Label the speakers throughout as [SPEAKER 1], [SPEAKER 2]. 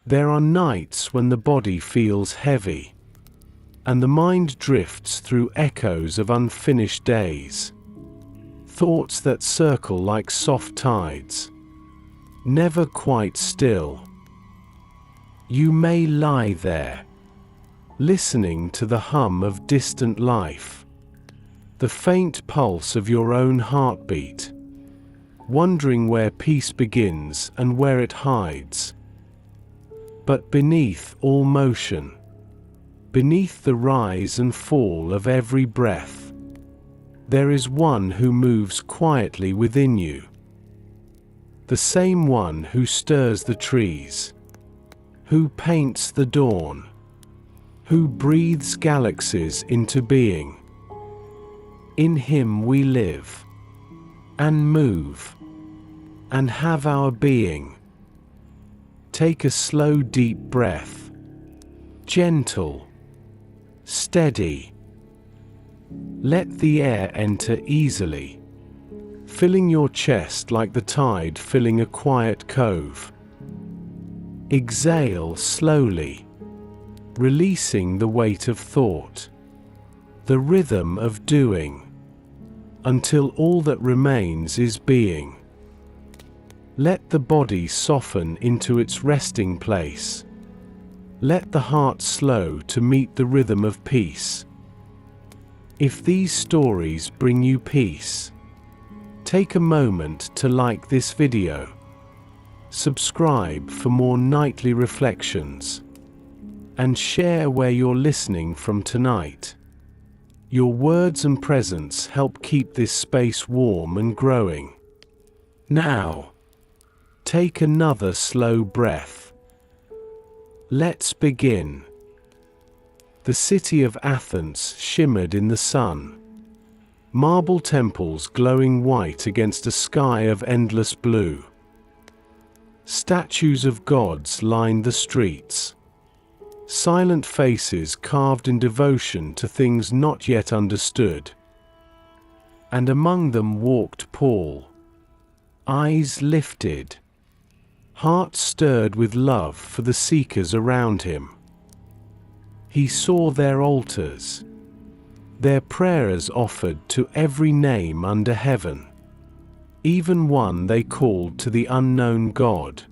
[SPEAKER 1] There are nights when the body feels heavy, and the mind drifts through echoes of unfinished days. Thoughts that circle like soft tides, never quite still. You may lie there, listening to the hum of distant life, the faint pulse of your own heartbeat, wondering where peace begins and where it hides. But beneath all motion, beneath the rise and fall of every breath, there is one who moves quietly within you. The same one who stirs the trees, who paints the dawn, who breathes galaxies into being. In him we live, and move, and have our being. Take a slow deep breath, gentle, steady. Let the air enter easily, filling your chest like the tide filling a quiet cove. Exhale slowly, releasing the weight of thought, the rhythm of doing, until all that remains is being. Let the body soften into its resting place. Let the heart slow to meet the rhythm of peace. If these stories bring you peace, take a moment to like this video. Subscribe for more nightly reflections, and share where you're listening from tonight. Your words and presence help keep this space warm and growing. Now, take another slow breath. Let's begin. The city of Athens shimmered in the sun, marble temples glowing white against a sky of endless blue. Statues of gods lined the streets, silent faces carved in devotion to things not yet understood. And among them walked Paul, eyes lifted, heart stirred with love for the seekers around him. He saw their altars, their prayers offered to every name under heaven, even one they called to the unknown God.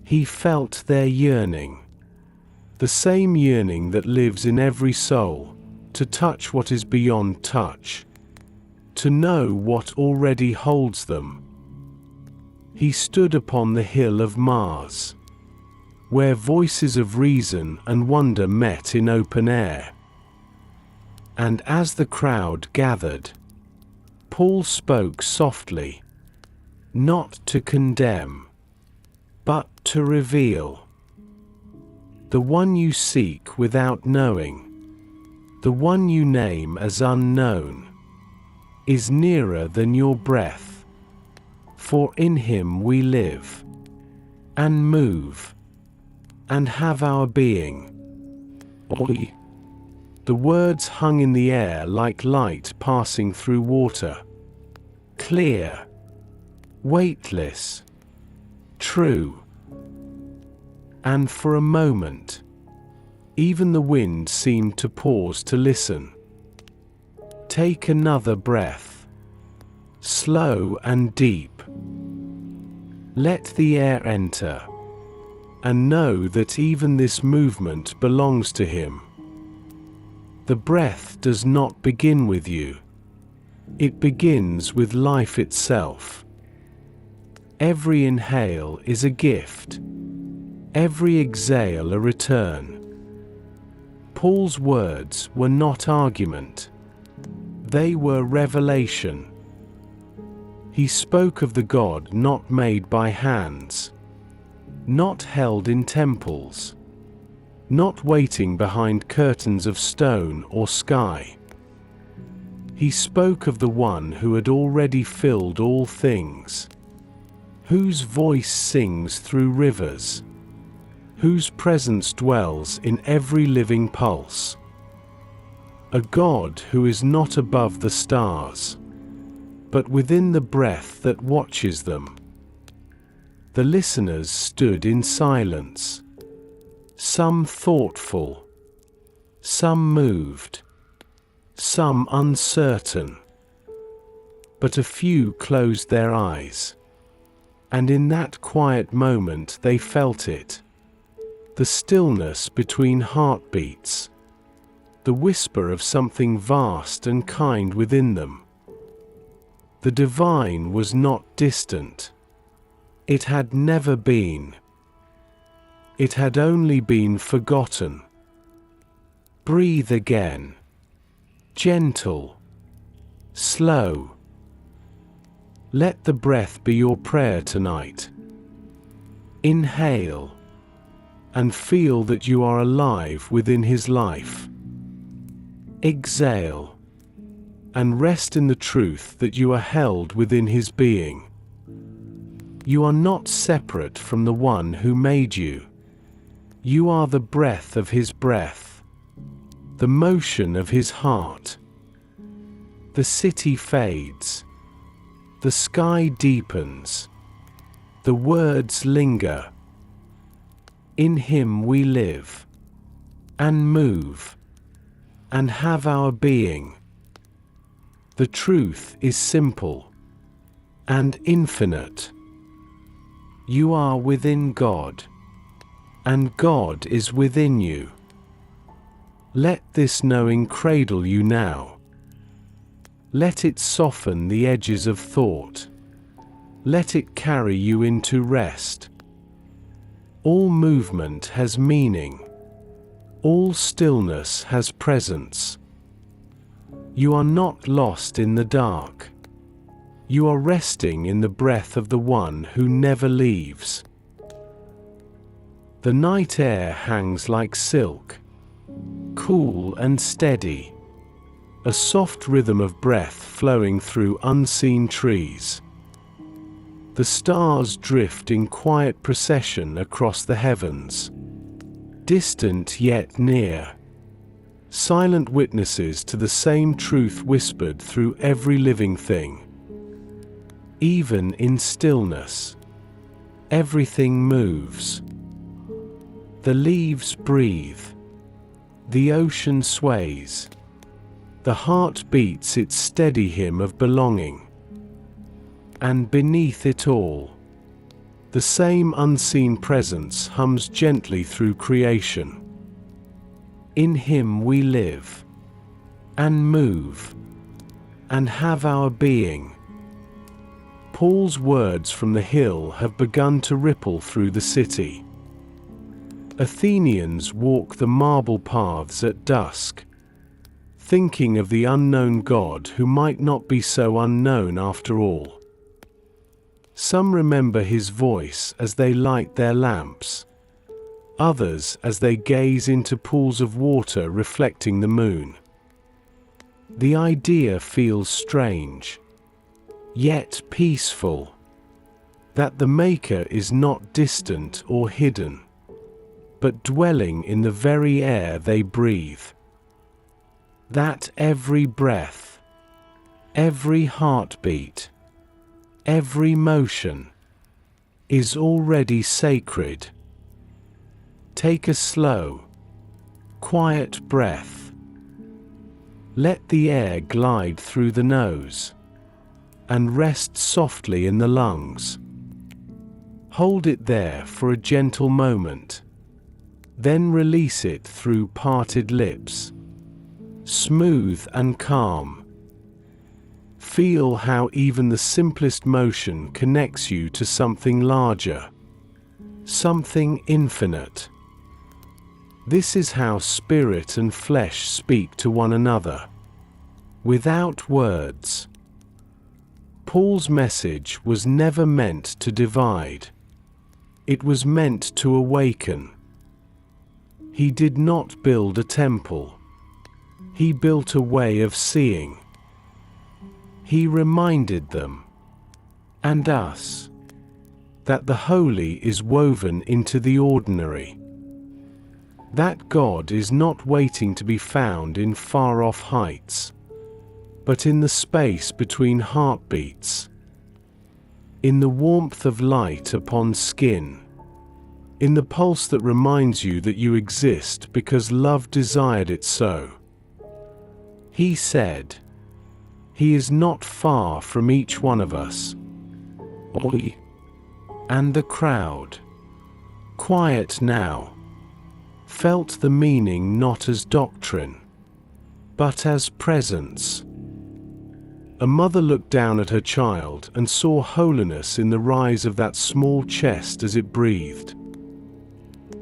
[SPEAKER 1] He felt their yearning, the same yearning that lives in every soul, to touch what is beyond touch, to know what already holds them. He stood upon the hill of Mars, where voices of reason and wonder met in open air. And as the crowd gathered, Paul spoke softly, not to condemn, but to reveal. The one you seek without knowing, the one you name as unknown, is nearer than your breath. For in him we live, and move, and have our being. Oi. The words hung in the air like light passing through water. Clear, weightless, true. And for a moment, even the wind seemed to pause to listen. Take another breath, slow and deep. Let the air enter, and know that even this movement belongs to him. The breath does not begin with you. It begins with life itself. Every inhale is a gift, every exhale a return. Paul's words were not argument. They were revelation. He spoke of the God not made by hands, not held in temples, not waiting behind curtains of stone or sky. He spoke of the one who had already filled all things, whose voice sings through rivers, whose presence dwells in every living pulse. A God who is not above the stars, but within the breath that watches them. The listeners stood in silence, some thoughtful, some moved, some uncertain. But a few closed their eyes, and in that quiet moment they felt it. The stillness between heartbeats, the whisper of something vast and kind within them. The divine was not distant. It had never been. It had only been forgotten. Breathe again. Gentle. Slow. Let the breath be your prayer tonight. Inhale, and feel that you are alive within His life. Exhale, and rest in the truth that you are held within His being. You are not separate from the One who made you. You are the breath of His breath, the motion of His heart. The city fades. The sky deepens. The words linger. In Him we live, and move, and have our being. The truth is simple and infinite. You are within God, and God is within you. Let this knowing cradle you now. Let it soften the edges of thought. Let it carry you into rest. All movement has meaning. All stillness has presence. You are not lost in the dark. You are resting in the breath of the One who never leaves. The night air hangs like silk, cool and steady. A soft rhythm of breath flowing through unseen trees. The stars drift in quiet procession across the heavens, distant yet near, silent witnesses to the same truth whispered through every living thing. Even in stillness, everything moves. The leaves breathe, the ocean sways. The heart beats its steady hymn of belonging. And beneath it all, the same unseen presence hums gently through creation. In Him we live, and move, and have our being. Paul's words from the hill have begun to ripple through the city. Athenians walk the marble paths at dusk, thinking of the unknown God who might not be so unknown after all. Some remember His voice as they light their lamps, others as they gaze into pools of water reflecting the moon. The idea feels strange, yet peaceful, that the Maker is not distant or hidden, but dwelling in the very air they breathe. That every breath, every heartbeat, every motion is already sacred. Take a slow, quiet breath. Let the air glide through the nose and rest softly in the lungs. Hold it there for a gentle moment, then release it through parted lips. Smooth and calm. Feel how even the simplest motion connects you to something larger, something infinite. This is how spirit and flesh speak to one another, without words. Paul's message was never meant to divide. It was meant to awaken. He did not build a temple. He built a way of seeing. He reminded them, and us, that the holy is woven into the ordinary. That God is not waiting to be found in far-off heights, but in the space between heartbeats. in the warmth of light upon skin, in the pulse that reminds you that you exist because love desired it so. He said, He is not far from each one of us. Oi. And the crowd, quiet now, felt the meaning not as doctrine, but as presence. A mother looked down at her child and saw holiness in the rise of that small chest as it breathed.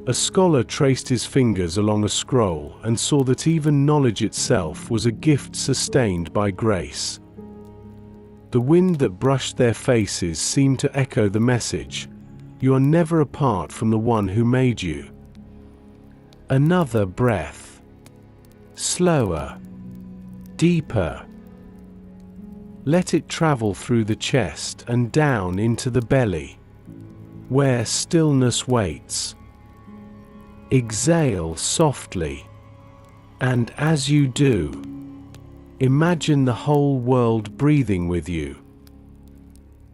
[SPEAKER 1] A scholar traced his fingers along a scroll and saw that even knowledge itself was a gift sustained by grace. The wind that brushed their faces seemed to echo the message, "You are never apart from the one who made you." Another breath. Slower. Deeper. Let it travel through the chest and down into the belly, where stillness waits. Exhale softly, and as you do, imagine the whole world breathing with you.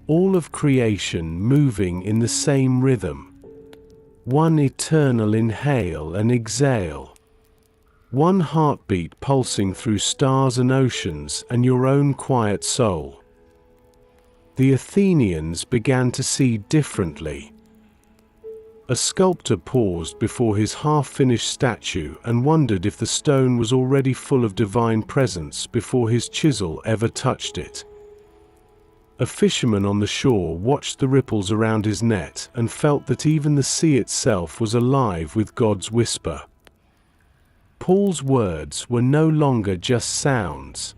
[SPEAKER 1] All of creation moving in the same rhythm. One eternal inhale and exhale. One heartbeat pulsing through stars and oceans and your own quiet soul. The Athenians began to see differently. A sculptor paused before his half-finished statue and wondered if the stone was already full of divine presence before his chisel ever touched it. A fisherman on the shore watched the ripples around his net and felt that even the sea itself was alive with God's whisper. Paul's words were no longer just sounds.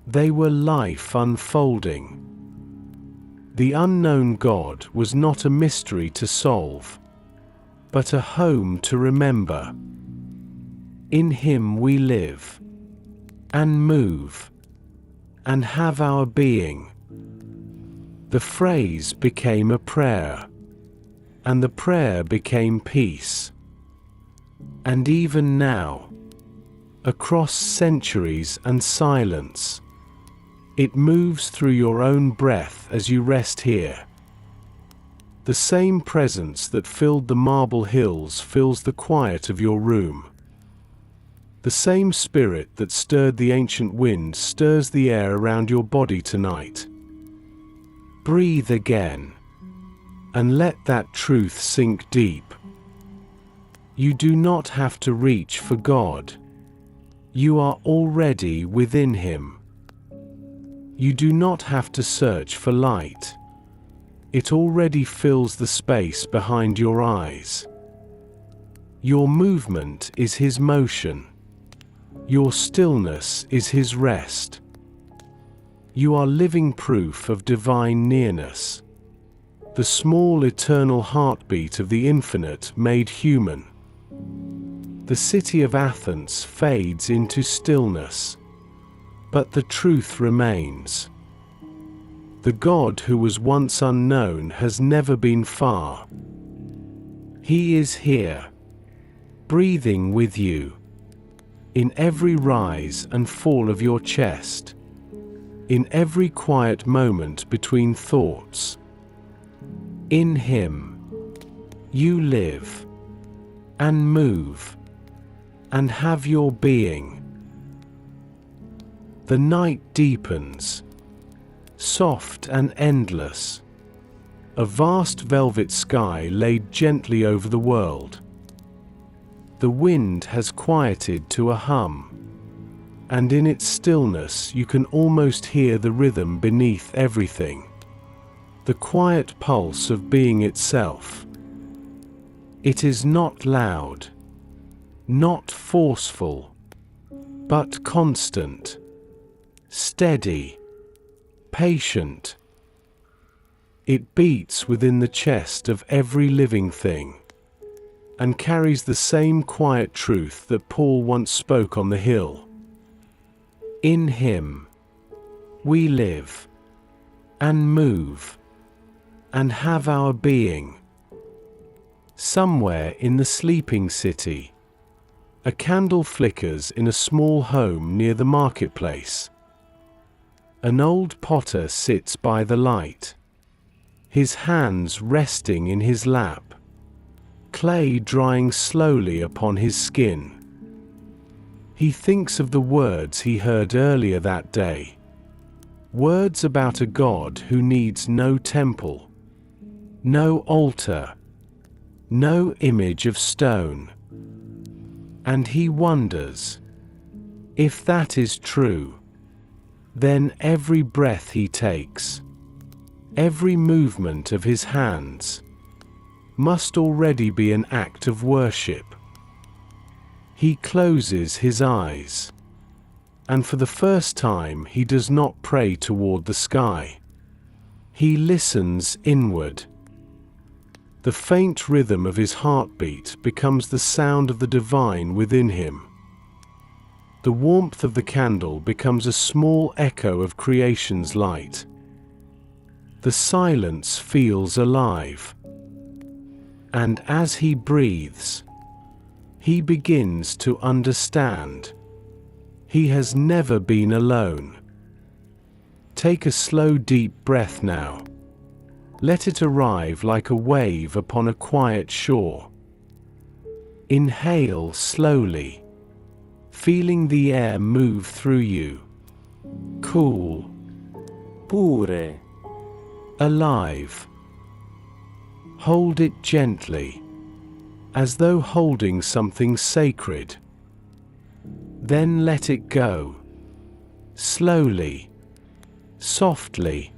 [SPEAKER 1] They were life unfolding. The unknown God was not a mystery to solve, but a home to remember. In Him we live, and move, and have our being. The phrase became a prayer, and the prayer became peace. And even now, across centuries and silence, it moves through your own breath as you rest here. The same presence that filled the marble hills fills the quiet of your room. The same spirit that stirred the ancient wind stirs the air around your body tonight. Breathe again, and let that truth sink deep. You do not have to reach for God. You are already within Him. You do not have to search for light. It already fills the space behind your eyes. Your movement is His motion. Your stillness is His rest. You are living proof of divine nearness. The small eternal heartbeat of the infinite made human. The city of Athens fades into stillness, but the truth remains. The God who was once unknown has never been far. He is here, breathing with you, in every rise and fall of your chest, in every quiet moment between thoughts. In Him, you live, and move, and have your being. The night deepens, soft and endless. A vast velvet sky laid gently over the world. The wind has quieted to a hum, and in its stillness you can almost hear the rhythm beneath everything. The quiet pulse of being itself. It is not loud, not forceful, but constant, steady, patient. It beats within the chest of every living thing, and carries the same quiet truth that Paul once spoke on the hill. In Him, we live, and move, and have our being. Somewhere in the sleeping city, a candle flickers in a small home near the marketplace. An old potter sits by the light, his hands resting in his lap, clay drying slowly upon his skin. He thinks of the words he heard earlier that day, words about a God who needs no temple, no altar, no image of stone. And he wonders, if that is true, then every breath he takes, every movement of his hands, must already be an act of worship. He closes his eyes, and for the first time he does not pray toward the sky. He listens inward. The faint rhythm of his heartbeat becomes the sound of the divine within him. The warmth of the candle becomes a small echo of creation's light. The silence feels alive. And as he breathes, he begins to understand. He has never been alone. Take a slow, deep breath now. Let it arrive like a wave upon a quiet shore. Inhale slowly, feeling the air move through you. Cool,
[SPEAKER 2] pure,
[SPEAKER 1] alive. Hold it gently, as though holding something sacred. Then let it go, slowly, softly,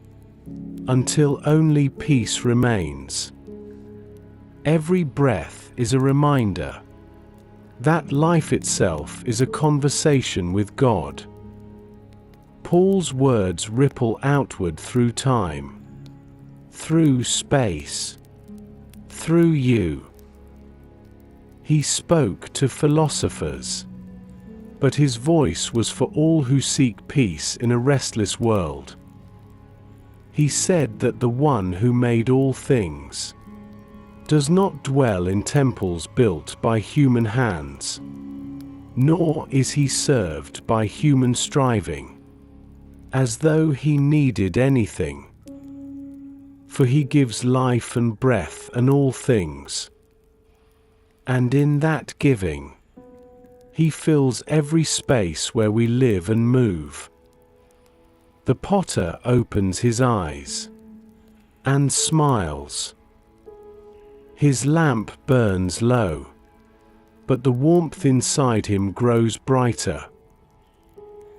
[SPEAKER 1] until only peace remains. Every breath is a reminder that life itself is a conversation with God. Paul's words ripple outward through time, through space, through you. He spoke to philosophers, but his voice was for all who seek peace in a restless world. He said that the one who made all things does not dwell in temples built by human hands, nor is he served by human striving, as though he needed anything. For he gives life and breath and all things. And in that giving, he fills every space where we live and move. The potter opens his eyes and smiles. His lamp burns low, but the warmth inside him grows brighter.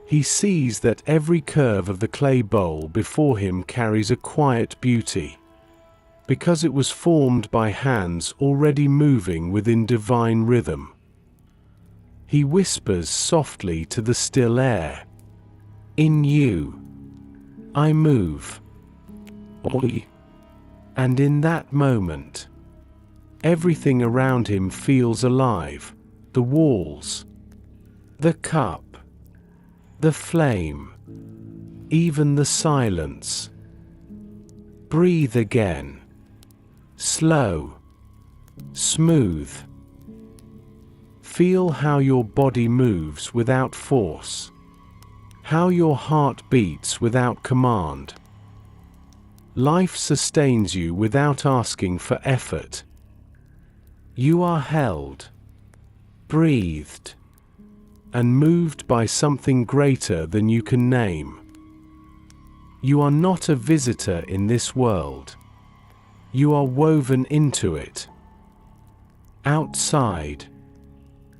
[SPEAKER 1] He sees that every curve of the clay bowl before him carries a quiet beauty, because it was formed by hands already moving within divine rhythm. He whispers softly to the still air, "In you, I move." Oi. And in that moment, everything around him feels alive. The walls, the cup, the flame, even the silence. Breathe again. Slow, smooth. Feel how your body moves without force, how your heart beats without command. Life sustains you without asking for effort. You are held, breathed, and moved by something greater than you can name. You are not a visitor in this world. You are woven into it. Outside,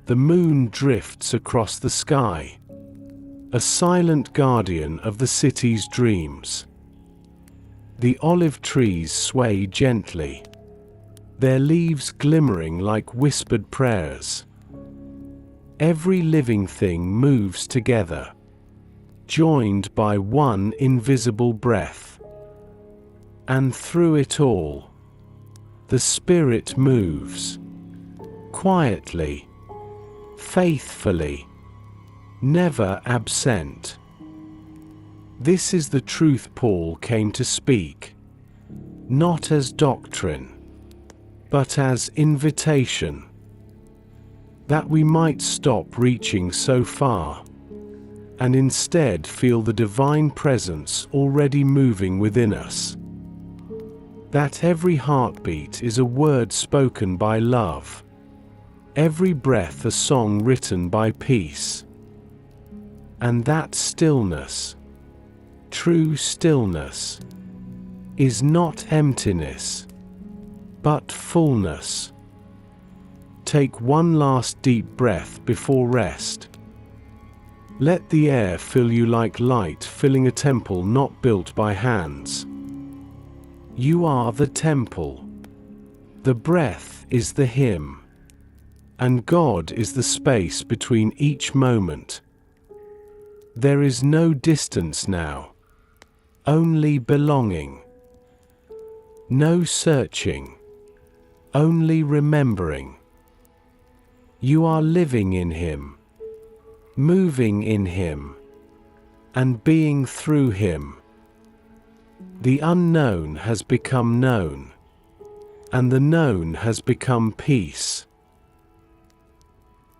[SPEAKER 1] the moon drifts across the sky, a silent guardian of the city's dreams. The olive trees sway gently, their leaves glimmering like whispered prayers. Every living thing moves together, joined by one invisible breath. And through it all, the Spirit moves, quietly, faithfully, never absent. This is the truth Paul came to speak, not as doctrine, but as invitation, that we might stop reaching so far, and instead feel the divine presence already moving within us. that every heartbeat is a word spoken by love, every breath a song written by peace, and that stillness, true stillness, is not emptiness, but fullness. Take one last deep breath before rest. Let the air fill you like light filling a temple not built by hands. You are the temple. The breath is the hymn. And God is the space between each moment. There is no distance now. Only belonging. No searching. Only remembering. You are living in Him, moving in Him, and being through Him. The unknown has become known, and the known has become peace.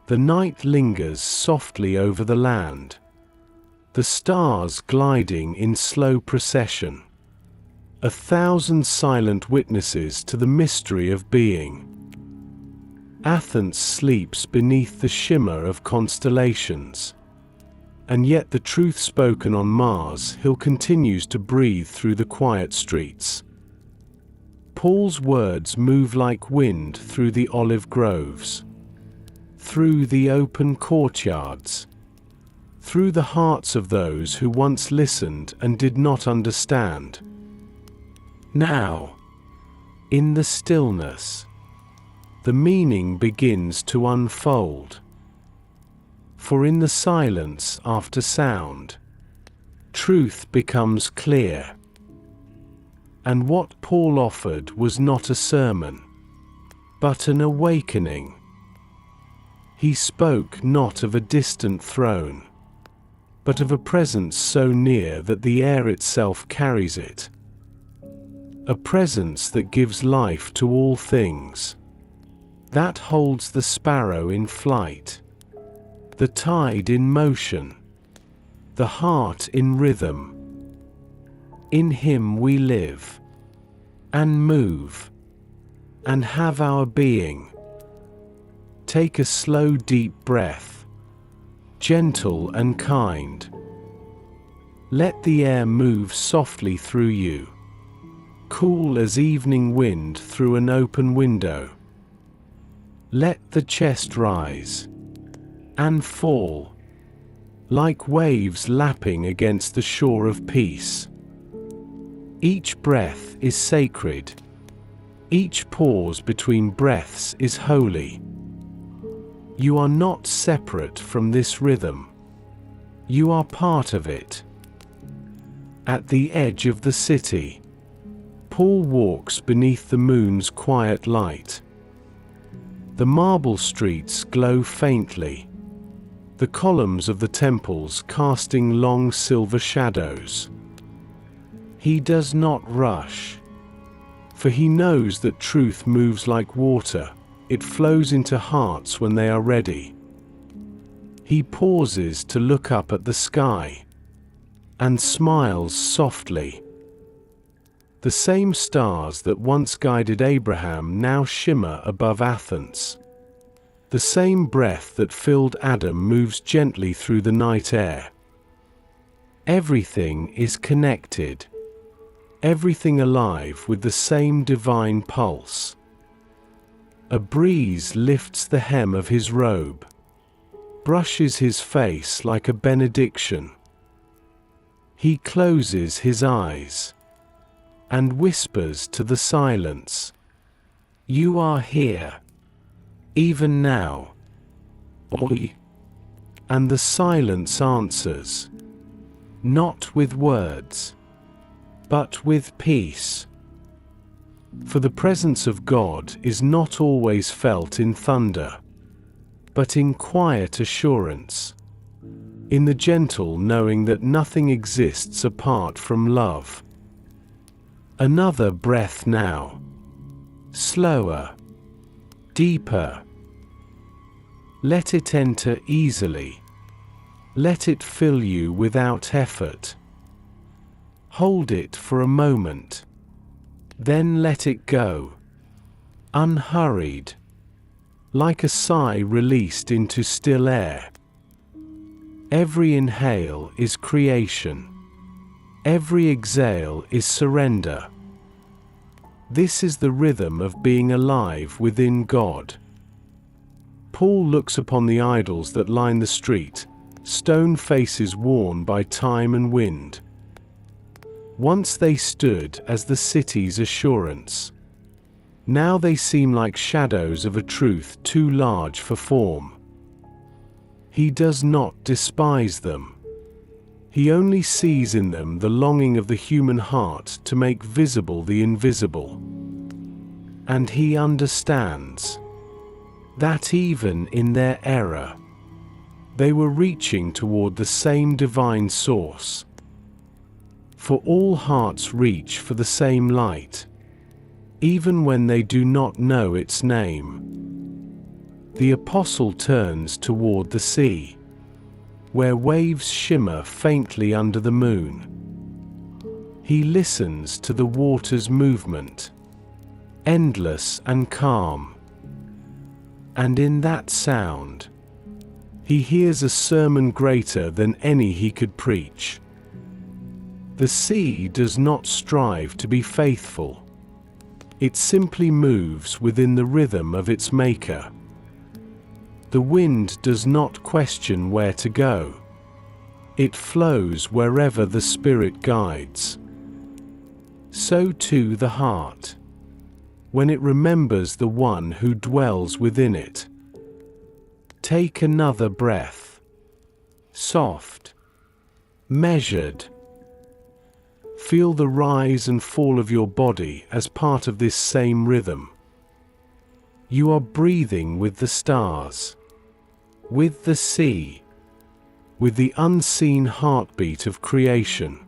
[SPEAKER 1] The night lingers softly over the land, the stars gliding in slow procession, 1,000 silent witnesses to the mystery of being. Athens sleeps beneath the shimmer of constellations, and yet the truth spoken on Mars Hill continues to breathe through the quiet streets. Paul's words move like wind through the olive groves, through the open courtyards, through the hearts of those who once listened and did not understand. Now, in the stillness, the meaning begins to unfold. For in the silence after sound, truth becomes clear. And what Paul offered was not a sermon, but an awakening. He spoke not of a distant throne, but of a presence so near that the air itself carries it. A presence that gives life to all things, that holds the sparrow in flight, the tide in motion, the heart in rhythm. In Him we live, and move, and have our being. Take a slow deep breath, gentle and kind. Let the air move softly through you, cool as evening wind through an open window. Let the chest rise and fall, like waves lapping against the shore of peace. Each breath is sacred. Each pause between breaths is holy. You are not separate from this rhythm. You are part of it. At the edge of the city, Paul walks beneath the moon's quiet light. The marble streets glow faintly, the columns of the temples casting long silver shadows. He does not rush, for he knows that truth moves like water. It flows into hearts when they are ready. He pauses to look up at the sky, and smiles softly. The same stars that once guided Abraham now shimmer above Athens. The same breath that filled Adam moves gently through the night air. Everything is connected. Everything alive with the same divine pulse. A breeze lifts the hem of his robe, brushes his face like a benediction. He closes his eyes and whispers to the silence, "You are here, even now." Oi. And the silence answers, not with words, but with peace. For the presence of God is not always felt in thunder, but in quiet assurance, in the gentle knowing that nothing exists apart from love. Another breath now, slower, deeper. Let it enter easily. Let it fill you without effort. Hold it for a moment. Then let it go, unhurried, like a sigh released into still air. Every inhale is creation. Every exhale is surrender. This is the rhythm of being alive within God. Paul looks upon the idols that line the street, stone faces worn by time and wind. Once they stood as the city's assurance. Now they seem like shadows of a truth too large for form. He does not despise them. He only sees in them the longing of the human heart to make visible the invisible. And he understands that even in their error, they were reaching toward the same divine source. For all hearts reach for the same light, even when they do not know its name. The apostle turns toward the sea, where waves shimmer faintly under the moon. He listens to the water's movement, endless and calm. And in that sound, he hears a sermon greater than any he could preach. The sea does not strive to be faithful. It simply moves within the rhythm of its maker. The wind does not question where to go. It flows wherever the Spirit guides. So too the heart, when it remembers the one who dwells within it. Take another breath. Soft, measured. Feel the rise and fall of your body as part of this same rhythm. You are breathing with the stars, with the sea, with the unseen heartbeat of creation.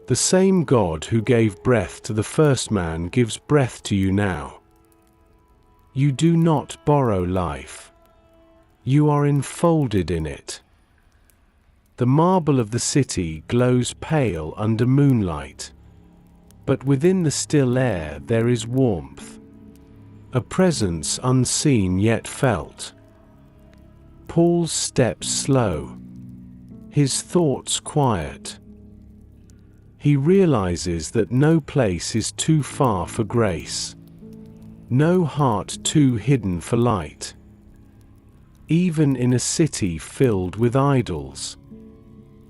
[SPEAKER 1] The same God who gave breath to the first man gives breath to you now. You do not borrow life. You are enfolded in it. The marble of the city glows pale under moonlight, but within the still air there is warmth, a presence unseen yet felt. Paul's steps slow, his thoughts quiet. He realizes that no place is too far for grace, no heart too hidden for light. Even in a city filled with idols,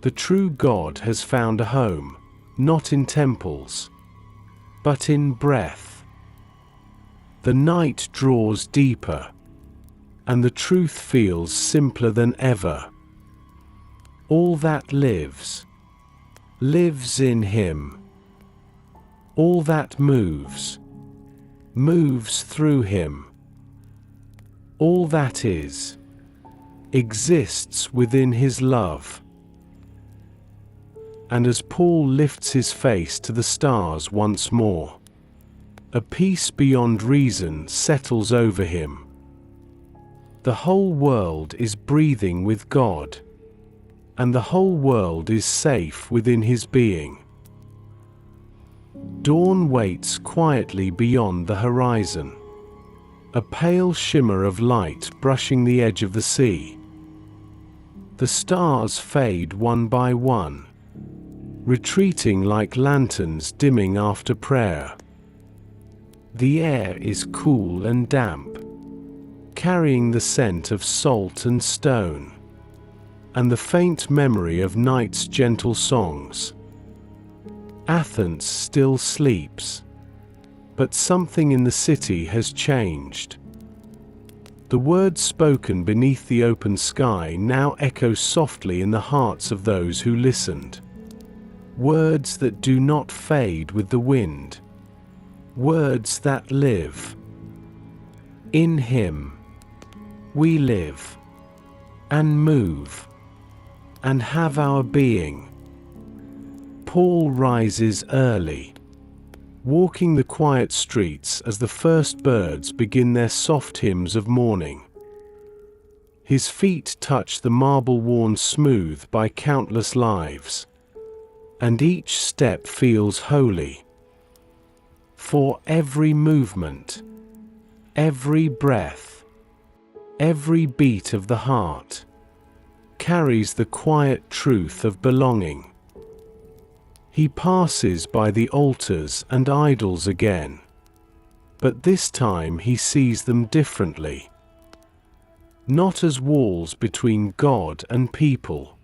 [SPEAKER 1] the true God has found a home, not in temples, but in breath. The night draws deeper, and the truth feels simpler than ever. All that lives in him. All that moves through him. All that is, exists within his love. And as Paul lifts his face to the stars once more, a peace beyond reason settles over him. The whole world is breathing with God, and the whole world is safe within his being. Dawn waits quietly beyond the horizon, a pale shimmer of light brushing the edge of the sea. The stars fade one by one, retreating like lanterns dimming after prayer. The air is cool and damp, carrying the scent of salt and stone, and the faint memory of night's gentle songs. Athens still sleeps, but something in the city has changed. The words spoken beneath the open sky now echo softly in the hearts of those who listened. Words that do not fade with the wind. Words that live. In him we live, and move, and have our being. Paul rises early, walking the quiet streets as the first birds begin their soft hymns of morning. His feet touch the marble worn smooth by countless lives, and each step feels holy. For every movement, every breath, every beat of the heart carries the quiet truth of belonging. He passes by the altars and idols again, but this time he sees them differently. Not as walls between God and people,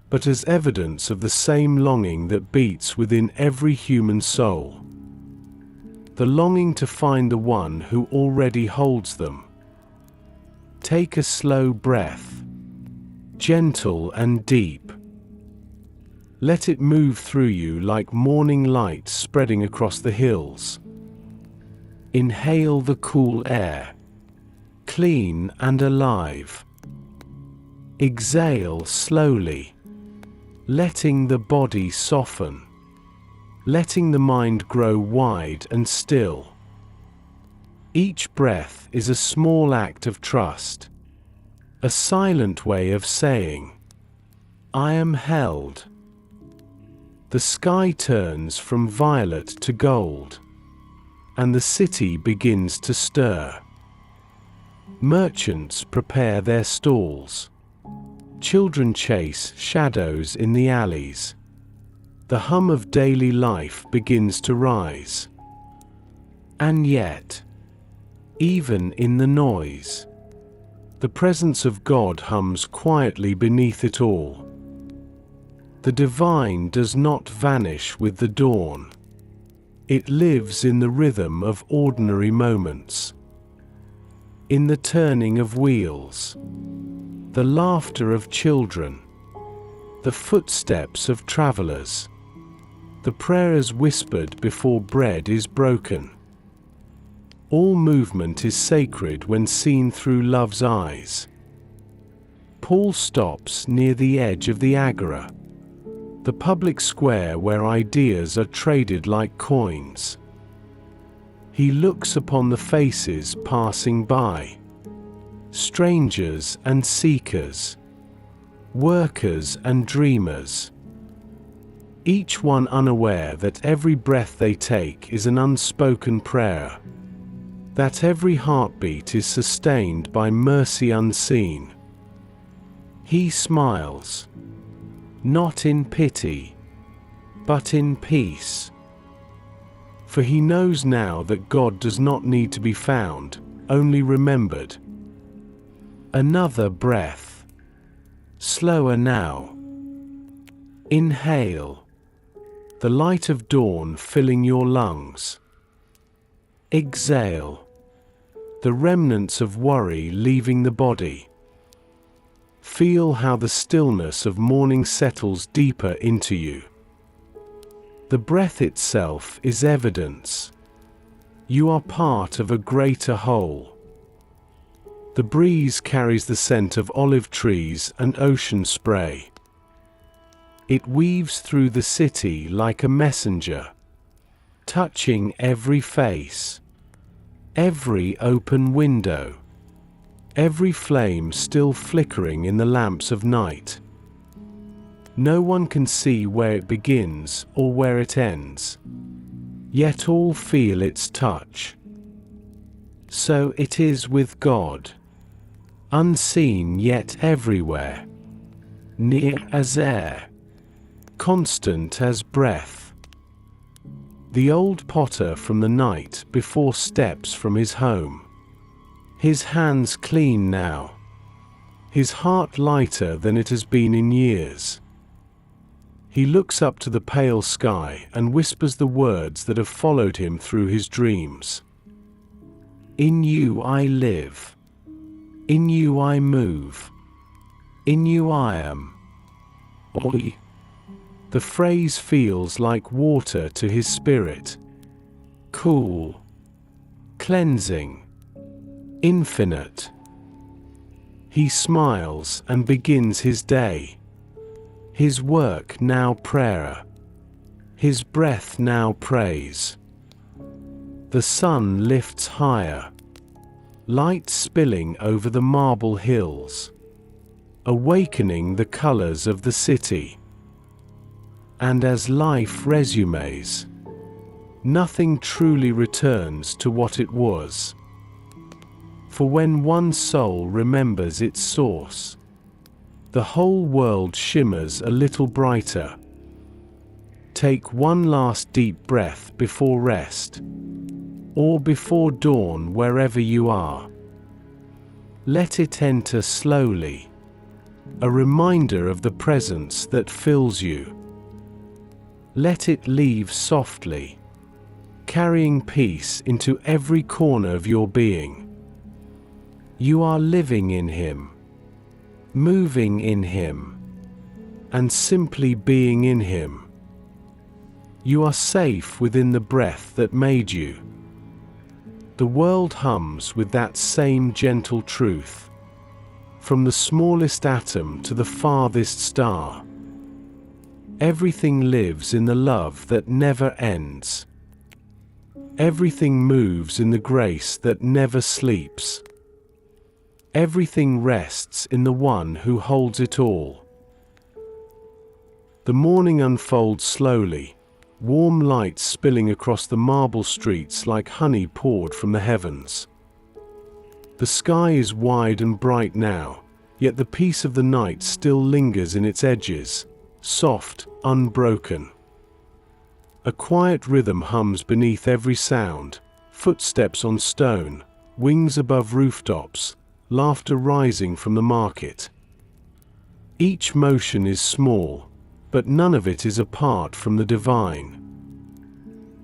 [SPEAKER 1] but as evidence of the same longing that beats within every human soul. The longing to find the one who already holds them. Take a slow breath, gentle and deep. Let it move through you like morning light spreading across the hills. Inhale the cool air, clean and alive. Exhale slowly, letting the body soften, letting the mind grow wide and still. Each breath is a small act of trust, a silent way of saying, I am held. The sky turns from violet to gold, and the city begins to stir. Merchants prepare their stalls. Children chase shadows in the alleys. The hum of daily life begins to rise. And yet, even in the noise, the presence of God hums quietly beneath it all. The divine does not vanish with the dawn. It lives in the rhythm of ordinary moments. In the turning of wheels, the laughter of children, the footsteps of travelers, the prayers whispered before bread is broken. All movement is sacred when seen through love's eyes. Paul stops near the edge of the agora, the public square where ideas are traded like coins. He looks upon the faces passing by, strangers and seekers, workers and dreamers, each one unaware that every breath they take is an unspoken prayer, that every heartbeat is sustained by mercy unseen. He smiles, not in pity, but in peace. For he knows now that God does not need to be found, only remembered. Another breath. Slower now. Inhale, the light of dawn filling your lungs. Exhale, the remnants of worry leaving the body. Feel how the stillness of morning settles deeper into you. The breath itself is evidence. You are part of a greater whole. The breeze carries the scent of olive trees and ocean spray. It weaves through the city like a messenger, touching every face, every open window, every flame still flickering in the lamps of night. No one can see where it begins or where it ends, yet all feel its touch. So it is with God, unseen yet everywhere, near as air, constant as breath. The old potter from the night before steps from his home, his hands clean now, his heart lighter than it has been in years. He looks up to the pale sky and whispers the words that have followed him through his dreams. In you I live. In you I move. In you I am. Oi. The phrase feels like water to his spirit. Cool. Cleansing. Infinite. He smiles and begins his day. His work now prayer. His breath now praise. The sun lifts higher, light spilling over the marble hills, awakening the colors of the city. And as life resumes, nothing truly returns to what it was. For when one soul remembers its source, the whole world shimmers a little brighter. Take one last deep breath before rest, or before dawn wherever you are. Let it enter slowly, a reminder of the presence that fills you. Let it leave softly, carrying peace into every corner of your being. You are living in Him, moving in Him, and simply being in Him. You are safe within the breath that made you. The world hums with that same gentle truth, from the smallest atom to the farthest star. Everything lives in the love that never ends. Everything moves in the grace that never sleeps. Everything rests in the one who holds it all. The morning unfolds slowly, warm lights spilling across the marble streets like honey poured from the heavens. The sky is wide and bright now, yet the peace of the night still lingers in its edges, soft, unbroken. A quiet rhythm hums beneath every sound, footsteps on stone, wings above rooftops, laughter rising from the market. Each motion is small, but none of it is apart from the divine.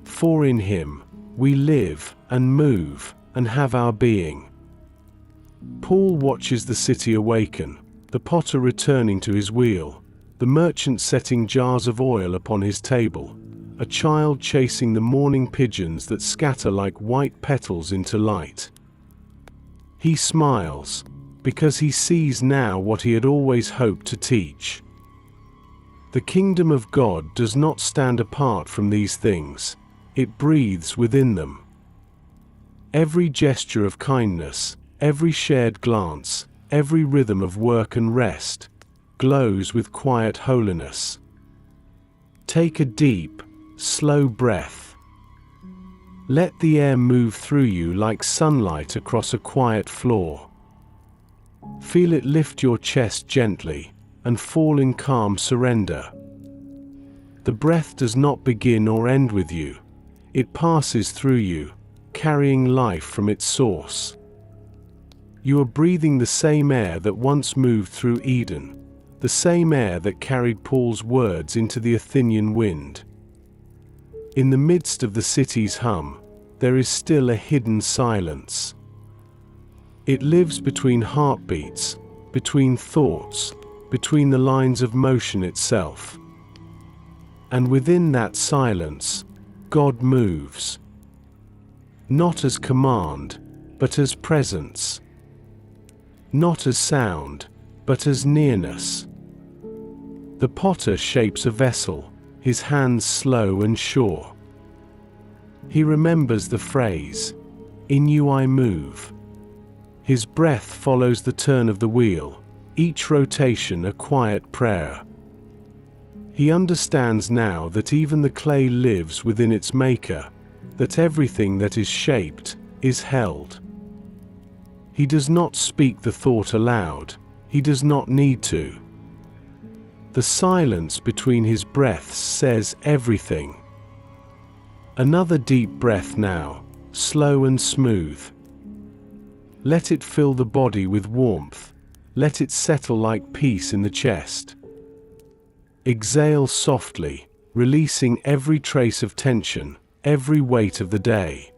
[SPEAKER 1] For in Him, we live and move and have our being. Paul watches the city awaken, the potter returning to his wheel, the merchant setting jars of oil upon his table, a child chasing the morning pigeons that scatter like white petals into light. He smiles, because he sees now what he had always hoped to teach. The kingdom of God does not stand apart from these things, it breathes within them. Every gesture of kindness, every shared glance, every rhythm of work and rest, glows with quiet holiness. Take a deep, slow breath. Let the air move through you like sunlight across a quiet floor. Feel it lift your chest gently and fall in calm surrender. The breath does not begin or end with you. It passes through you, carrying life from its source. You are breathing the same air that once moved through Eden, the same air that carried Paul's words into the Athenian wind. In the midst of the city's hum, there is still a hidden silence. It lives between heartbeats, between thoughts, between the lines of motion itself. And within that silence, God moves. Not as command, but as presence. Not as sound, but as nearness. The potter shapes a vessel, his hands slow and sure. He remembers the phrase, "In you I move." His breath follows the turn of the wheel, each rotation a quiet prayer. He understands now that even the clay lives within its maker, that everything that is shaped is held. He does not speak the thought aloud, he does not need to. The silence between his breaths says everything. Another deep breath now, slow and smooth. Let it fill the body with warmth, let it settle like peace in the chest. Exhale softly, releasing every trace of tension, every weight of the day.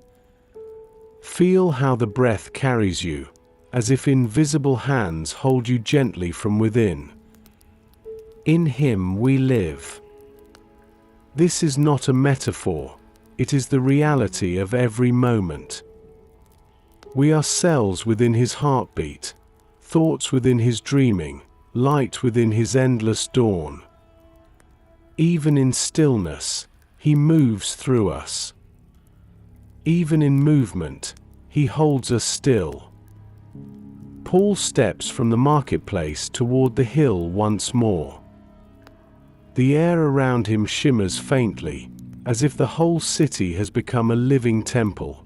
[SPEAKER 1] Feel how the breath carries you, as if invisible hands hold you gently from within. In Him we live. This is not a metaphor, it is the reality of every moment. We are cells within His heartbeat, thoughts within His dreaming, light within His endless dawn. Even in stillness, He moves through us. Even in movement, He holds us still. Paul steps from the marketplace toward the hill once more. The air around him shimmers faintly, as if the whole city has become a living temple.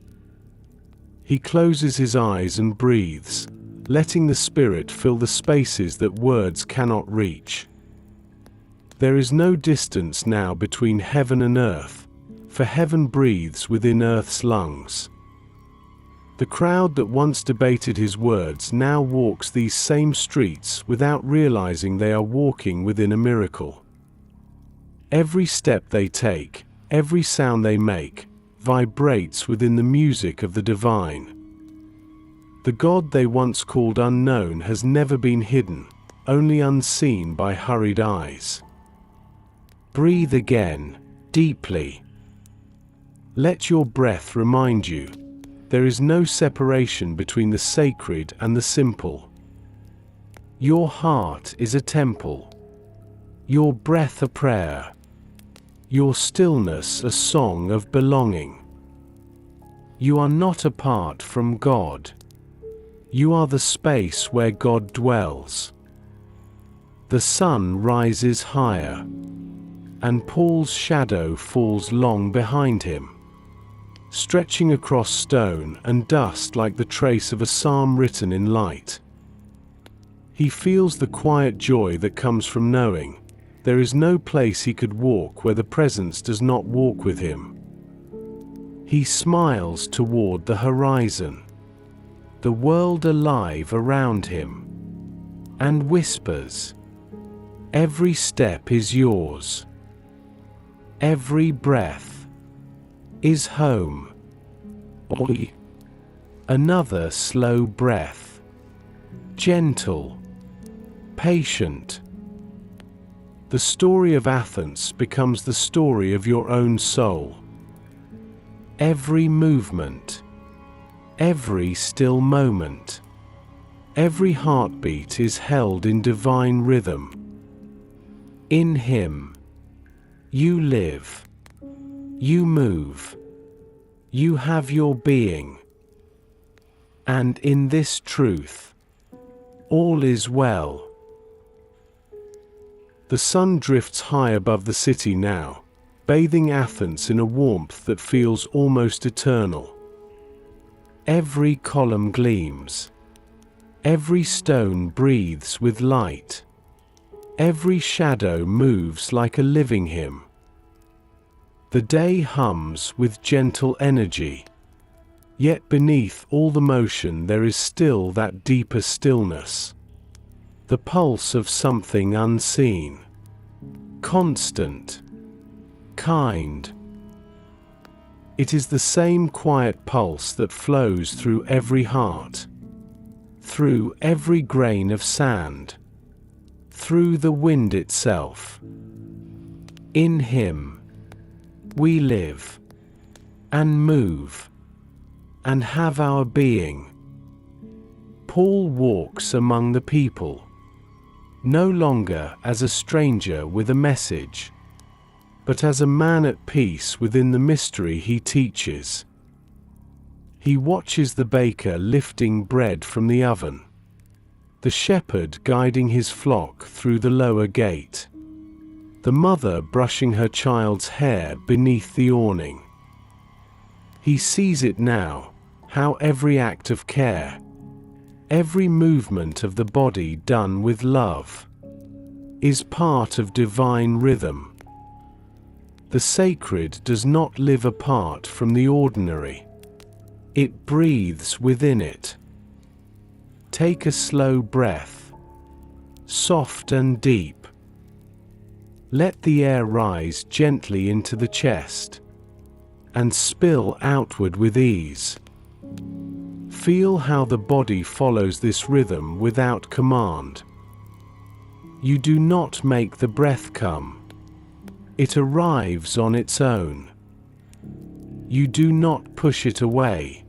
[SPEAKER 1] He closes his eyes and breathes, letting the Spirit fill the spaces that words cannot reach. There is no distance now between heaven and earth, for heaven breathes within earth's lungs. The crowd that once debated his words now walks these same streets without realizing they are walking within a miracle. Every step they take, every sound they make, vibrates within the music of the divine. The God they once called unknown has never been hidden, only unseen by hurried eyes. Breathe again, deeply. Let your breath remind you, there is no separation between the sacred and the simple. Your heart is a temple, your breath a prayer, your stillness a song of belonging. You are not apart from God. You are the space where God dwells. The sun rises higher, and Paul's shadow falls long behind him, stretching across stone and dust like the trace of a psalm written in light. He feels the quiet joy that comes from knowing there is no place he could walk where the presence does not walk with him. He smiles toward the horizon, the world alive around him, and whispers, "Every step is yours. Every breath is home." Oi. Another slow breath, gentle, patient. The story of Athens becomes the story of your own soul. Every movement, every still moment, every heartbeat is held in divine rhythm. In Him, you live, you move, you have your being. And in this truth, all is well. The sun drifts high above the city now, bathing Athens in a warmth that feels almost eternal. Every column gleams, every stone breathes with light, every shadow moves like a living hymn. The day hums with gentle energy, yet beneath all the motion there is still that deeper stillness, the pulse of something unseen, constant, kind. It is the same quiet pulse that flows through every heart, through every grain of sand, through the wind itself. In Him, we live, and move, and have our being. Paul walks among the people, no longer as a stranger with a message, but as a man at peace within the mystery he teaches. He watches the baker lifting bread from the oven, the shepherd guiding his flock through the lower gate, the mother brushing her child's hair beneath the awning. He sees it now, how every act of care, every movement of the body done with love, is part of divine rhythm. The sacred does not live apart from the ordinary. It breathes within it. Take a slow breath, soft and deep. Let the air rise gently into the chest and spill outward with ease. Feel how the body follows this rhythm without command. You do not make the breath come. It arrives on its own. You do not push it away.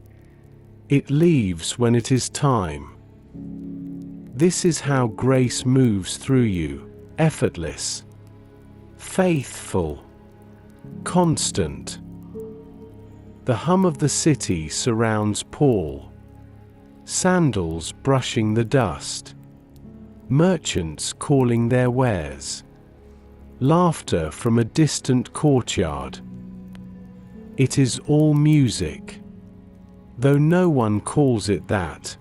[SPEAKER 1] It leaves when it is time. This is how grace moves through you, effortless, faithful, constant. The hum of the city surrounds Paul, sandals brushing the dust, merchants calling their wares, laughter from a distant courtyard. It is all music, though no one calls it that.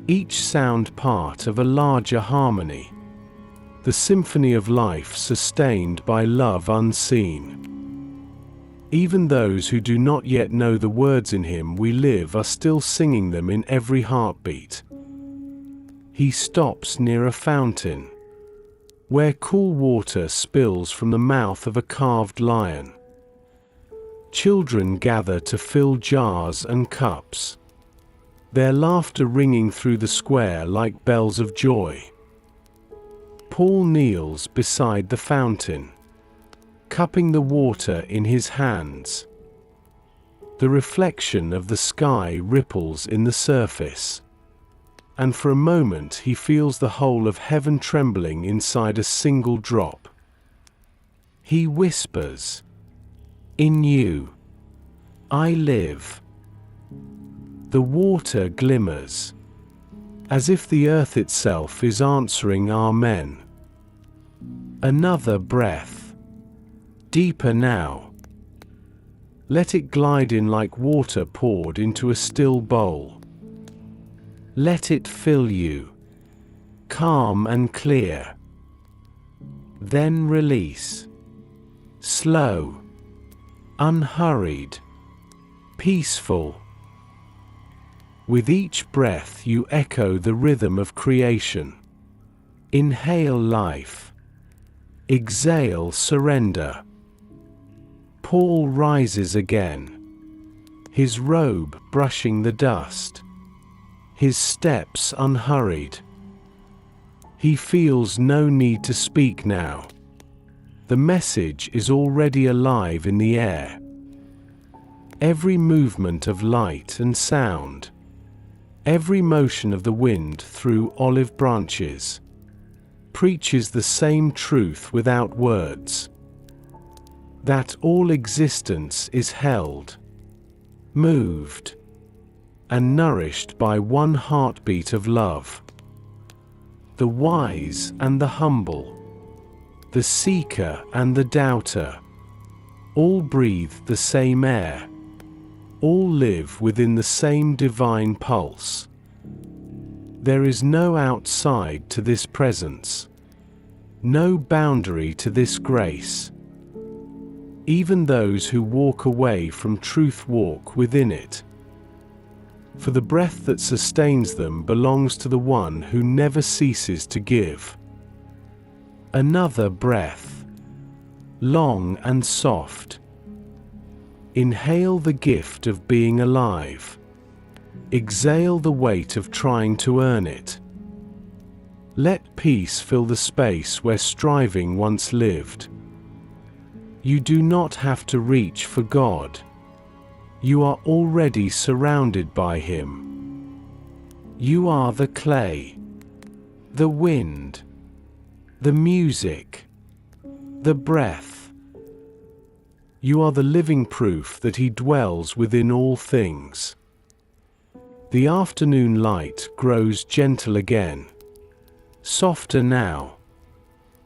[SPEAKER 1] Each sound part of a larger harmony, the symphony of life sustained by love unseen. Even those who do not yet know the words in Him we live are still singing them in every heartbeat. He stops near a fountain, where cool water spills from the mouth of a carved lion. Children gather to fill jars and cups, their laughter ringing through the square like bells of joy. Paul kneels beside the fountain, cupping the water in his hands. The reflection of the sky ripples in the surface, and for a moment he feels the whole of heaven trembling inside a single drop. He whispers, "In you, I live." The water glimmers, as if the earth itself is answering Amen. Another breath, deeper now. Let it glide in like water poured into a still bowl. Let it fill you, calm and clear. Then release, slow, unhurried, peaceful. With each breath you echo the rhythm of creation. Inhale life, exhale surrender. Paul rises again, his robe brushing the dust, his steps unhurried. He feels no need to speak now. The message is already alive in the air. Every movement of light and sound, every motion of the wind through olive branches, preaches the same truth without words: that all existence is held, moved, and nourished by one heartbeat of love. The wise and the humble, the seeker and the doubter, all breathe the same air, all live within the same divine pulse. There is no outside to this presence, no boundary to this grace. Even those who walk away from truth walk within it. For the breath that sustains them belongs to the one who never ceases to give. Another breath, long and soft. Inhale the gift of being alive. Exhale the weight of trying to earn it. Let peace fill the space where striving once lived. You do not have to reach for God. You are already surrounded by Him. You are the clay, the wind, the music, the breath. You are the living proof that He dwells within all things. The afternoon light grows gentle again, softer now,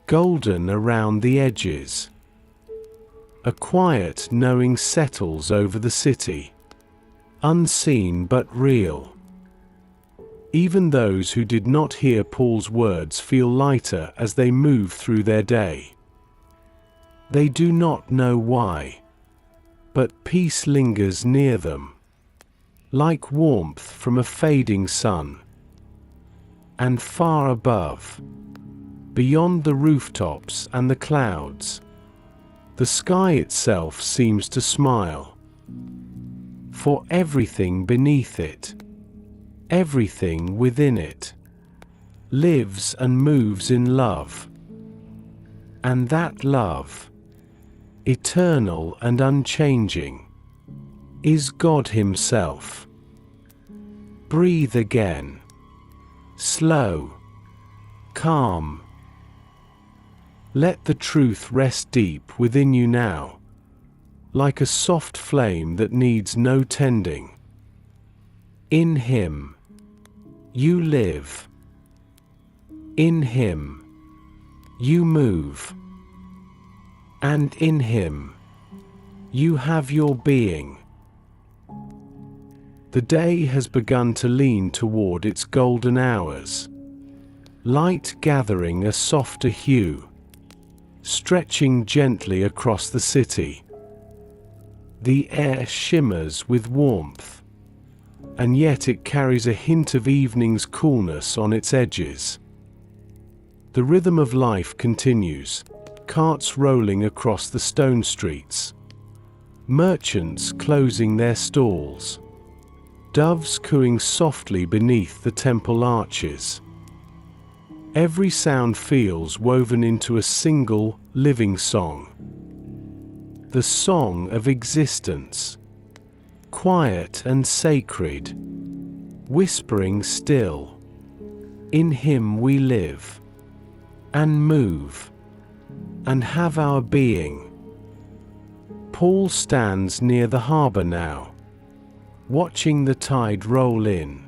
[SPEAKER 1] golden around the edges. A quiet knowing settles over the city, unseen but real. Even those who did not hear Paul's words feel lighter as they move through their day. They do not know why, but peace lingers near them, like warmth from a fading sun. And far above, beyond the rooftops and the clouds, the sky itself seems to smile. For everything beneath it, everything within it, lives and moves in love. And that love, eternal and unchanging, is God Himself. Breathe again, slow, calm. Let the truth rest deep within you now, like a soft flame that needs no tending. In Him, you live. In Him, you move. And in Him, You have your being. The day has begun to lean toward its golden hours. Light gathering a softer hue, stretching gently across the city. The air shimmers with warmth, and yet it carries a hint of evening's coolness on its edges. The rhythm of life continues, carts rolling across the stone streets, merchants closing their stalls, doves cooing softly beneath the temple arches. Every sound feels woven into a single, living song. The song of existence, quiet and sacred, whispering still. In Him we live, and move, and have our being. Paul stands near the harbor now, watching the tide roll in,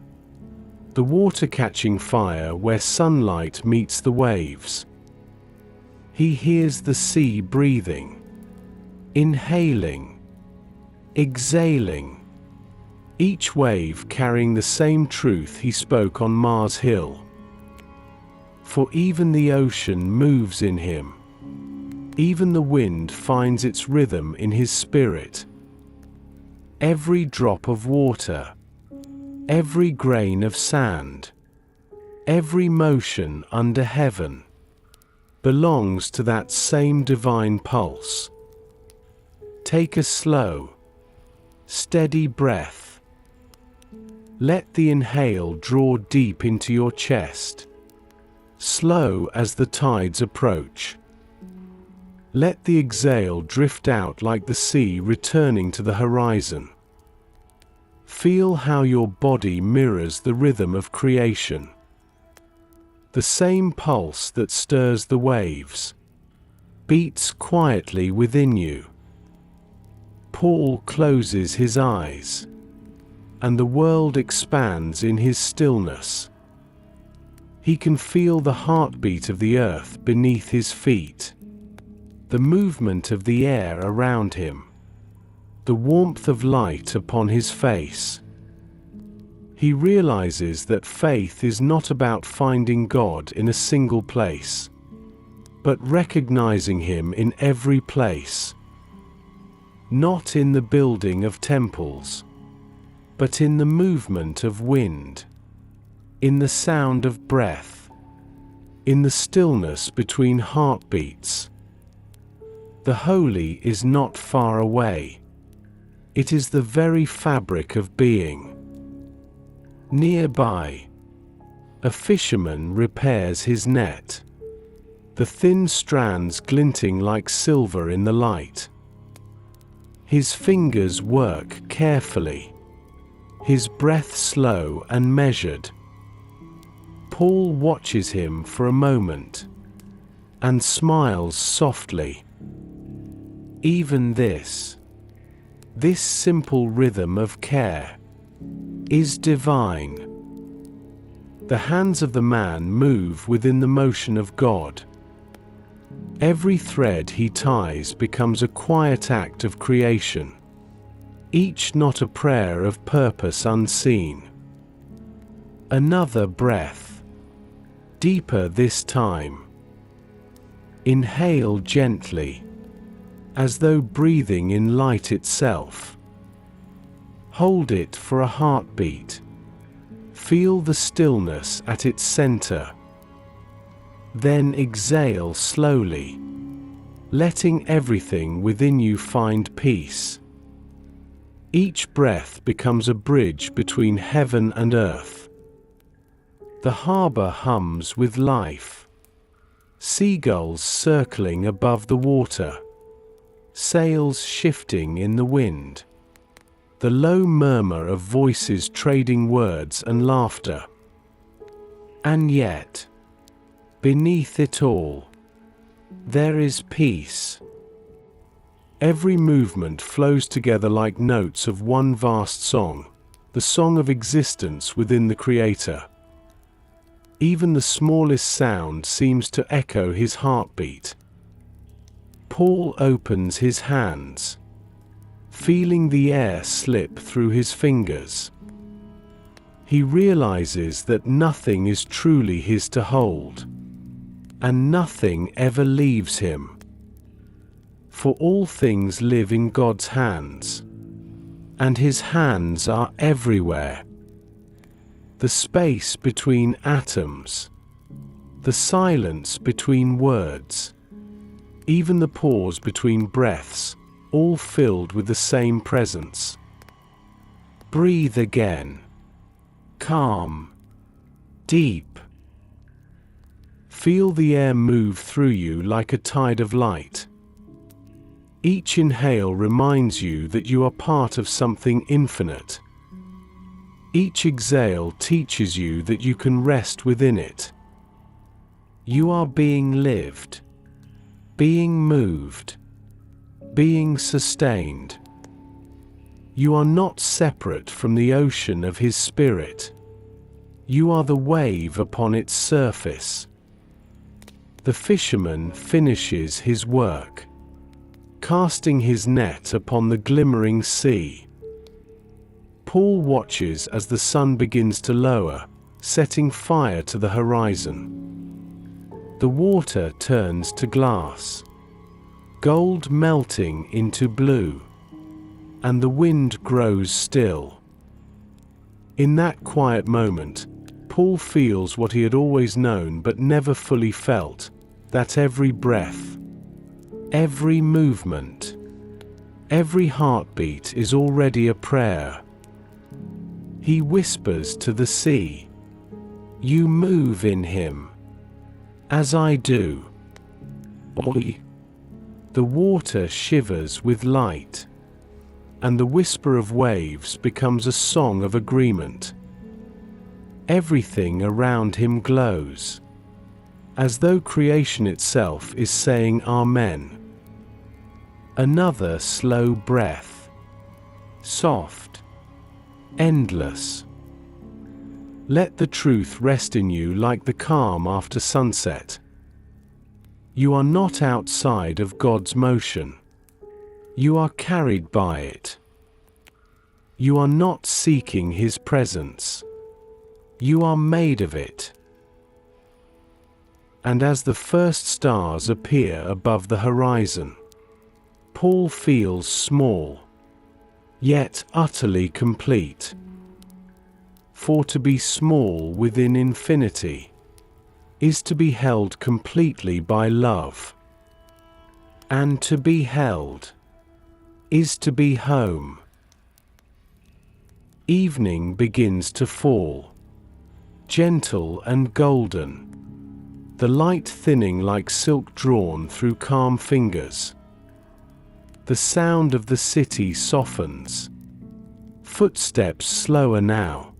[SPEAKER 1] the water catching fire where sunlight meets the waves. He hears the sea breathing, inhaling, exhaling, each wave carrying the same truth he spoke on Mars Hill. For even the ocean moves in him. Even the wind finds its rhythm in his spirit. Every drop of water, every grain of sand, every motion under heaven belongs to that same divine pulse. Take a slow, steady breath. Let the inhale draw deep into your chest, slow as the tides approach. Let the exhale drift out like the sea returning to the horizon. Feel how your body mirrors the rhythm of creation. The same pulse that stirs the waves beats quietly within you. Paul closes his eyes, and the world expands in his stillness. He can feel the heartbeat of the earth beneath his feet, the movement of the air around him, the warmth of light upon his face. He realizes that faith is not about finding God in a single place, but recognizing Him in every place. Not in the building of temples, but in the movement of wind, in the sound of breath, in the stillness between heartbeats. The holy is not far away. It is the very fabric of being. Nearby, a fisherman repairs his net, the thin strands glinting like silver in the light. His fingers work carefully, his breath slow and measured. Paul watches him for a moment and smiles softly. Even this simple rhythm of care is divine. The hands of the man move within the motion of God. Every thread he ties becomes a quiet act of creation, each knot a prayer of purpose unseen. Another breath, deeper this time. Inhale gently, as though breathing in light itself. Hold it for a heartbeat. Feel the stillness at its center. Then exhale slowly, letting everything within you find peace. Each breath becomes a bridge between heaven and earth. The harbor hums with life. Seagulls circling above the water, sails shifting in the wind, the low murmur of voices trading words and laughter. And yet, beneath it all, there is peace. Every movement flows together like notes of one vast song, the song of existence within the Creator. Even the smallest sound seems to echo his heartbeat. Paul opens his hands, feeling the air slip through his fingers. He realizes that nothing is truly his to hold, and nothing ever leaves him. For all things live in God's hands, and his hands are everywhere. The space between atoms, the silence between words, even the pause between breaths, all filled with the same presence. Breathe again. Calm. Deep. Feel the air move through you like a tide of light. Each inhale reminds you that you are part of something infinite. Each exhale teaches you that you can rest within it. You are being lived, being moved, being sustained. You are not separate from the ocean of his spirit. You are the wave upon its surface. The fisherman finishes his work, casting his net upon the glimmering sea. Paul watches as the sun begins to lower, setting fire to the horizon. The water turns to glass, gold melting into blue, and the wind grows still. In that quiet moment, Paul feels what he had always known but never fully felt, that every breath, every movement, every heartbeat is already a prayer. He whispers to the sea, "You move in him, as I do." Oi. The water shivers with light, and the whisper of waves becomes a song of agreement. Everything around him glows, as though creation itself is saying Amen. Another slow breath, soft, endless. Let the truth rest in you like the calm after sunset. You are not outside of God's motion. You are carried by it. You are not seeking his presence. You are made of it. And as the first stars appear above the horizon, Paul feels small, yet utterly complete. For to be small within infinity is to be held completely by love. And to be held is to be home. Evening begins to fall, gentle and golden, the light thinning like silk drawn through calm fingers. The sound of the city softens, footsteps slower now,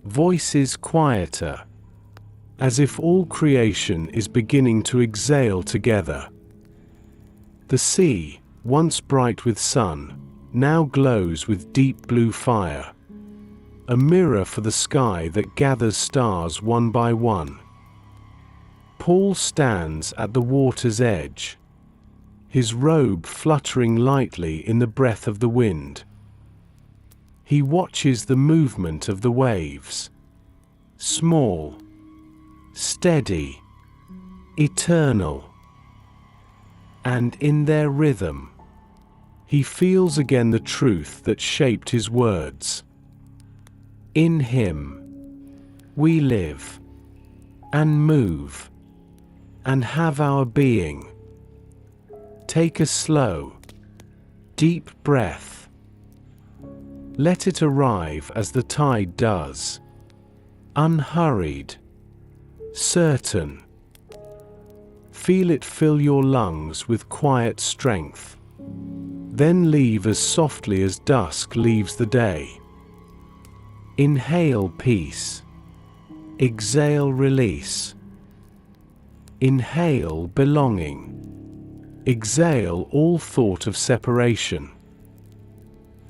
[SPEAKER 1] voices quieter, as if all creation is beginning to exhale together. The sea, once bright with sun, now glows with deep blue fire, a mirror for the sky that gathers stars one by one. Paul stands at the water's edge, his robe fluttering lightly in the breath of the wind. He watches the movement of the waves, small, steady, eternal. And in their rhythm, he feels again the truth that shaped his words. In him, we live, and move, and have our being. Take a slow, deep breath. Let it arrive as the tide does, unhurried, certain. Feel it fill your lungs with quiet strength. Then leave as softly as dusk leaves the day. Inhale peace. Exhale release. Inhale belonging. Exhale all thought of separation.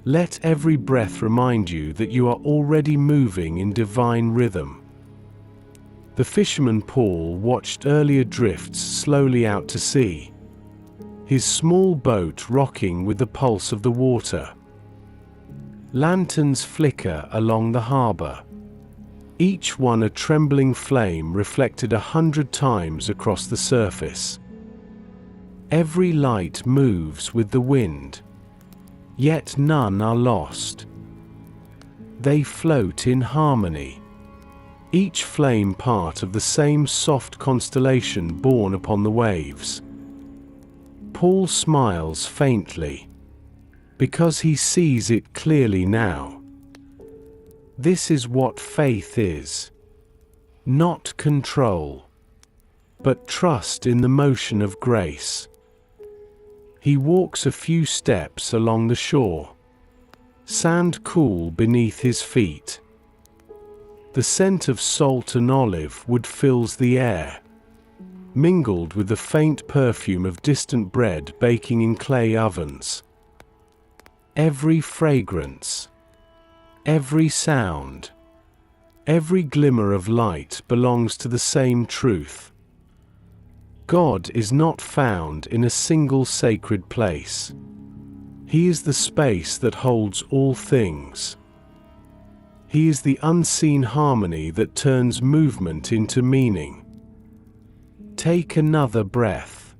[SPEAKER 1] Let every breath remind you that you are already moving in divine rhythm. The fisherman Paul watched earlier drifts slowly out to sea. his small boat rocking with the pulse of the water. Lanterns flicker along the harbor, each one a trembling flame reflected 100 times across the surface. Every light moves with the wind, yet none are lost. They float in harmony, each flame part of the same soft constellation borne upon the waves. Paul smiles faintly, because he sees it clearly now. This is what faith is. Not control, but trust in the motion of grace. He walks a few steps along the shore, sand cool beneath his feet. The scent of salt and olive wood fills the air, mingled with the faint perfume of distant bread baking in clay ovens. Every fragrance, every sound, every glimmer of light belongs to the same truth. God is not found in a single sacred place. He is the space that holds all things. He is the unseen harmony that turns movement into meaning. Take another breath.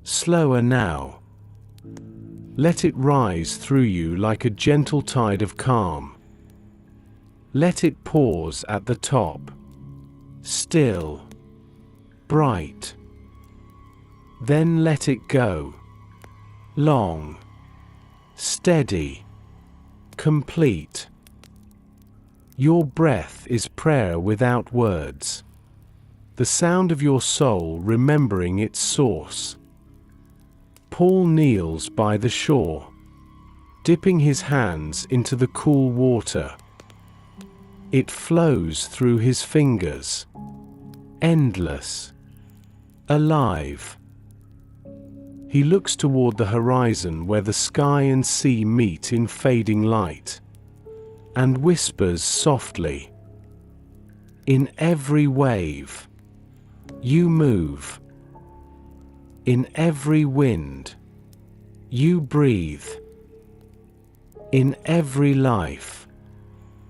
[SPEAKER 1] Slower now. Let it rise through you like a gentle tide of calm. Let it pause at the top. Still. Bright. Then let it go. Long. Steady. Complete. Your breath is prayer without words. The sound of your soul remembering its source. Paul kneels by the shore, dipping his hands into the cool water. It flows through his fingers, endless, alive. He looks toward the horizon where the sky and sea meet in fading light, and whispers softly, "In every wave, you move. In every wind, you breathe. In every life,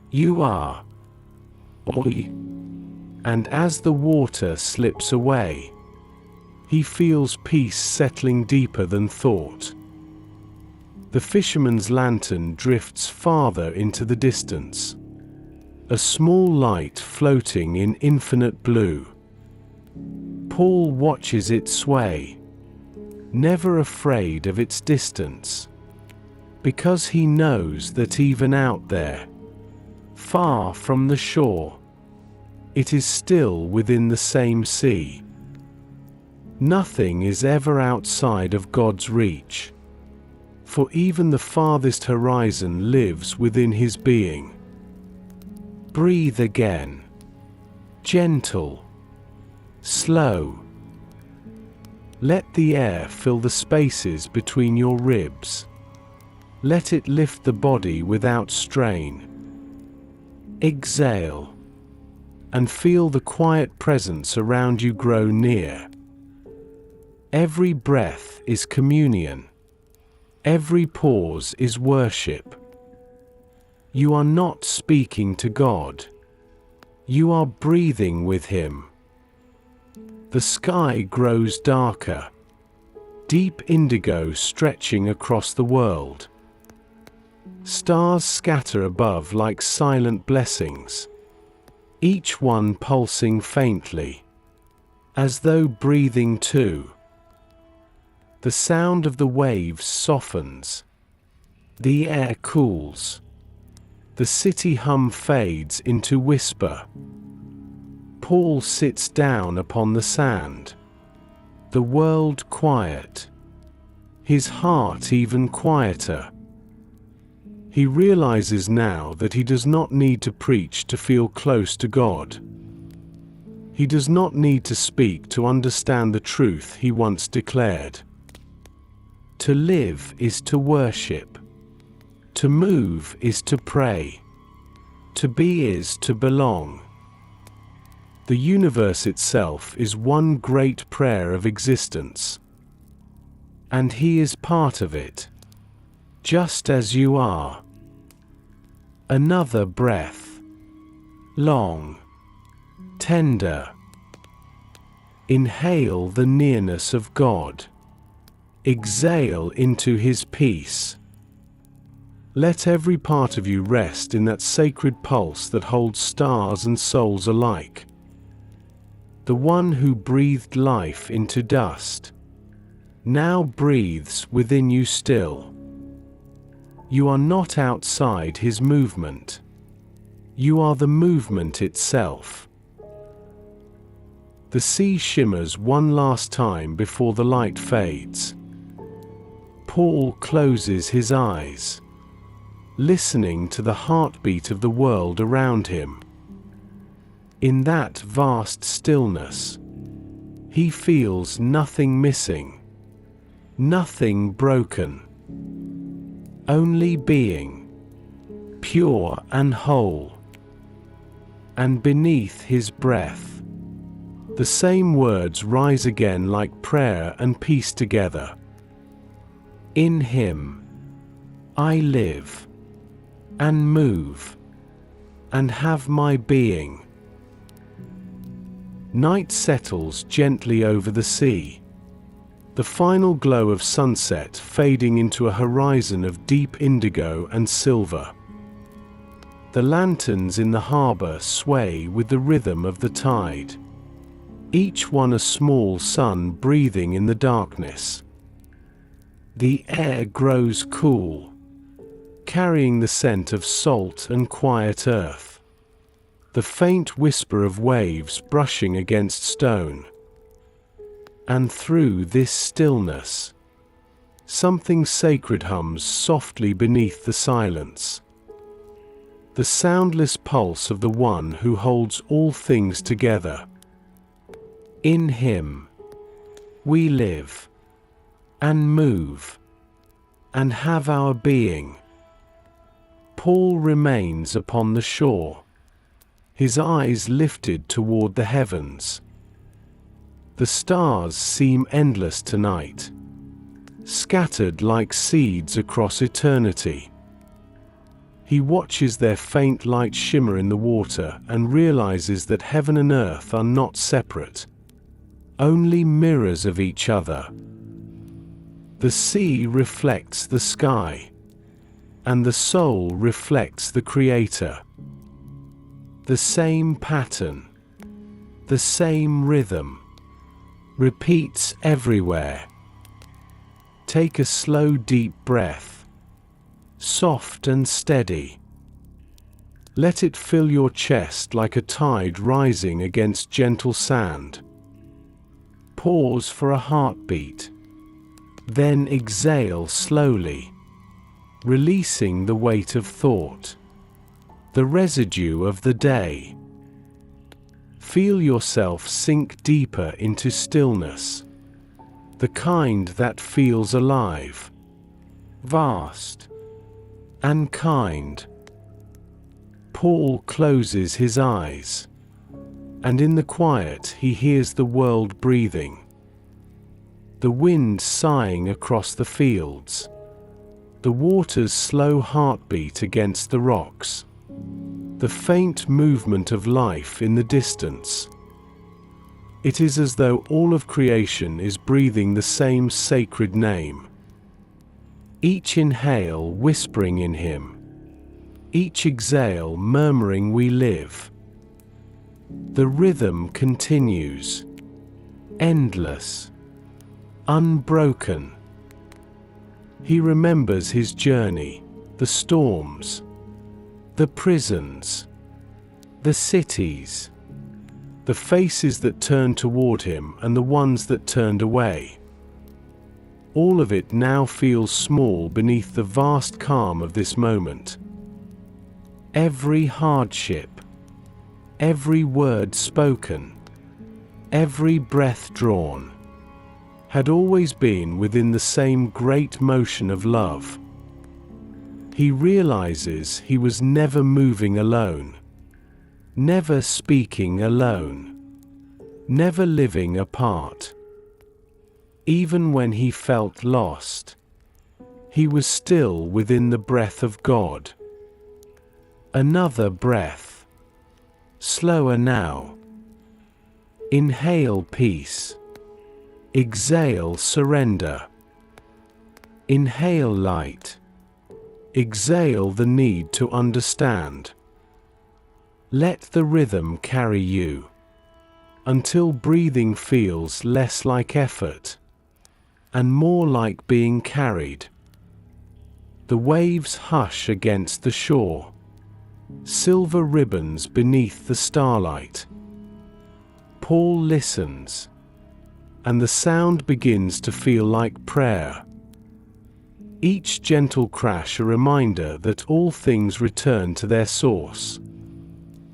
[SPEAKER 1] you are." And as the water slips away, he feels peace settling deeper than thought. The fisherman's lantern drifts farther into the distance, a small light floating in infinite blue. Paul watches it sway, never afraid of its distance, because he knows that even out there, far from the shore, it is still within the same sea. Nothing is ever outside of God's reach, for even the farthest horizon lives within his being. Breathe again. Gentle. Slow. Let the air fill the spaces between your ribs. Let it lift the body without strain. Exhale, and feel the quiet presence around you grow near. Every breath is communion. Every pause is worship. You are not speaking to God. You are breathing with Him. The sky grows darker, deep indigo stretching across the world. Stars scatter above like silent blessings, each one pulsing faintly, as though breathing too. The sound of the waves softens. The air cools. The city hum fades into whisper. Paul sits down upon the sand. The world quiet. His heart even quieter. He realizes now that he does not need to preach to feel close to God. He does not need to speak to understand the truth he once declared. To live is to worship. To move is to pray. To be is to belong. The universe itself is one great prayer of existence. and he is part of it, just as you are. Another breath. Long. Tender. Inhale the nearness of God. Exhale into His peace. Let every part of you rest in that sacred pulse that holds stars and souls alike. The one who breathed life into dust now breathes within you still. You are not outside His movement. You are the movement itself. The sea shimmers one last time before the light fades. Paul closes his eyes, listening to the heartbeat of the world around him. In that vast stillness, he feels nothing missing, nothing broken, only being, pure and whole. And beneath his breath, the same words rise again like prayer and peace together. In Him, I live, and move, and have my being. Night settles gently over the sea, the final glow of sunset fading into a horizon of deep indigo and silver. The lanterns in the harbor sway with the rhythm of the tide, each one a small sun breathing in the darkness. The air grows cool, carrying the scent of salt and quiet earth, the faint whisper of waves brushing against stone. And through this stillness, something sacred hums softly beneath the silence. The soundless pulse of the one who holds all things together. In Him, we live, and move, and have our being. Paul remains upon the shore, his eyes lifted toward the heavens. The stars seem endless tonight, scattered like seeds across eternity. He watches their faint light shimmer in the water and realizes that heaven and earth are not separate, only mirrors of each other. The sea reflects the sky, and the soul reflects the Creator. The same pattern, the same rhythm, repeats everywhere. Take a slow, deep breath, soft and steady. Let it fill your chest like a tide rising against gentle sand. Pause for a heartbeat. Then exhale slowly, releasing the weight of thought, the residue of the day. Feel yourself sink deeper into stillness, the kind that feels alive, vast, and kind. Paul closes his eyes, and in the quiet he hears the world breathing. The wind sighing across the fields, the water's slow heartbeat against the rocks, the faint movement of life in the distance. It is as though all of creation is breathing the same sacred name. Each inhale whispering in Him, each exhale murmuring we live. The rhythm continues, endless, unbroken. He remembers his journey, the storms, the prisons, the cities, the faces that turned toward him and the ones that turned away. All of it now feels small beneath the vast calm of this moment. Every hardship, every word spoken, every breath drawn, had always been within the same great motion of love. He realizes he was never moving alone, never speaking alone, never living apart. Even when he felt lost, he was still within the breath of God. Another breath. Slower now. Inhale peace. Exhale surrender. Inhale light. Exhale the need to understand. Let the rhythm carry you, until breathing feels less like effort, and more like being carried. The waves hush against the shore, silver ribbons beneath the starlight. Paul listens, and the sound begins to feel like prayer. Each gentle crash a reminder that all things return to their source,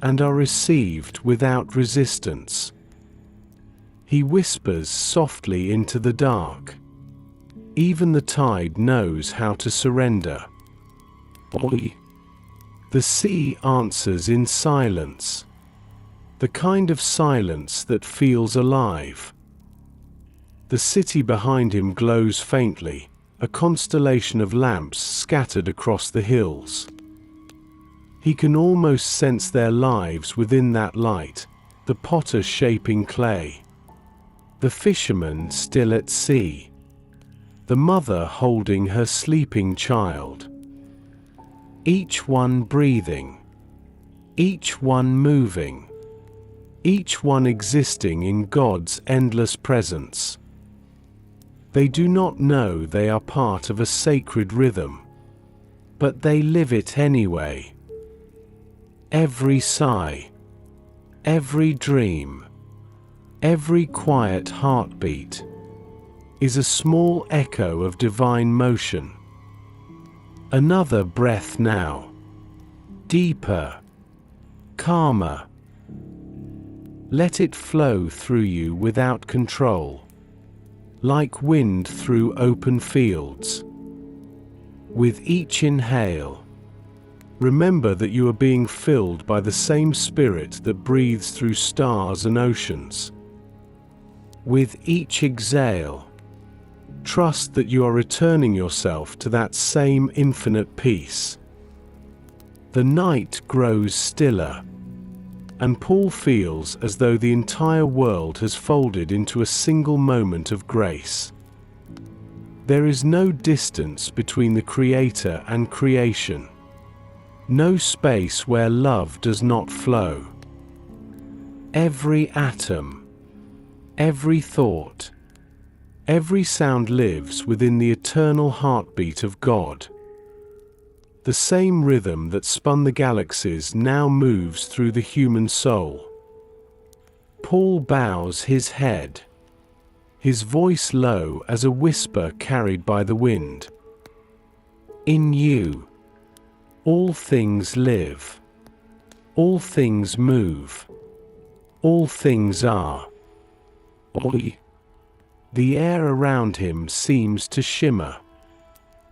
[SPEAKER 1] and are received without resistance. He whispers softly into the dark. Even the tide knows how to surrender. Oi. The sea answers in silence, the kind of silence that feels alive. The city behind him glows faintly, a constellation of lamps scattered across the hills. He can almost sense their lives within that light, the potter shaping clay, the fisherman still at sea, the mother holding her sleeping child. Each one breathing, each one moving, each one existing in God's endless presence. They do not know they are part of a sacred rhythm, but they live it anyway. Every sigh, every dream, every quiet heartbeat is a small echo of divine motion. Another breath now, deeper, calmer. Let it flow through you without control, like wind through open fields. With each inhale, remember that you are being filled by the same spirit that breathes through stars and oceans. With each exhale, trust that you are returning yourself to that same infinite peace. The night grows stiller, and Paul feels as though the entire world has folded into a single moment of grace. There is no distance between the Creator and creation, no space where love does not flow. Every atom, every thought, every sound lives within the eternal heartbeat of God. The same rhythm that spun the galaxies now moves through the human soul. Paul bows his head, his voice low as a whisper carried by the wind. In you, all things live, all things move, all things are. Oi. The air around him seems to shimmer,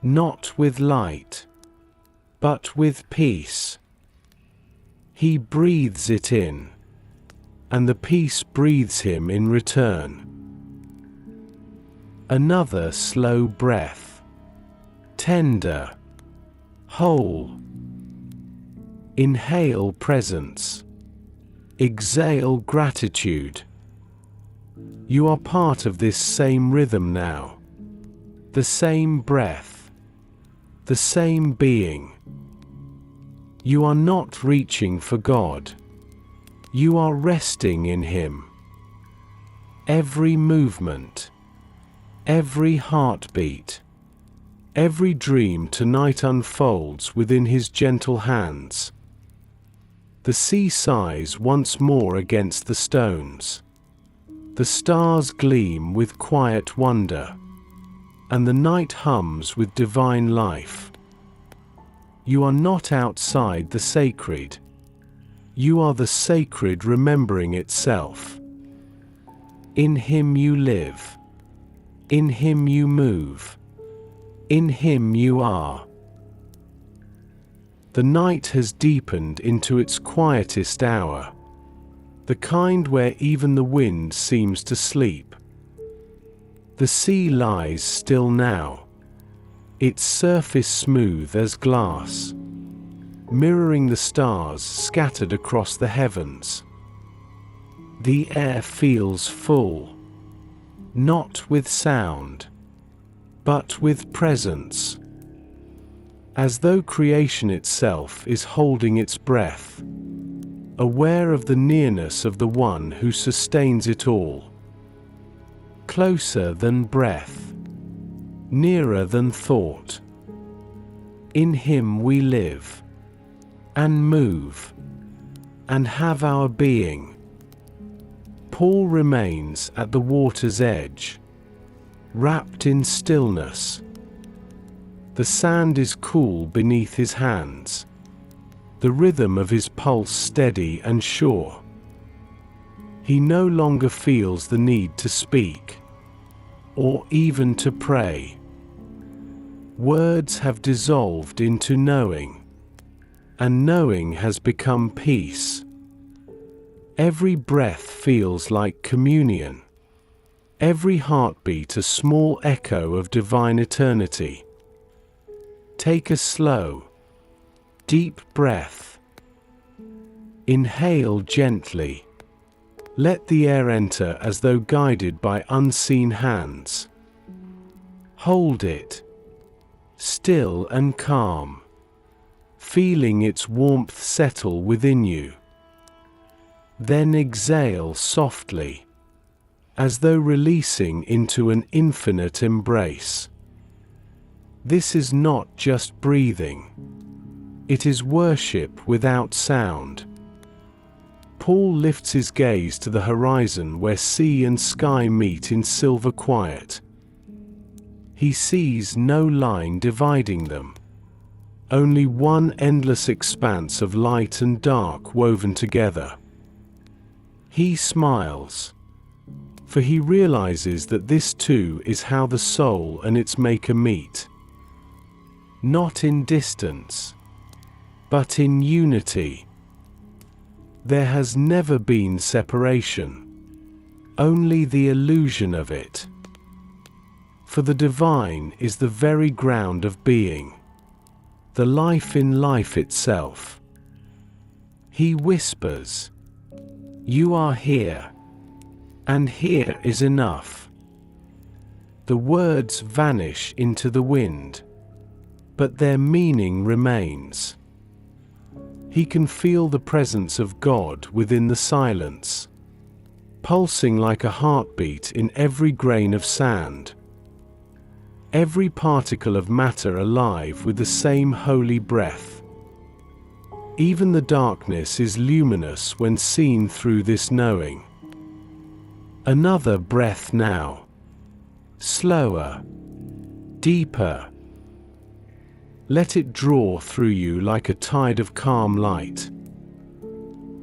[SPEAKER 1] not with light, but with peace. He breathes it in, and the peace breathes him in return. Another slow breath, tender, whole. Inhale presence, exhale gratitude. You are part of this same rhythm now, the same breath, the same being. You are not reaching for God. You are resting in Him. Every movement, every heartbeat, every dream tonight unfolds within His gentle hands. The sea sighs once more against the stones. The stars gleam with quiet wonder, and the night hums with divine life. You are not outside the sacred. You are the sacred remembering itself. In Him you live. In Him you move. In Him you are. The night has deepened into its quietest hour, the kind where even the wind seems to sleep. The The sea lies still now, its surface smooth as glass, mirroring the stars scattered across the heavens. The air feels full, not with sound, but with presence, as though creation itself is holding its breath, aware of the nearness of the one who sustains it all. Closer than breath, nearer than thought. In him we live, and move, and have our being. Paul remains at the water's edge, wrapped in stillness. The sand is cool beneath his hands, the rhythm of his pulse steady and sure. He no longer feels the need to speak, or even to pray. Words have dissolved into knowing, and knowing has become peace. Every breath feels like communion, every heartbeat a small echo of divine eternity. Take a slow, deep breath. Inhale gently. Let the air enter as though guided by unseen hands. Hold it, still and calm, feeling its warmth settle within you. Then exhale softly, as though releasing into an infinite embrace. This is not just breathing. It is worship without sound. Paul lifts his gaze to the horizon where sea and sky meet in silver quiet. He sees no line dividing them, only one endless expanse of light and dark woven together. He smiles, for he realizes that this too is how the soul and its maker meet. Not in distance, but in unity. There has never been separation, only the illusion of it. For the divine is the very ground of being, the life in life itself. He whispers, "You are here, and here is enough." The words vanish into the wind, but their meaning remains. He can feel the presence of God within the silence, pulsing like a heartbeat in every grain of sand, every particle of matter alive with the same holy breath. Even the darkness is luminous when seen through this knowing. Another breath now, slower, deeper. Let it draw through you like a tide of calm light.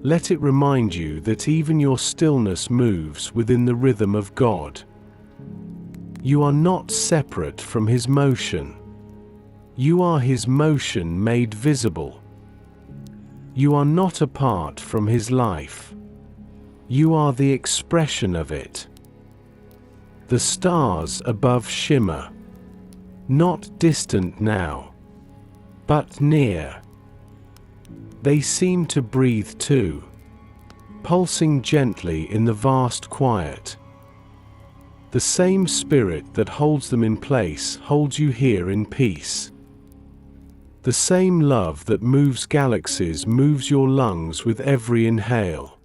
[SPEAKER 1] Let it remind you that even your stillness moves within the rhythm of God. You are not separate from His motion. You are His motion made visible. You are not apart from His life. You are the expression of it. The stars above shimmer, not distant now, but near. They seem to breathe too, pulsing gently in the vast quiet. The same spirit that holds them in place holds you here in peace. The same love that moves galaxies moves your lungs with every inhale.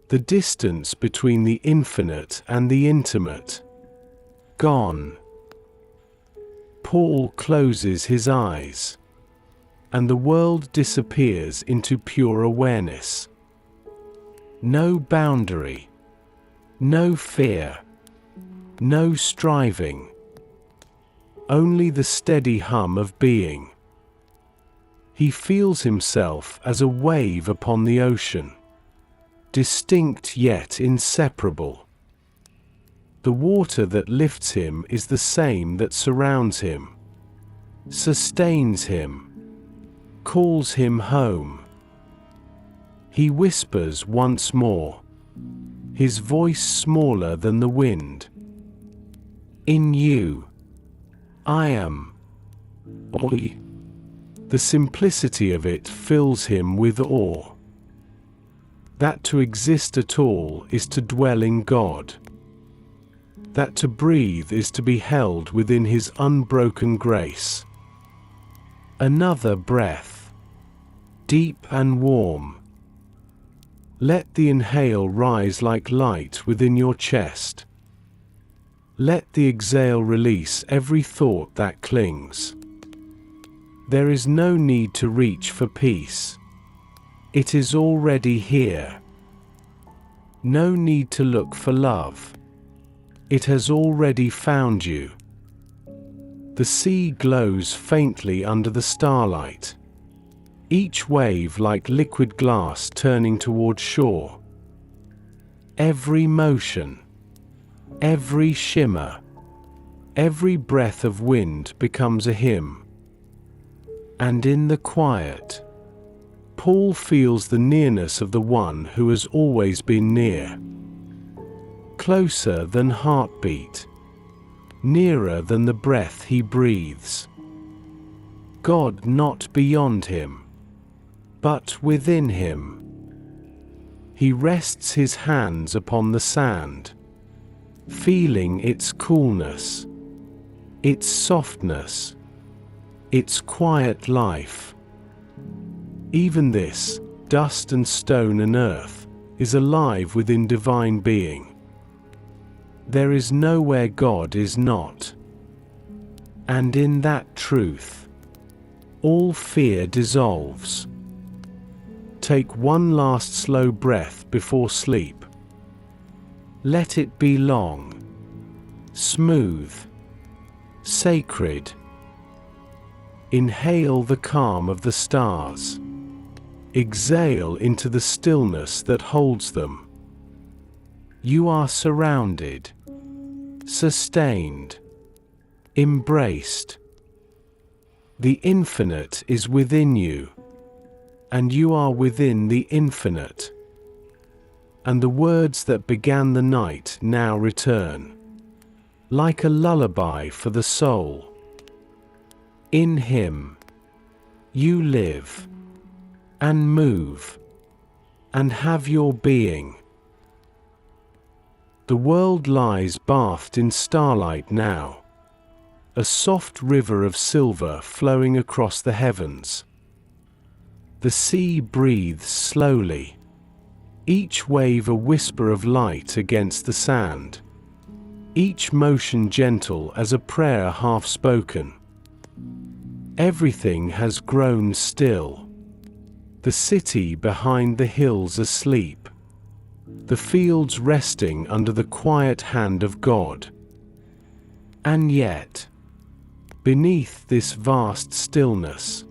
[SPEAKER 1] The distance between the infinite and the intimate, gone. Paul closes his eyes, and the world disappears into pure awareness. No boundary, no fear, no striving, only the steady hum of being. He feels himself as a wave upon the ocean, distinct yet inseparable. The water that lifts him is the same that surrounds him, sustains him, calls him home. He whispers once more, his voice smaller than the wind. In you, I am. Oi. The simplicity of it fills him with awe. That to exist at all is to dwell in God. That to breathe is to be held within his unbroken grace. Another breath, deep and warm. Let the inhale rise like light within your chest. Let the exhale release every thought that clings. There is no need to reach for peace. It is already here. No need to look for love. It has already found you. The sea glows faintly under the starlight, each wave like liquid glass turning toward shore. Every motion, every shimmer, every breath of wind becomes a hymn. And in the quiet, Paul feels the nearness of the one who has always been near. Closer than heartbeat, nearer than the breath he breathes. God not beyond him, but within him. He rests his hands upon the sand, feeling its coolness, its softness, its quiet life. Even this, dust and stone and earth, is alive within divine being. There is nowhere God is not. And in that truth, all fear dissolves. Take one last slow breath before sleep. Let it be long, smooth, sacred. Inhale the calm of the stars. Exhale into the stillness that holds them. You are surrounded, sustained, embraced. The infinite is within you, and you are within the infinite. And the words that began the night now return, like a lullaby for the soul. In him, you live, and move, and have your being. The world lies bathed in starlight now, a soft river of silver flowing across the heavens. The sea breathes slowly, each wave a whisper of light against the sand, each motion gentle as a prayer half spoken. Everything has grown still. The city behind the hills asleep. The fields resting under the quiet hand of God. And yet, beneath this vast stillness,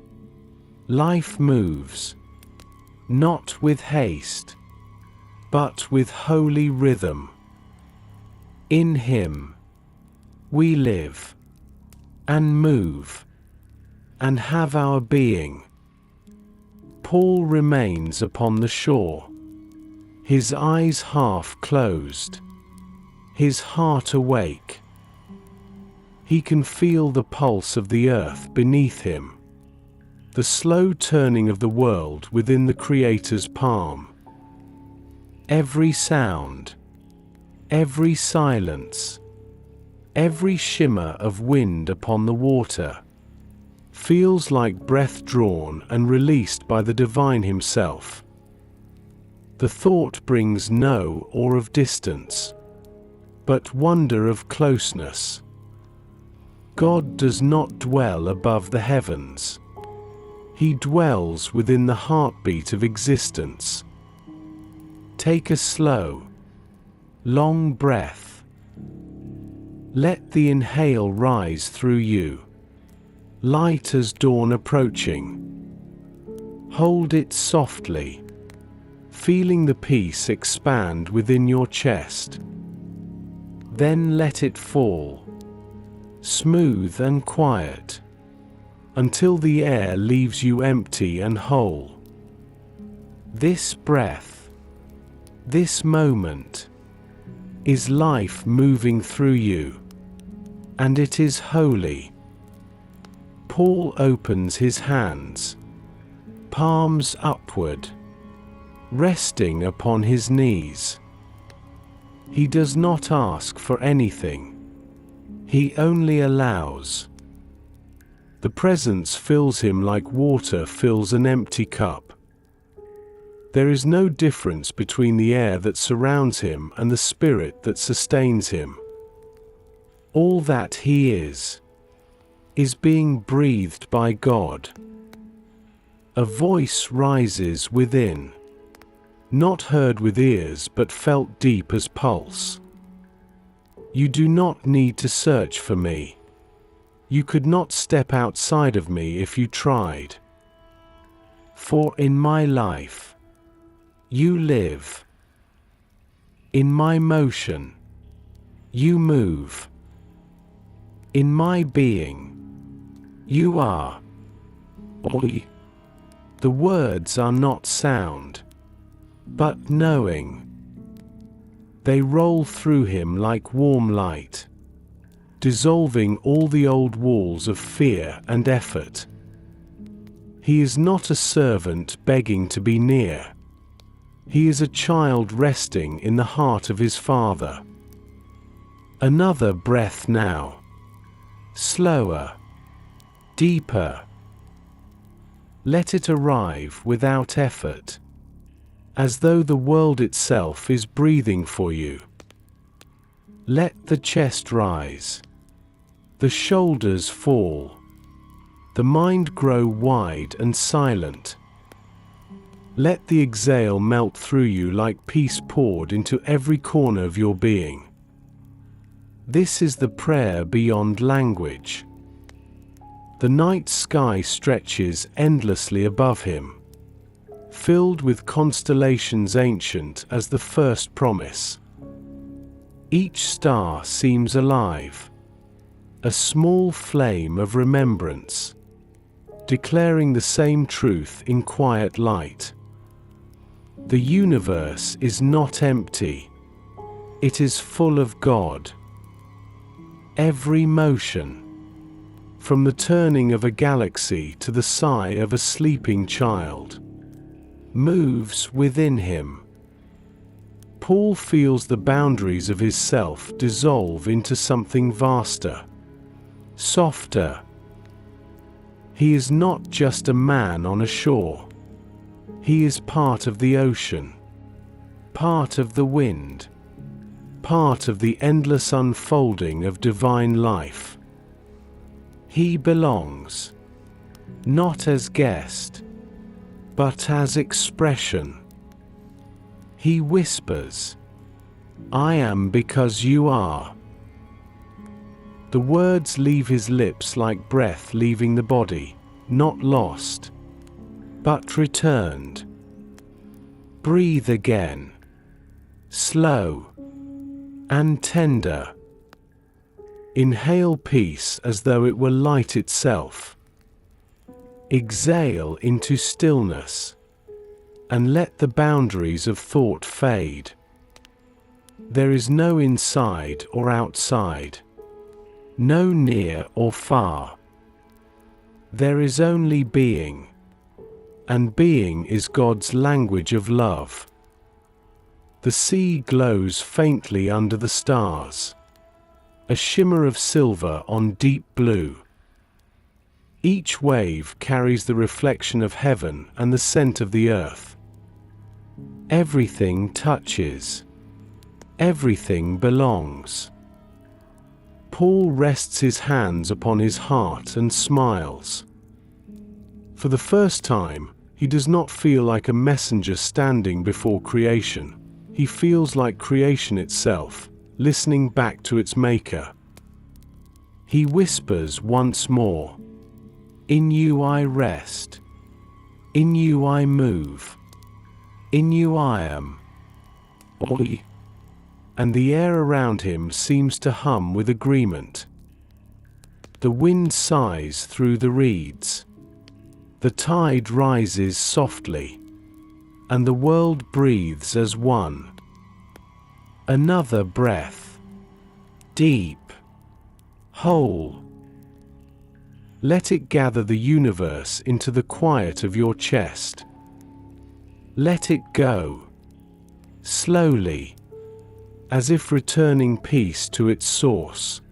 [SPEAKER 1] life moves, not with haste, but with holy rhythm. In him, we live, and move, and have our being. Paul remains upon the shore, his eyes half closed, his heart awake. He can feel the pulse of the earth beneath him, the slow turning of the world within the Creator's palm. Every sound, every silence, every shimmer of wind upon the water feels like breath drawn and released by the divine himself. The thought brings no awe of distance, but wonder of closeness. God does not dwell above the heavens. He dwells within the heartbeat of existence. Take a slow, long breath. Let the inhale rise through you, light as dawn approaching. Hold it softly, feeling the peace expand within your chest. Then let it fall, smooth and quiet, until the air leaves you empty and whole. This breath, this moment, is life moving through you, and it is holy. Paul opens his hands, palms upward, resting upon his knees. He does not ask for anything. He only allows. The presence fills him like water fills an empty cup. There is no difference between the air that surrounds him and the spirit that sustains him. All that he is being breathed by God. A voice rises within, not heard with ears but felt deep as pulse. You do not need to search for me. You could not step outside of me if you tried. For in my life, you live. In my motion, you move. In my being, you are. Oi. The words are not sound, but knowing. They roll through him like warm light, dissolving all the old walls of fear and effort. He is not a servant begging to be near. He is a child resting in the heart of his Father. Another breath now. Slower. Deeper. Let it arrive without effort, as though the world itself is breathing for you. Let the chest rise, the shoulders fall, the mind grow wide and silent. Let the exhale melt through you like peace poured into every corner of your being. This is the prayer beyond language. The night sky stretches endlessly above him, filled with constellations ancient as the first promise. Each star seems alive, a small flame of remembrance, declaring the same truth in quiet light. The universe is not empty. It is full of God. Every motion, from the turning of a galaxy to the sigh of a sleeping child, moves within him. Paul feels the boundaries of his self dissolve into something vaster, softer. He is not just a man on a shore. He is part of the ocean, part of the wind, part of the endless unfolding of divine life. He belongs, not as guest, but as expression. He whispers, "I am because you are." The words leave his lips like breath leaving the body, not lost, but returned. Breathe again, slow and tender. Inhale peace as though it were light itself. Exhale into stillness, and let the boundaries of thought fade. There is no inside or outside, no near or far. There is only being, and being is God's language of love. The sea glows faintly under the stars, a shimmer of silver on deep blue. Each wave carries the reflection of heaven and the scent of the earth. Everything touches. Everything belongs. Paul rests his hands upon his heart and smiles. For the first time, he does not feel like a messenger standing before creation. He feels like creation itself, listening back to its maker. He whispers once more, "In you I rest. In you I move. In you I am." Oi. And the air around him seems to hum with agreement. The wind sighs through the reeds. The tide rises softly, and the world breathes as one. Another breath. Deep. whole. Let it gather the universe into the quiet of your chest. Let it go, slowly, as if returning peace to its source.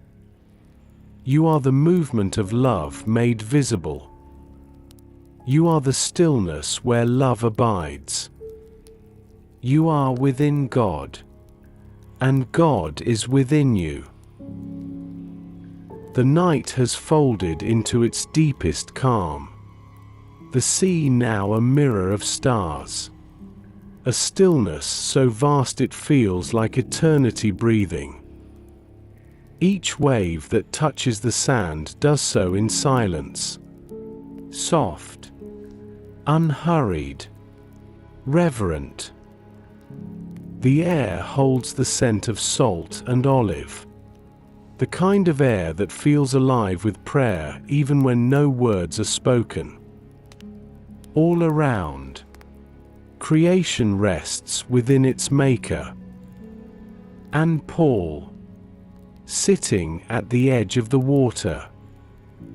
[SPEAKER 1] You are the movement of love made visible. You are the stillness where love abides. You are within God, and God is within you. The night has folded into its deepest calm. The sea now a mirror of stars. A stillness so vast it feels like eternity breathing. Each wave that touches the sand does so in silence. Soft, unhurried, reverent. The air holds the scent of salt and olive. The kind of air that feels alive with prayer even when no words are spoken. All around, creation rests within its maker. And Paul, sitting at the edge of the water,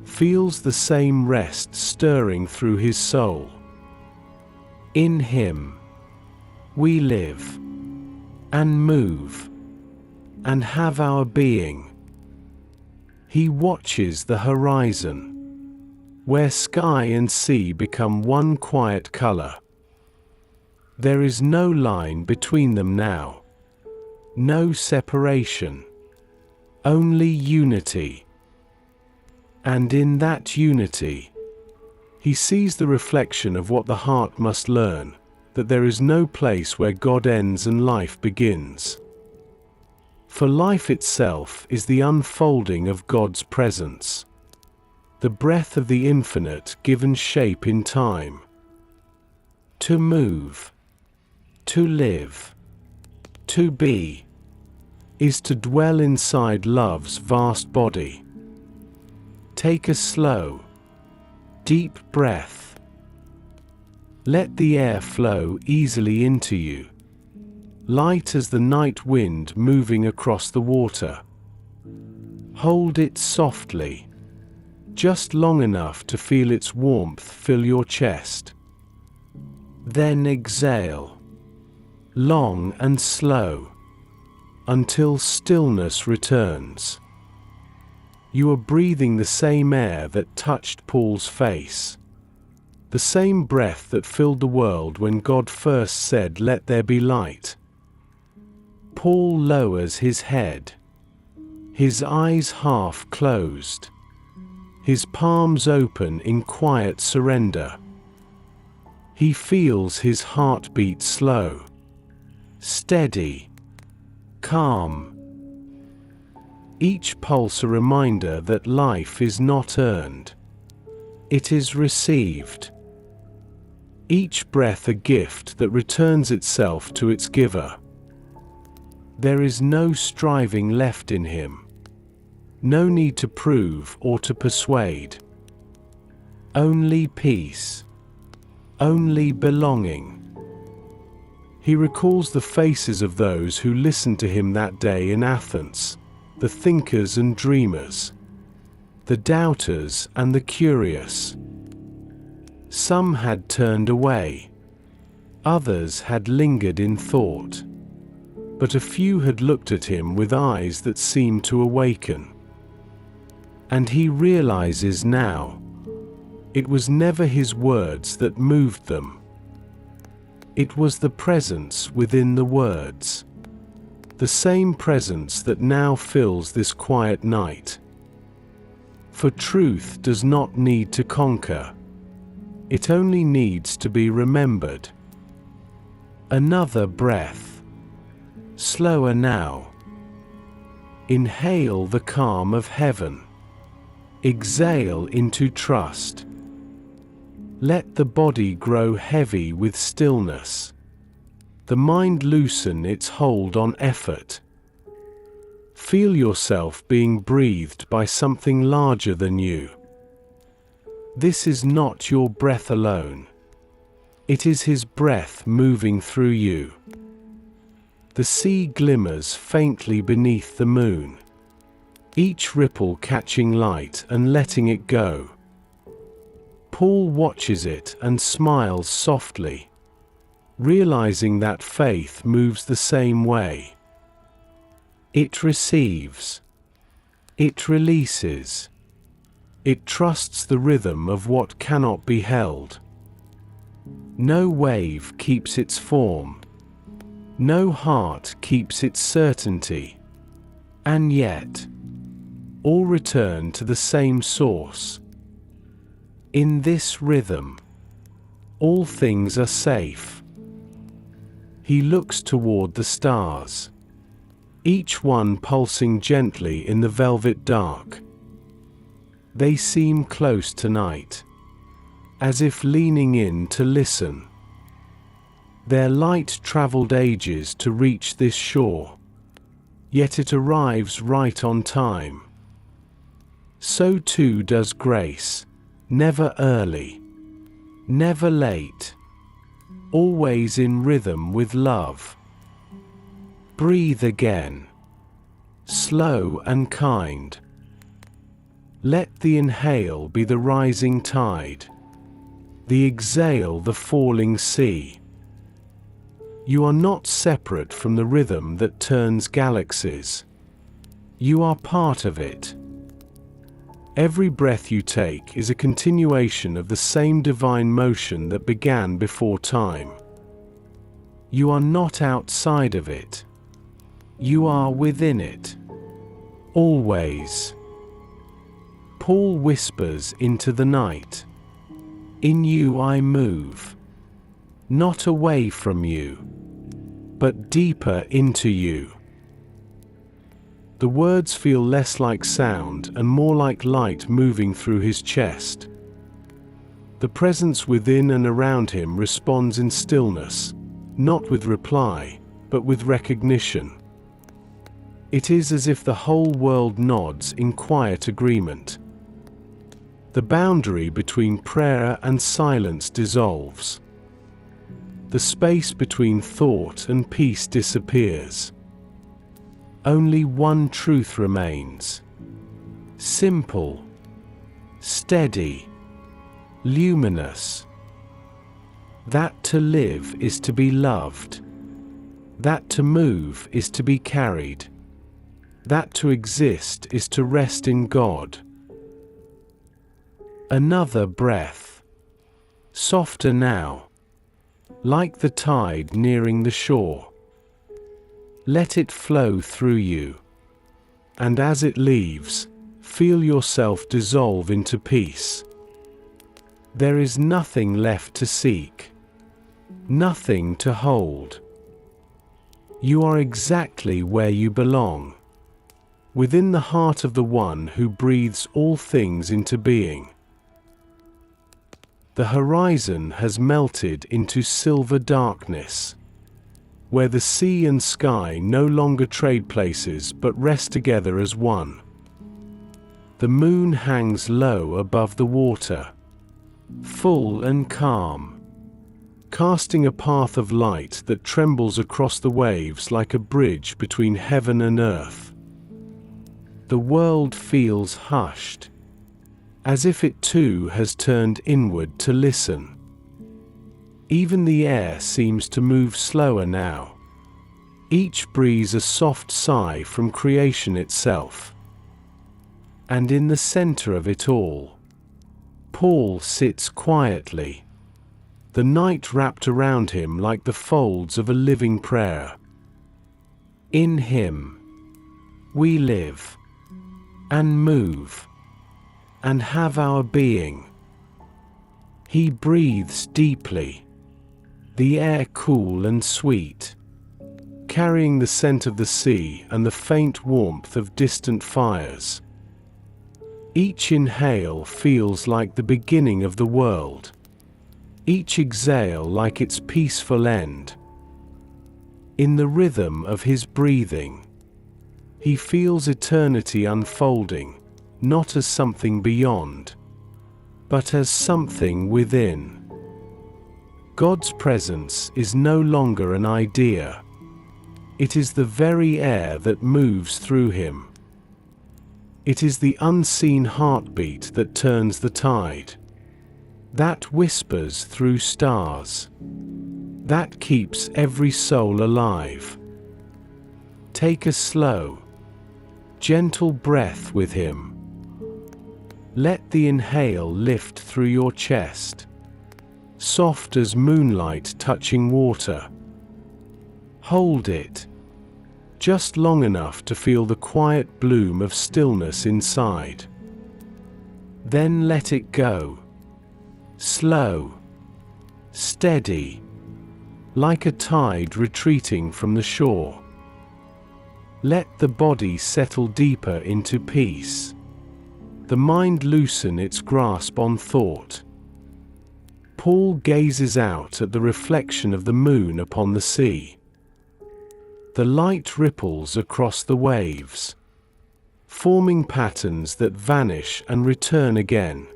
[SPEAKER 1] feels the same rest stirring through his soul. In him, we live, and move, and have our being. He watches the horizon, where sky and sea become one quiet color. There is no line between them now, no separation, only unity. And in that unity, he sees the reflection of what the heart must learn, that there is no place where God ends and life begins. For life itself is the unfolding of God's presence, the breath of the infinite given shape in time. To move, to live, to be, is to dwell inside love's vast body. Take a slow, deep breath. Let the air flow easily into you, light as the night wind moving across the water. Hold it softly, just long enough to feel its warmth fill your chest. Then exhale, long and slow, until stillness returns. You are breathing the same air that touched Paul's face, the same breath that filled the world when God first said, "Let there be light." Paul lowers his head, his eyes half closed, his palms open in quiet surrender. He feels his heartbeat slow, steady, calm. Each pulse a reminder that life is not earned, it is received. Each breath a gift that returns itself to its giver. There is no striving left in him, no need to prove or to persuade. Only peace, only belonging. He recalls the faces of those who listened to him that day in Athens, the thinkers and dreamers, the doubters and the curious. Some had turned away, others had lingered in thought, but a few had looked at him with eyes that seemed to awaken. And he realizes now, it was never his words that moved them. It was the presence within the words, the same presence that now fills this quiet night. For truth does not need to conquer, it only needs to be remembered. Another breath, slower now. Inhale the calm of heaven, exhale into trust. Let the body grow heavy with stillness, the mind loosen its hold on effort. Feel yourself being breathed by something larger than you. This is not your breath alone. It is his breath moving through you. The sea glimmers faintly beneath the moon. each ripple catching light and letting it go. Paul watches it and smiles softly, realizing that faith moves the same way. It receives. It releases. It trusts the rhythm of what cannot be held. No wave keeps its form. No heart keeps its certainty. And yet, all return to the same source. In this rhythm, all things are safe. He looks toward the stars, each one pulsing gently in the velvet dark. They seem close tonight, as if leaning in to listen. Their light traveled ages to reach this shore, yet it arrives right on time. So too does grace, never early, never late, always in rhythm with love. Breathe again, slow and kind. Let the inhale be the rising tide, the exhale the falling sea. You are not separate from the rhythm that turns galaxies. You are part of it. Every breath you take is a continuation of the same divine motion that began before time. You are not outside of it. You are within it. Always. Paul whispers into the night. In you I move. Not away from you, but deeper into you. The words feel less like sound and more like light moving through his chest. The presence within and around him responds in stillness, not with reply, but with recognition. It is as if the whole world nods in quiet agreement. The boundary between prayer and silence dissolves. The space between thought and peace disappears. Only one truth remains. Simple, steady, luminous. That to live is to be loved. That to move is to be carried. That to exist is to rest in God. Another breath. Softer now, like the tide nearing the shore. Let it flow through you, and as it leaves, feel yourself dissolve into peace. There is nothing left to seek, nothing to hold. You are exactly where you belong, within the heart of the one who breathes all things into being. The horizon has melted into silver darkness, where the sea and sky no longer trade places but rest together as one. The moon hangs low above the water, full and calm, casting a path of light that trembles across the waves like a bridge between heaven and earth. The world feels hushed, as if it too has turned inward to listen. Even the air seems to move slower now, each breeze a soft sigh from creation itself. And in the center of it all, Paul sits quietly, the night wrapped around him like the folds of a living prayer. In him, we live, and move, and have our being. He breathes deeply, the air cool and sweet, carrying the scent of the sea and the faint warmth of distant fires. Each inhale feels like the beginning of the world, each exhale like its peaceful end. In the rhythm of his breathing, he feels eternity unfolding, not as something beyond, but as something within. God's presence is no longer an idea. It is the very air that moves through him. It is the unseen heartbeat that turns the tide, that whispers through stars, that keeps every soul alive. Take a slow, gentle breath with him. Let the inhale lift through your chest, soft as moonlight touching water. Hold it, just long enough to feel the quiet bloom of stillness inside. Then let it go. Slow, steady, like a tide retreating from the shore. Let the body settle deeper into peace, the mind loosen its grasp on thought. Paul gazes out at the reflection of the moon upon the sea. The light ripples across the waves, forming patterns that vanish and return again.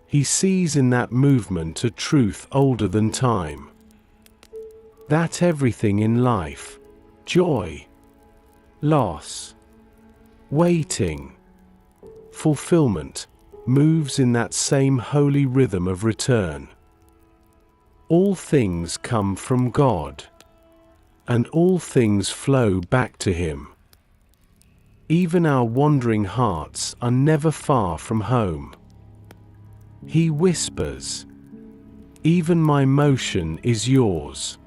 [SPEAKER 1] He sees in that movement a truth older than time. That everything in life, joy, loss, waiting, fulfillment, moves in that same holy rhythm of return. All things come from God, and all things flow back to Him. Even our wandering hearts are never far from home. He whispers, "Even my motion is yours.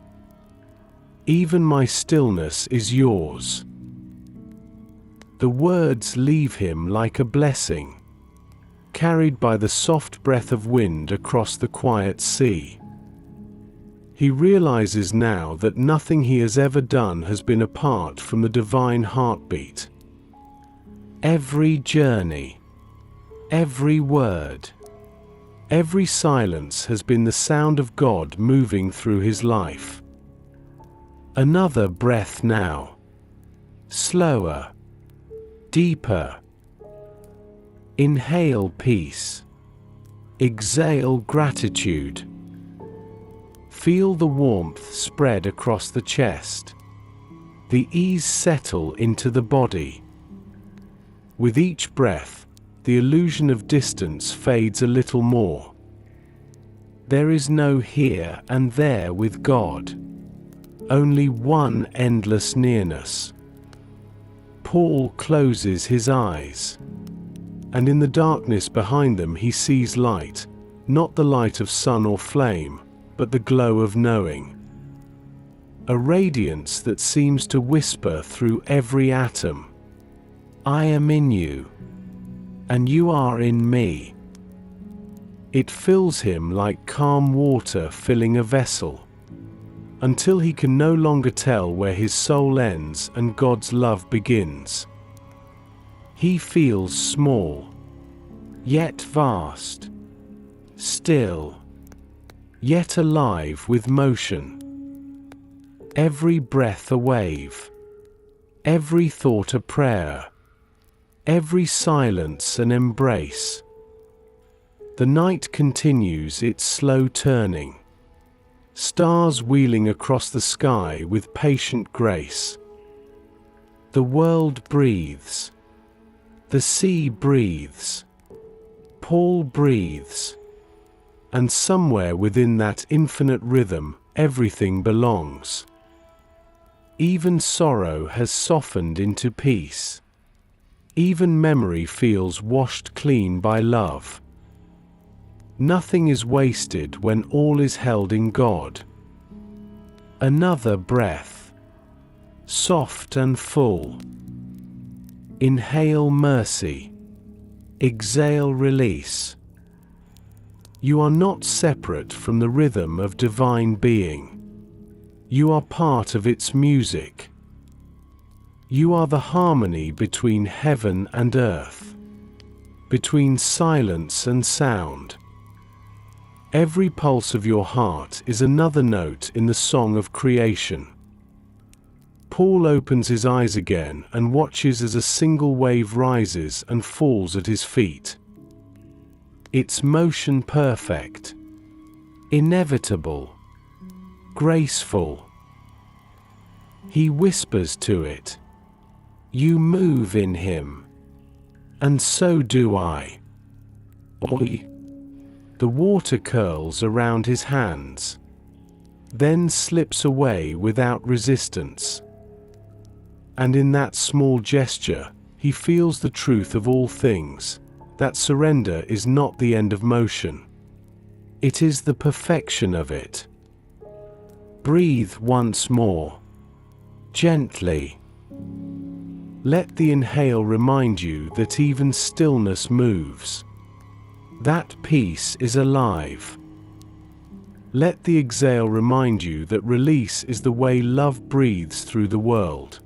[SPEAKER 1] Even my stillness is yours." The words leave him like a blessing, carried by the soft breath of wind across the quiet sea. He realizes now that nothing he has ever done has been apart from the divine heartbeat. Every journey, every word, every silence has been the sound of God moving through his life. Another breath now. Slower, deeper. Inhale peace. Exhale gratitude. Feel the warmth spread across the chest, the ease settle into the body. With each breath, the illusion of distance fades a little more. There is no here and there with God, only one endless nearness. Paul closes his eyes, and in the darkness behind them he sees light, not the light of sun or flame, but the glow of knowing. A radiance that seems to whisper through every atom, "I am in you, and you are in me." It fills him like calm water filling a vessel, until he can no longer tell where his soul ends and God's love begins. He feels small, yet vast, still, yet alive with motion. Every breath a wave, every thought a prayer, every silence an embrace. The night continues its slow turning, stars wheeling across the sky with patient grace. The world breathes, the sea breathes, Paul breathes, and somewhere within that infinite rhythm, everything belongs. Even sorrow has softened into peace. Even memory feels washed clean by love. Nothing is wasted when all is held in God. Another breath, soft and full. Inhale mercy. Exhale release. You are not separate from the rhythm of divine being. You are part of its music. You are the harmony between heaven and earth, between silence and sound. Every pulse of your heart is another note in the song of creation. Paul opens his eyes again and watches as a single wave rises and falls at his feet. Its motion perfect, inevitable, graceful. He whispers to it, "You move in him, and so do I. Oi. The water curls around his hands, then slips away without resistance. And in that small gesture, he feels the truth of all things, that surrender is not the end of motion. It is the perfection of it. Breathe once more. Gently. Let the inhale remind you that even stillness moves. That peace is alive. Let the exhale remind you that release is the way love breathes through the world.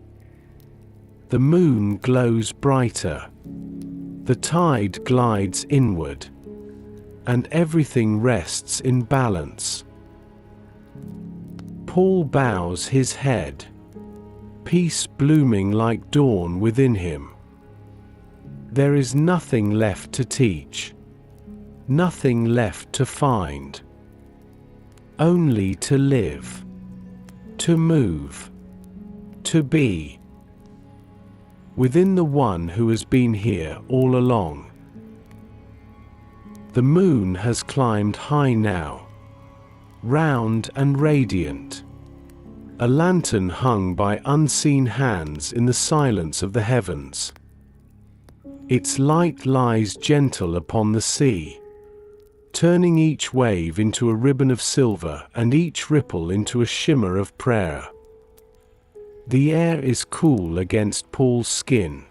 [SPEAKER 1] The moon glows brighter. The tide glides inward. And everything rests in balance. Paul bows his head, peace blooming like dawn within him. There is nothing left to teach, nothing left to find. Only to live, to move, to be. Within the one who has been here all along. The moon has climbed high now, round and radiant. A lantern hung by unseen hands in the silence of the heavens. Its light lies gentle upon the sea, turning each wave into a ribbon of silver and each ripple into a shimmer of prayer. The air is cool against Paul's skin,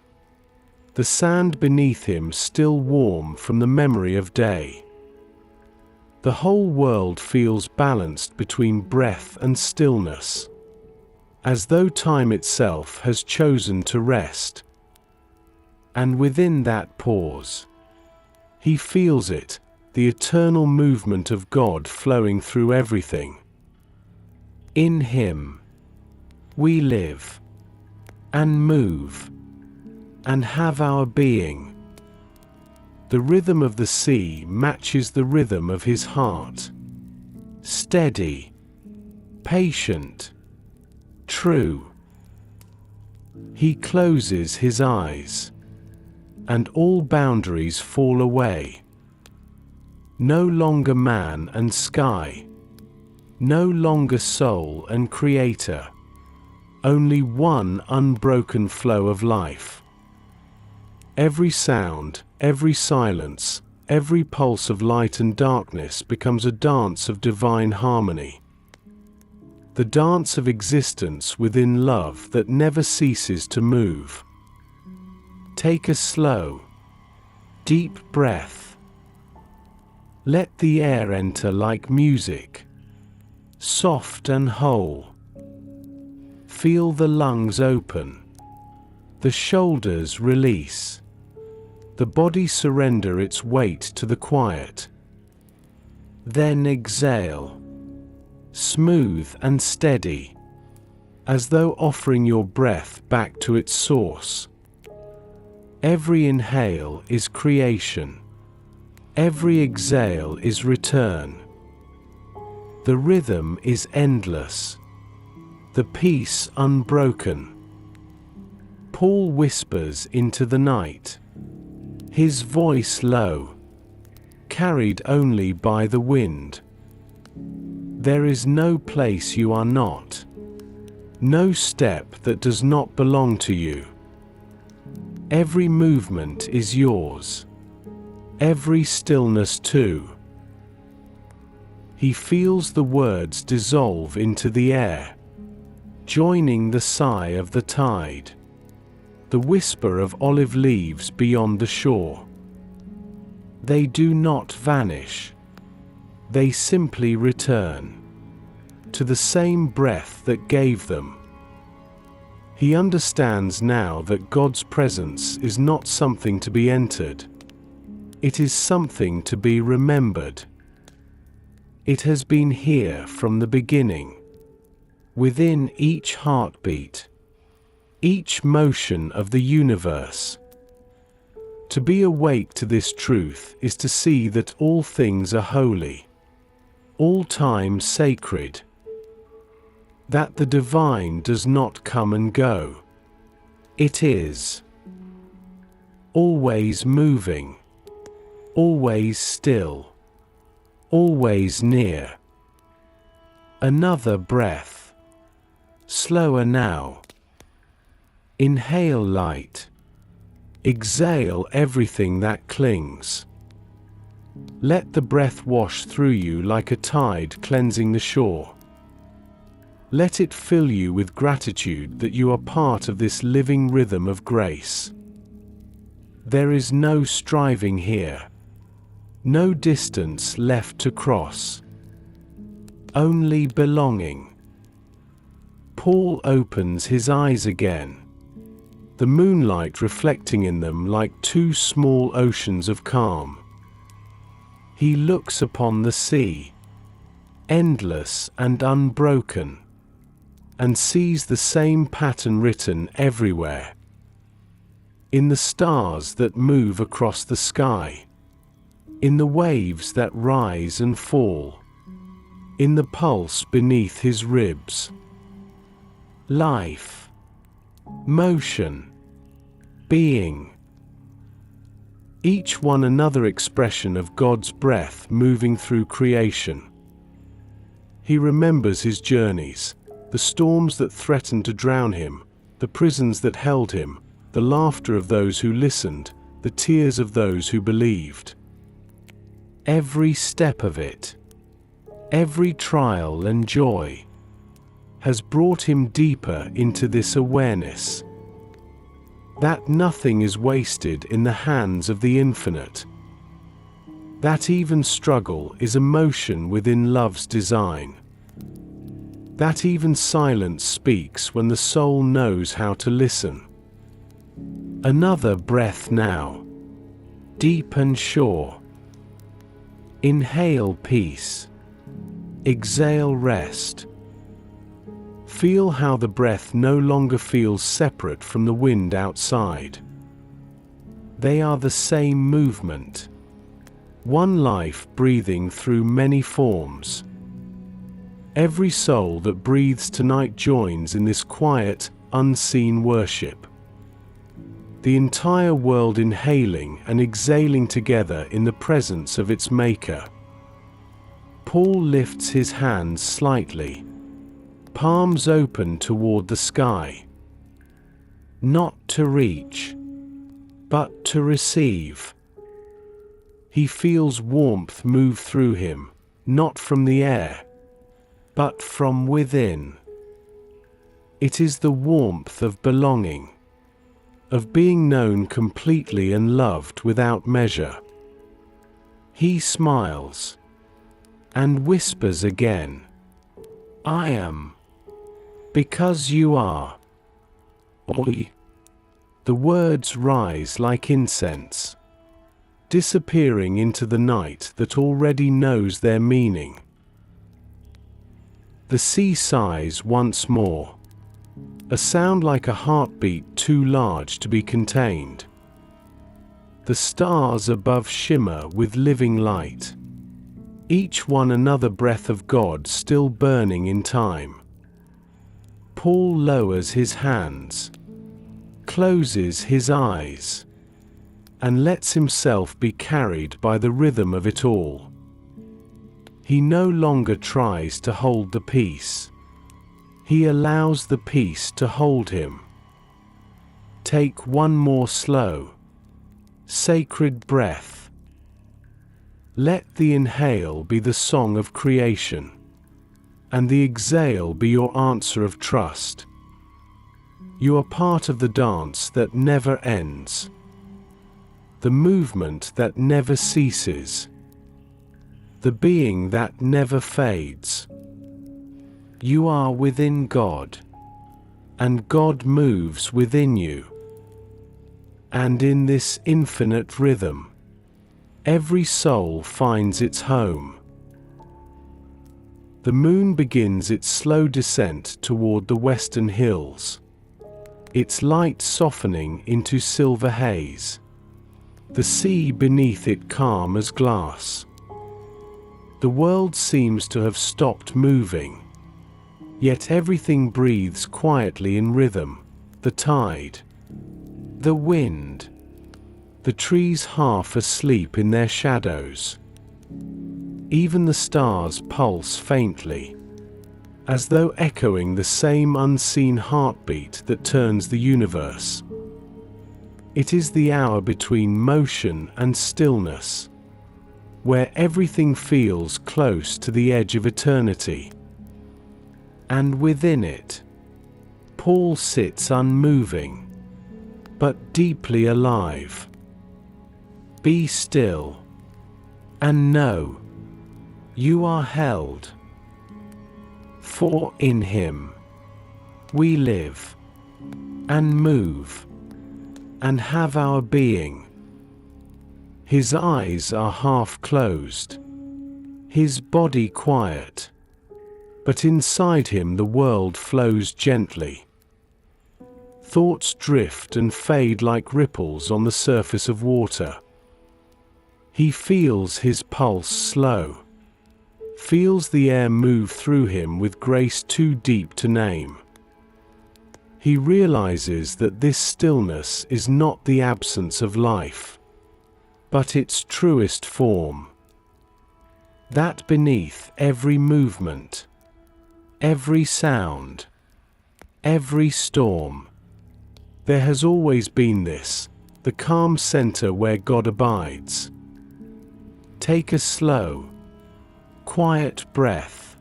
[SPEAKER 1] the sand beneath him still warm from the memory of day. The whole world feels balanced between breath and stillness, as though time itself has chosen to rest. And within that pause, he feels it, the eternal movement of God flowing through everything. In him, we live, and move, and have our being. The rhythm of the sea matches the rhythm of his heart. Steady, patient, true. He closes his eyes, and all boundaries fall away. No longer man and sky, no longer soul and creator, only one unbroken flow of life. Every sound, every silence, every pulse of light and darkness becomes a dance of divine harmony. The dance of existence within love that never ceases to move. Take a slow, deep breath. Let the air enter like music, soft and whole. Feel the lungs open, the shoulders release, the body surrender its weight to the quiet. Then exhale, smooth and steady, as though offering your breath back to its source. Every inhale is creation. Every exhale is return. The rhythm is endless. The peace unbroken. Paul whispers into the night, his voice low, carried only by the wind. There is no place you are not, no step that does not belong to you. Every movement is yours, every stillness too. He feels the words dissolve into the air, joining the sigh of the tide, the whisper of olive leaves beyond the shore. They do not vanish. They simply return to the same breath that gave them. He understands now that God's presence is not something to be entered. It is something to be remembered. It has been here from the beginning, within each heartbeat, each motion of the universe. To be awake to this truth is to see that all things are holy, all time sacred, that the divine does not come and go. It is always moving, always still, always near. Another breath. Slower now. Inhale light. Exhale everything that clings. Let the breath wash through you like a tide cleansing the shore. Let it fill you with gratitude that you are part of this living rhythm of grace. There is no striving here. No distance left to cross. Only belonging. Paul opens his eyes again, the moonlight reflecting in them like two small oceans of calm. He looks upon the sea, endless and unbroken, and sees the same pattern written everywhere. In the stars that move across the sky, in the waves that rise and fall, in the pulse beneath his ribs. Life, motion, being. Each one another expression of God's breath moving through creation. He remembers his journeys, the storms that threatened to drown him, the prisons that held him, the laughter of those who listened, the tears of those who believed. Every step of it, every trial and joy, has brought him deeper into this awareness that nothing is wasted in the hands of the infinite, that even struggle is a motion within love's design, that even silence speaks when the soul knows how to listen. Another breath now, deep and sure. Inhale peace. Exhale rest. Feel how the breath no longer feels separate from the wind outside. They are the same movement. One life breathing through many forms. Every soul that breathes tonight joins in this quiet, unseen worship. The entire world inhaling and exhaling together in the presence of its Maker. Paul lifts his hands slightly, palms open toward the sky. Not to reach, but to receive. He feels warmth move through him, not from the air, but from within. It is the warmth of belonging, of being known completely and loved without measure. He smiles and whispers again, I am, because you are. Oi. The words rise like incense, disappearing into the night that already knows their meaning. The sea sighs once more, a sound like a heartbeat too large to be contained. The stars above shimmer with living light, each one another breath of God still burning in time. Paul lowers his hands, closes his eyes, and lets himself be carried by the rhythm of it all. He no longer tries to hold the peace. He allows the peace to hold him. Take one more slow, sacred breath. Let the inhale be the song of creation, and the exhale be your answer of trust. You are part of the dance that never ends, the movement that never ceases, the being that never fades. You are within God, and God moves within you. And in this infinite rhythm, every soul finds its home. The moon begins its slow descent toward the western hills, its light softening into silver haze, the sea beneath it calm as glass. The world seems to have stopped moving, yet everything breathes quietly in rhythm, the tide, the wind, the trees half asleep in their shadows. Even the stars pulse faintly, as though echoing the same unseen heartbeat that turns the universe. It is the hour between motion and stillness, where everything feels close to the edge of eternity. And within it, Paul sits unmoving, but deeply alive. Be still, and know you are held. For in Him we live, and move, and have our being. His eyes are half closed, His body quiet, but inside Him the world flows gently. Thoughts drift and fade like ripples on the surface of water. He feels his pulse slow, feels the air move through him with grace too deep to name. He realizes that this stillness is not the absence of life, but its truest form. That beneath every movement, every sound, every storm, there has always been this, the calm center where God abides. Take a slow, quiet breath.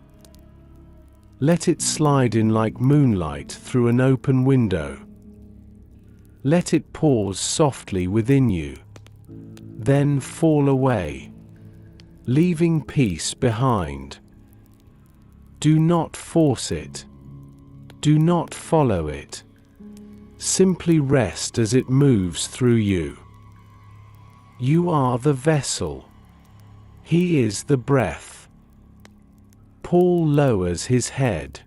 [SPEAKER 1] Let it slide in like moonlight through an open window. Let it pause softly within you, then fall away, leaving peace behind. Do not force it. Do not follow it. Simply rest as it moves through you. You are the vessel. He is the breath. Paul lowers his head,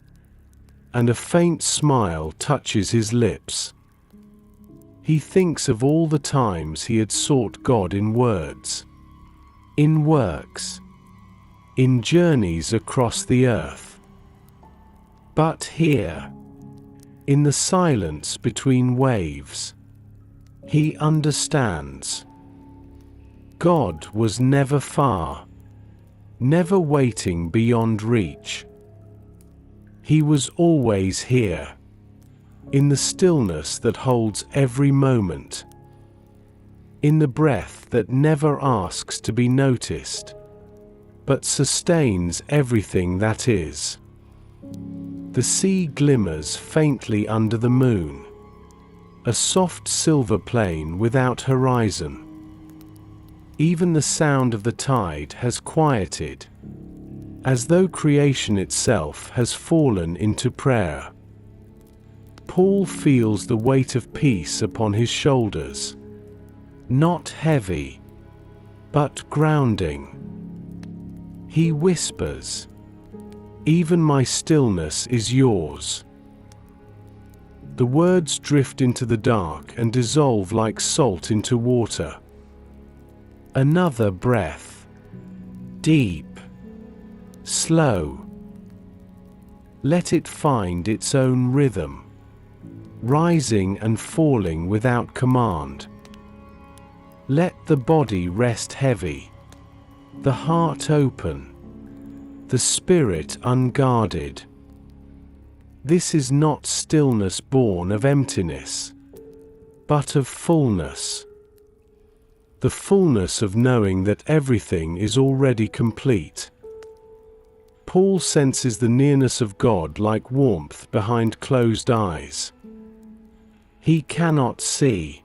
[SPEAKER 1] and a faint smile touches his lips. He thinks of all the times he had sought God in words, in works, in journeys across the earth. But here, in the silence between waves, he understands. God was never far, never waiting beyond reach. He was always here, in the stillness that holds every moment, in the breath that never asks to be noticed, but sustains everything that is. The sea glimmers faintly under the moon, a soft silver plain without horizon. Even the sound of the tide has quieted, as though creation itself has fallen into prayer. Paul feels the weight of peace upon his shoulders, not heavy, but grounding. He whispers, "Even my stillness is yours." The words drift into the dark and dissolve like salt into water. Another breath, deep, slow. Let it find its own rhythm, rising and falling without command. Let the body rest heavy, the heart open, the spirit unguarded. This is not stillness born of emptiness, but of fullness. The fullness of knowing that everything is already complete. Paul senses the nearness of God like warmth behind closed eyes. He cannot see,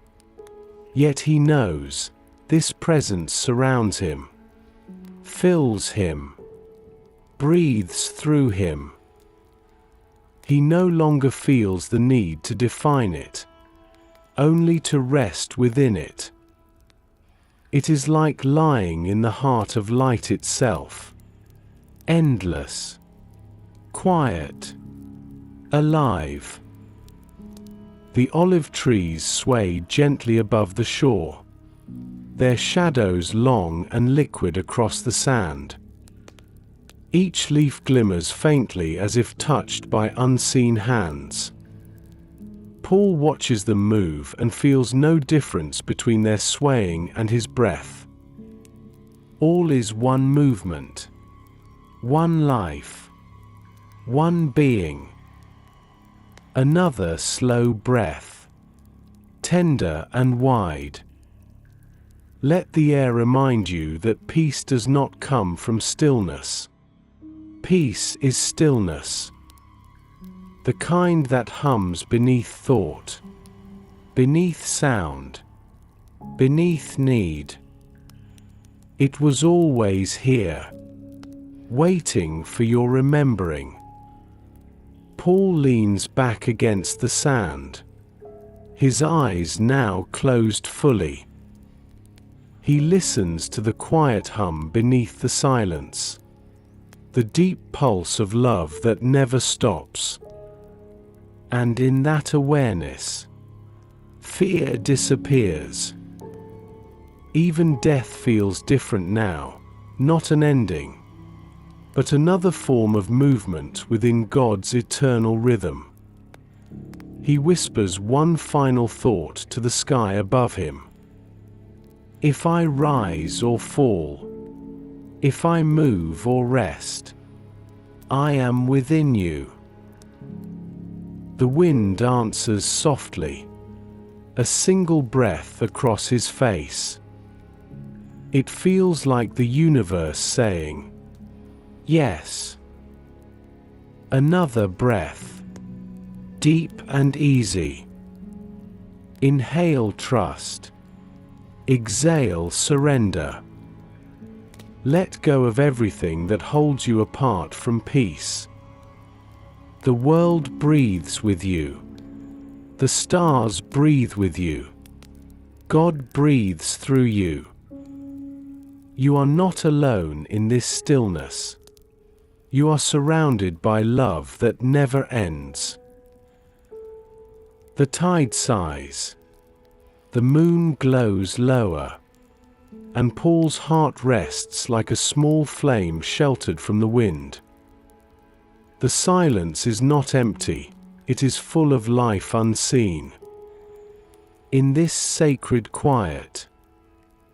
[SPEAKER 1] yet he knows this presence surrounds him, fills him, breathes through him. He no longer feels the need to define it, only to rest within it. It is like lying in the heart of light itself, endless, quiet, alive. The olive trees sway gently above the shore, their shadows long and liquid across the sand. Each leaf glimmers faintly as if touched by unseen hands. Paul watches them move and feels no difference between their swaying and his breath. All is one movement, one life, one being. Another slow breath, tender and wide. Let the air remind you that peace does not come from stillness. Peace is stillness. The kind that hums beneath thought, beneath sound, beneath need. It was always here, waiting for your remembering. Paul leans back against the sand, his eyes now closed fully. He listens to the quiet hum beneath the silence, the deep pulse of love that never stops. And in that awareness, fear disappears. Even death feels different now, not an ending, but another form of movement within God's eternal rhythm. He whispers one final thought to the sky above him. If I rise or fall, if I move or rest, I am within you. The wind answers softly, a single breath across his face. It feels like the universe saying, yes. Another breath, deep and easy. Inhale trust. Exhale surrender. Let go of everything that holds you apart from peace. The world breathes with you. The stars breathe with you. God breathes through you. You are not alone in this stillness. You are surrounded by love that never ends. The tide sighs. The moon glows lower, and Paul's heart rests like a small flame sheltered from the wind. The silence is not empty, it is full of life unseen. In this sacred quiet,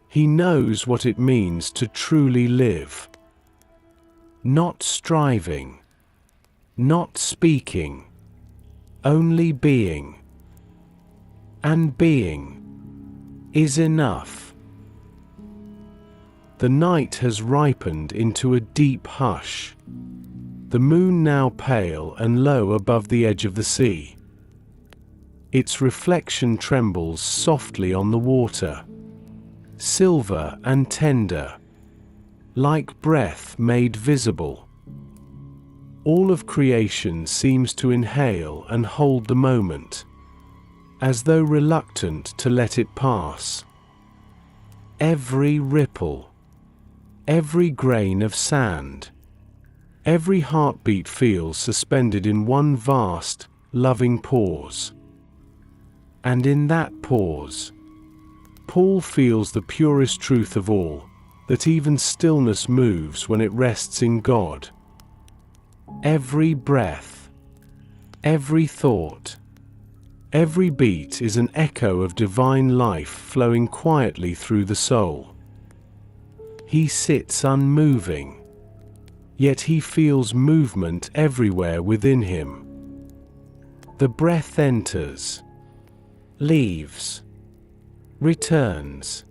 [SPEAKER 1] he knows what it means to truly live. Not striving, not speaking, only being. And being is enough. The night has ripened into a deep hush, the moon now pale and low above the edge of the sea. Its reflection trembles softly on the water, silver and tender, like breath made visible. All of creation seems to inhale and hold the moment, as though reluctant to let it pass. Every ripple, every grain of sand, every heartbeat feels suspended in one vast, loving pause. And in that pause, Paul feels the purest truth of all, that even stillness moves when it rests in God. Every breath, every thought, every beat is an echo of divine life flowing quietly through the soul. He sits unmoving, yet he feels movement everywhere within him. The breath enters, leaves, returns,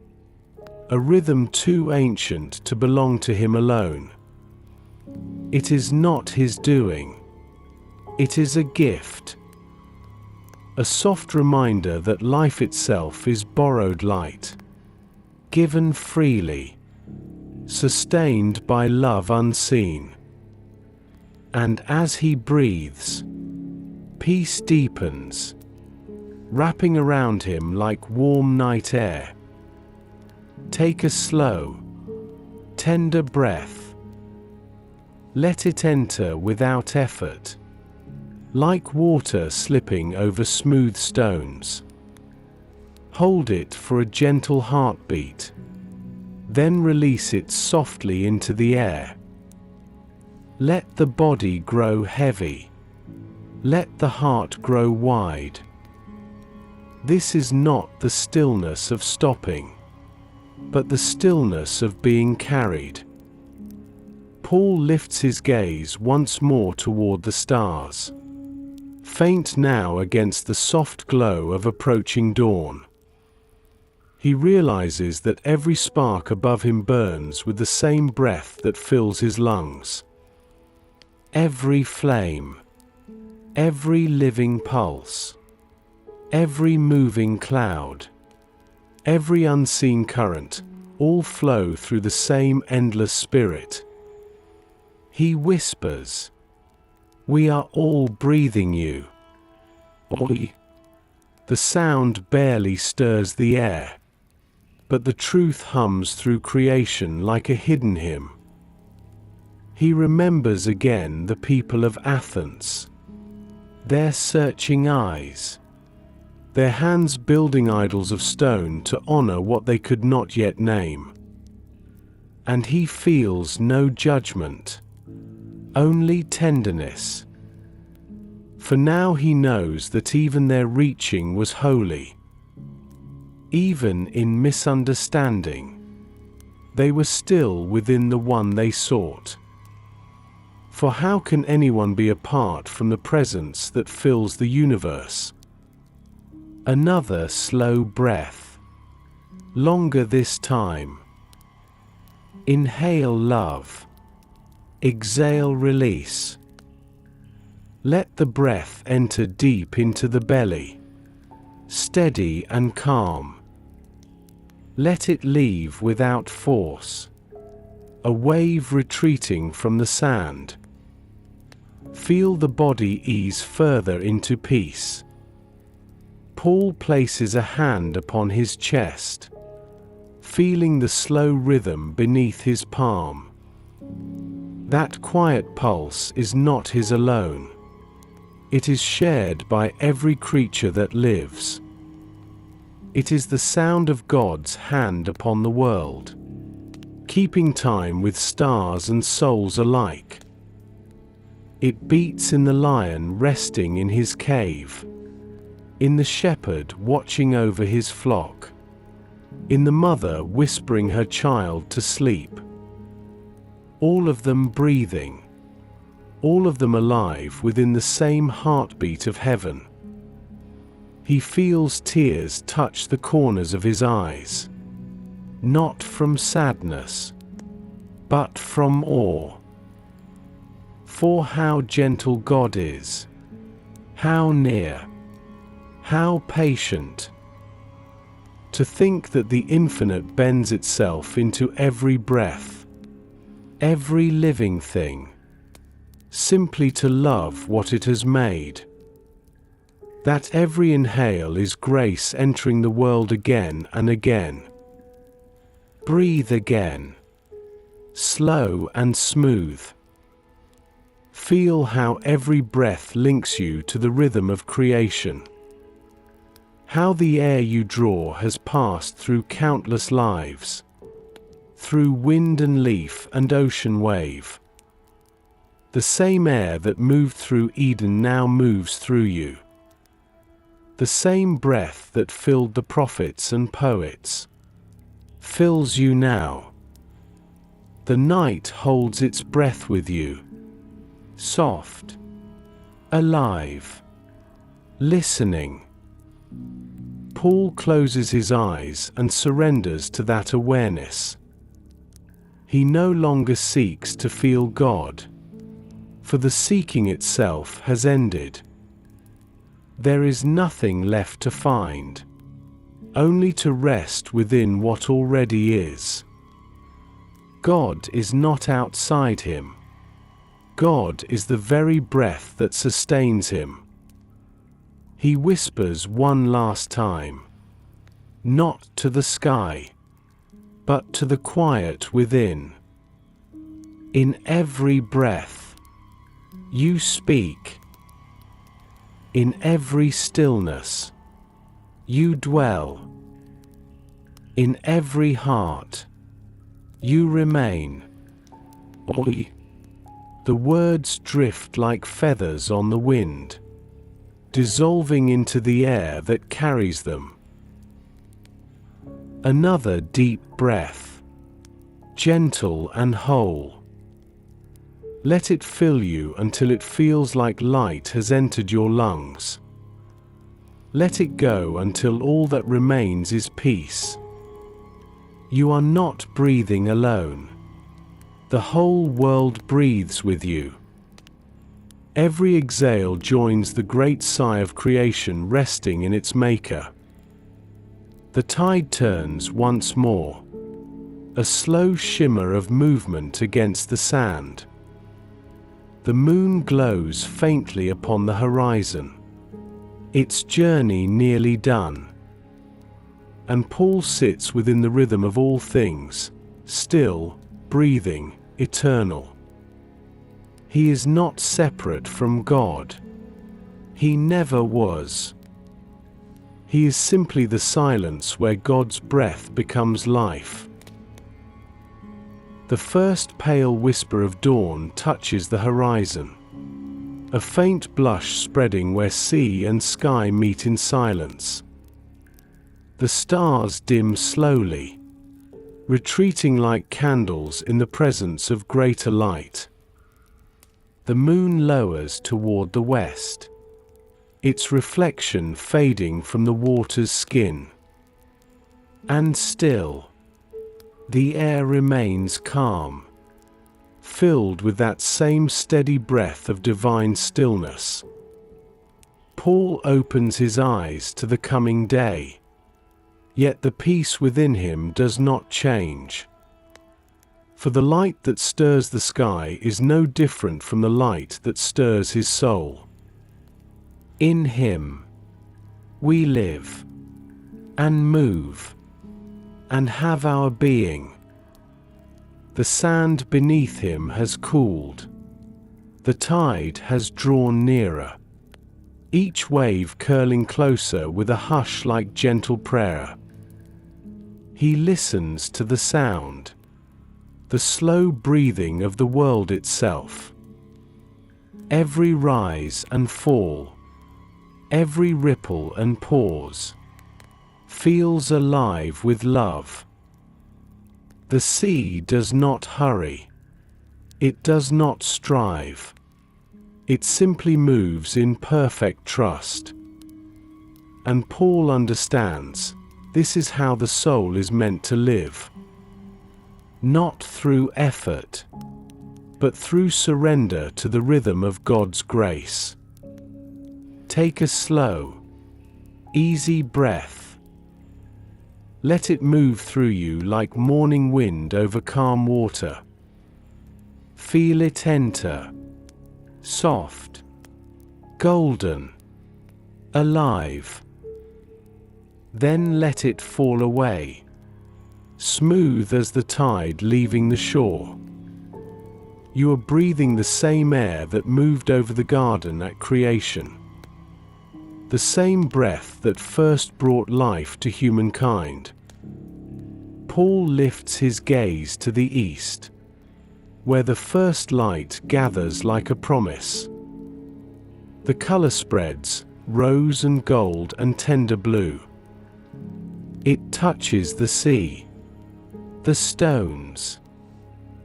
[SPEAKER 1] a rhythm too ancient to belong to him alone. It is not his doing. It is a gift. A soft reminder that life itself is borrowed light, given freely, sustained by love unseen. And as he breathes, peace deepens, wrapping around him like warm night air. Take a slow, tender breath. Let it enter without effort, like water slipping over smooth stones. Hold it for a gentle heartbeat, then release it softly into the air. Let the body grow heavy. Let the heart grow wide. This is not the stillness of stopping, but the stillness of being carried. Paul lifts his gaze once more toward the stars, faint now against the soft glow of approaching dawn. He realizes that every spark above him burns with the same breath that fills his lungs. Every flame, every living pulse, every moving cloud, every unseen current, all flow through the same endless spirit. He whispers, "We are all breathing you." Oi. The sound barely stirs the air, but the truth hums through creation like a hidden hymn. He remembers again the people of Athens, their searching eyes, their hands building idols of stone to honor what they could not yet name. And he feels no judgment, only tenderness. For now he knows that even their reaching was holy. Even in misunderstanding, they were still within the one they sought. For how can anyone be apart from the presence that fills the universe? Another slow breath, longer this time. Inhale love, exhale release. Let the breath enter deep into the belly, steady and calm. Let it leave without force, a wave retreating from the sand. Feel the body ease further into peace. Paul places a hand upon his chest, feeling the slow rhythm beneath his palm. That quiet pulse is not his alone. It is shared by every creature that lives. It is the sound of God's hand upon the world, keeping time with stars and souls alike. It beats in the lion resting in his cave, in the shepherd watching over his flock, in the mother whispering her child to sleep. All of them breathing, all of them alive within the same heartbeat of heaven. He feels tears touch the corners of his eyes, not from sadness, but from awe. For how gentle God is, how near, how patient. To think that the infinite bends itself into every breath, every living thing, simply to love what it has made. That every inhale is grace entering the world again and again. Breathe again, slow and smooth. Feel how every breath links you to the rhythm of creation. How the air you draw has passed through countless lives, through wind and leaf and ocean wave. The same air that moved through Eden now moves through you. The same breath that filled the prophets and poets fills you now. The night holds its breath with you, soft, alive, listening. Paul closes his eyes and surrenders to that awareness. He no longer seeks to feel God, for the seeking itself has ended. There is nothing left to find, only to rest within what already is. God is not outside him. God is the very breath that sustains him. He whispers one last time, not to the sky, but to the quiet within. In every breath, you speak. In every stillness, you dwell. In every heart, you remain. Oi. The words drift like feathers on the wind, dissolving into the air that carries them. Another deep breath, gentle and whole. Let it fill you until it feels like light has entered your lungs. Let it go until all that remains is peace. You are not breathing alone. The whole world breathes with you. Every exhale joins the great sigh of creation resting in its maker. The tide turns once more, a slow shimmer of movement against the sand. The moon glows faintly upon the horizon, its journey nearly done. And Paul sits within the rhythm of all things, still, breathing, eternal. He is not separate from God. He never was. He is simply the silence where God's breath becomes life. The first pale whisper of dawn touches the horizon, a faint blush spreading where sea and sky meet in silence. The stars dim slowly, retreating like candles in the presence of greater light. The moon lowers toward the west, its reflection fading from the water's skin. And still, the air remains calm, filled with that same steady breath of divine stillness. Paul opens his eyes to the coming day, yet the peace within him does not change. For the light that stirs the sky is no different from the light that stirs his soul. In him, we live, and move, and have our being. The sand beneath him has cooled. The tide has drawn nearer, each wave curling closer with a hush like gentle prayer. He listens to the sound, the slow breathing of the world itself. Every rise and fall, every ripple and pause, feels alive with love. The sea does not hurry. It does not strive. It simply moves in perfect trust. And Paul understands, this is how the soul is meant to live. Not through effort, but through surrender to the rhythm of God's grace. Take a slow, easy breath. Let it move through you like morning wind over calm water. Feel it enter, soft, golden, alive. Then let it fall away, smooth as the tide leaving the shore. You are breathing the same air that moved over the garden at creation. The same breath that first brought life to humankind. Paul lifts his gaze to the east, where the first light gathers like a promise. The color spreads, rose and gold and tender blue. It touches the sea, the stones,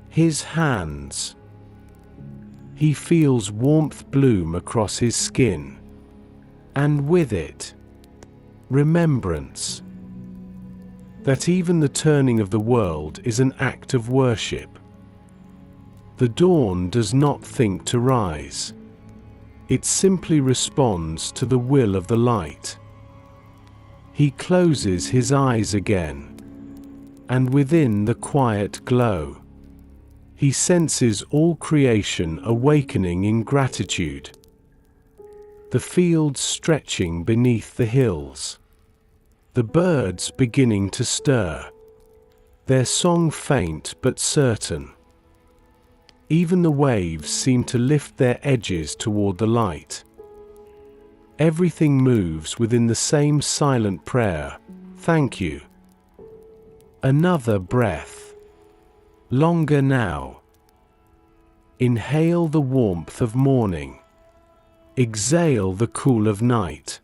[SPEAKER 1] his hands. He feels warmth bloom across his skin. And with it, remembrance that even the turning of the world is an act of worship. The dawn does not think to rise. It simply responds to the will of the light. He closes his eyes again, and within the quiet glow, he senses all creation awakening in gratitude. The fields stretching beneath the hills, the birds beginning to stir, their song faint but certain. Even the waves seem to lift their edges toward the light. Everything moves within the same silent prayer, thank you. Another breath. Longer now. Inhale the warmth of morning. Exhale the cool of night.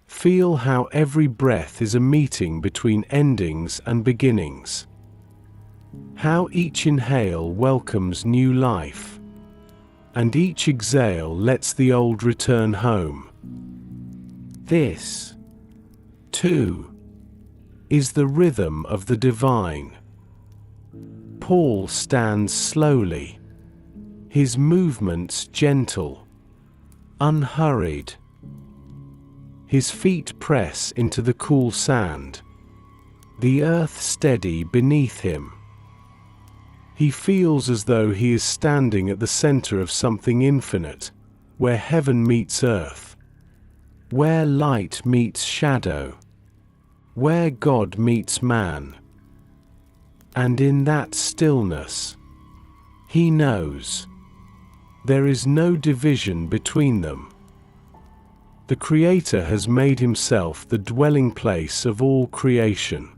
[SPEAKER 1] Feel how every breath is a meeting between endings and beginnings. How each inhale welcomes new life, and each exhale lets the old return home. This, too, is the rhythm of the divine. Paul stands slowly, his movements gentle, unhurried. His feet press into the cool sand, the earth steady beneath him. He feels as though he is standing at the center of something infinite, where heaven meets earth, where light meets shadow, where God meets man. And in that stillness, he knows there is no division between them. The Creator has made himself the dwelling place of all creation.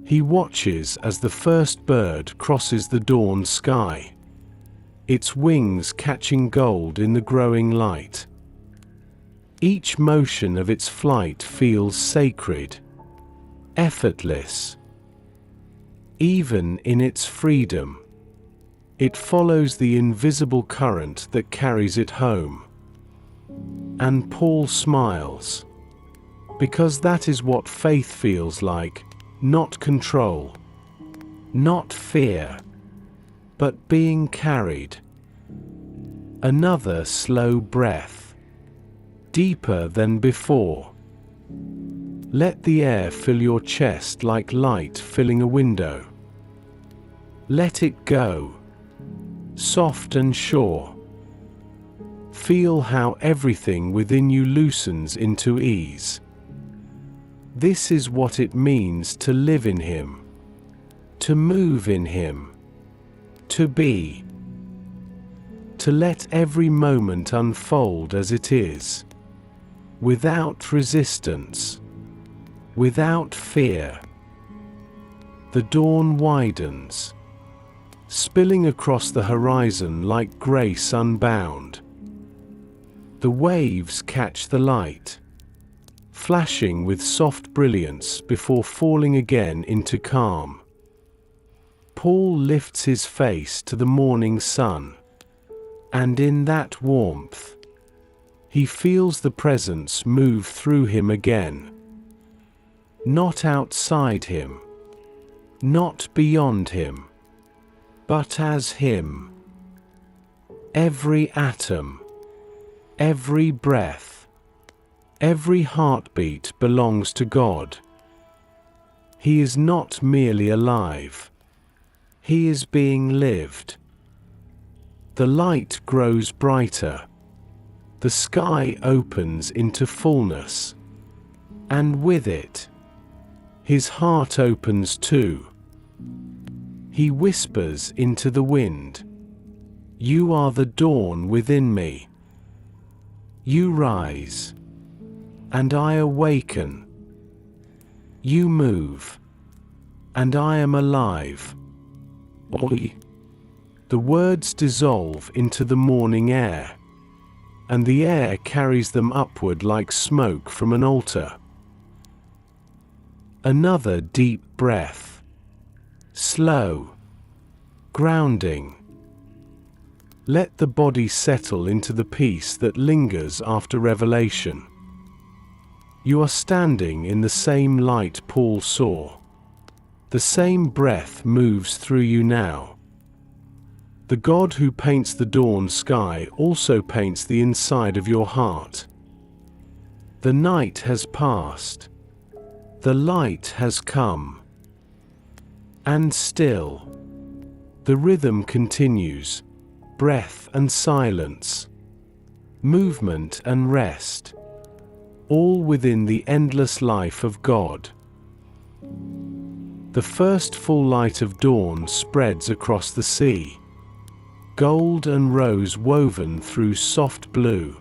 [SPEAKER 1] He watches as the first bird crosses the dawn sky, its wings catching gold in the growing light. Each motion of its flight feels sacred, effortless. Even in its freedom, it follows the invisible current that carries it home. And Paul smiles, because that is what faith feels like. Not control, not fear, but being carried. Another slow breath, deeper than before. Let the air fill your chest like light filling a window. Let it go, soft and sure. Feel how everything within you loosens into ease. This is what it means to live in Him, to move in Him, to be, to let every moment unfold as it is, without resistance, without fear. The dawn widens, spilling across the horizon like grace unbound. The waves catch the light, flashing with soft brilliance before falling again into calm. Paul lifts his face to the morning sun, and in that warmth, he feels the presence move through him again. Not outside him, not beyond him, but as him. Every atom, every breath, every heartbeat belongs to God. He is not merely alive. He is being lived. The light grows brighter. The sky opens into fullness. And with it, his heart opens too. He whispers into the wind, "You are the dawn within me." You rise, and I awaken. You move, and I am alive. Oi. The words dissolve into the morning air, and the air carries them upward like smoke from an altar. Another deep breath, slow, grounding. Let the body settle into the peace that lingers after revelation. You are standing in the same light Paul saw. The same breath moves through you now. The God who paints the dawn sky also paints the inside of your heart. The night has passed. The light has come. And still, the rhythm continues, breath and silence, movement and rest, all within the endless life of God. The first full light of dawn spreads across the sea, gold and rose woven through soft blue,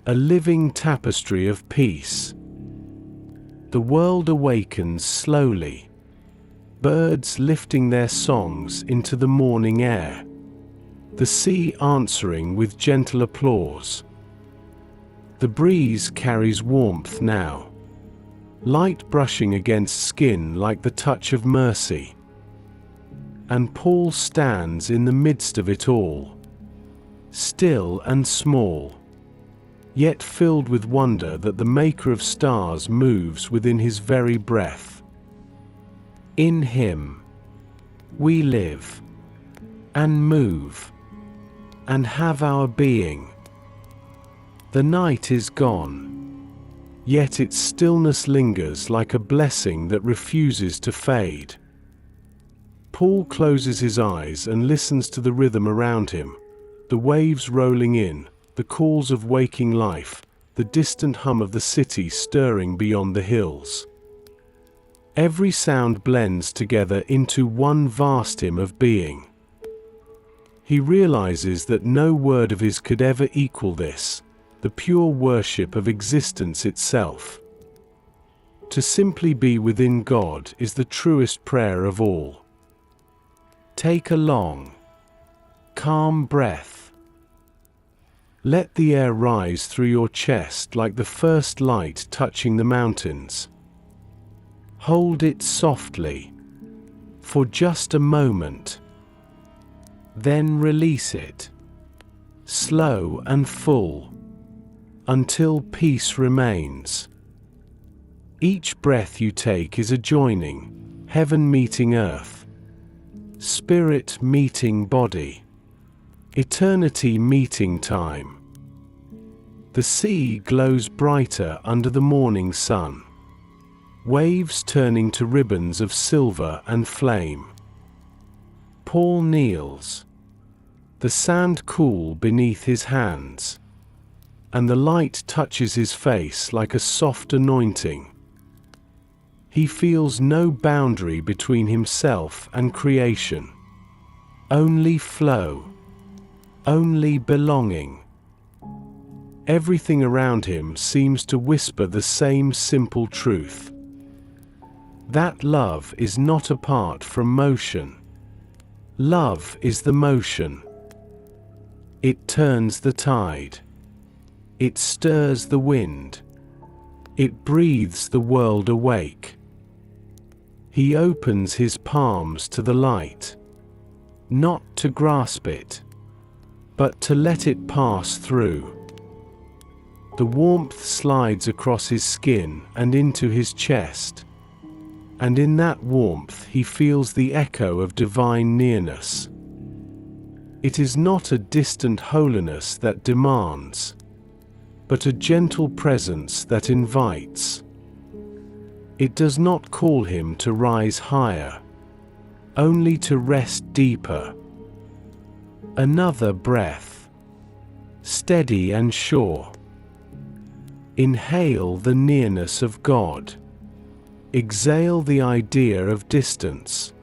[SPEAKER 1] a living tapestry of peace. The world awakens slowly, birds lifting their songs into the morning air. the sea answering with gentle applause. The breeze carries warmth now, light brushing against skin like the touch of mercy. And Paul stands in the midst of it all, still and small, yet filled with wonder that the Maker of stars moves within his very breath. In him we live, and move, and have our being. The night is gone, yet its stillness lingers like a blessing that refuses to fade. Paul closes his eyes and listens to the rhythm around him, the waves rolling in, the calls of waking life, the distant hum of the city stirring beyond the hills. Every sound blends together into one vast hymn of being. He realizes that no word of his could ever equal this, the pure worship of existence itself. To simply be within God is the truest prayer of all. Take a long, calm breath. Let the air rise through your chest like the first light touching the mountains. Hold it softly, for just a moment. Then release it, slow and full, until peace remains. Each breath you take is a joining, heaven meeting earth, spirit meeting body, eternity meeting time. The sea glows brighter under the morning sun, waves turning to ribbons of silver and flame. Paul kneels, the sand cool beneath his hands, and the light touches his face like a soft anointing. He feels no boundary between himself and creation. Only flow, only belonging. Everything around him seems to whisper the same simple truth. That love is not apart from motion. Love is the motion. It turns the tide. It stirs the wind. It breathes the world awake. He opens his palms to the light, not to grasp it, but to let it pass through. The warmth slides across his skin and into his chest, and in that warmth he feels the echo of divine nearness. It is not a distant holiness that demands, but a gentle presence that invites. It does not call him to rise higher, only to rest deeper. Another breath, steady and sure. Inhale the nearness of God. Exhale the idea of distance.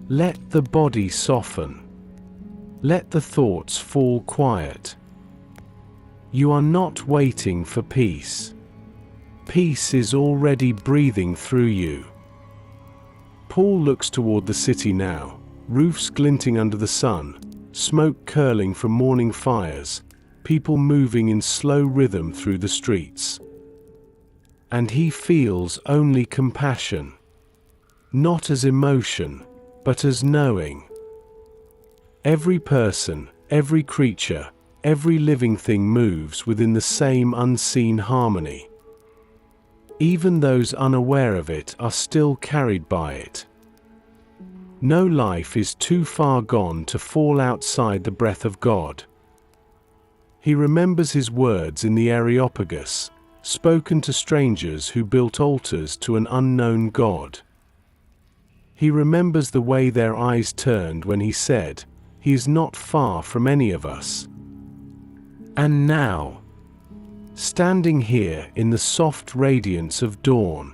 [SPEAKER 1] Let the body soften. Let the thoughts fall quiet. You are not waiting for peace. Peace is already breathing through you. Paul looks toward the city now, roofs glinting under the sun, smoke curling from morning fires, people moving in slow rhythm through the streets. And he feels only compassion, not as emotion, but as knowing. Every person, every creature, every living thing moves within the same unseen harmony. Even those unaware of it are still carried by it. No life is too far gone to fall outside the breath of God. He remembers his words in the Areopagus, spoken to strangers who built altars to an unknown God. He remembers the way their eyes turned when he said, "He is not far from any of us." And now, standing here in the soft radiance of dawn,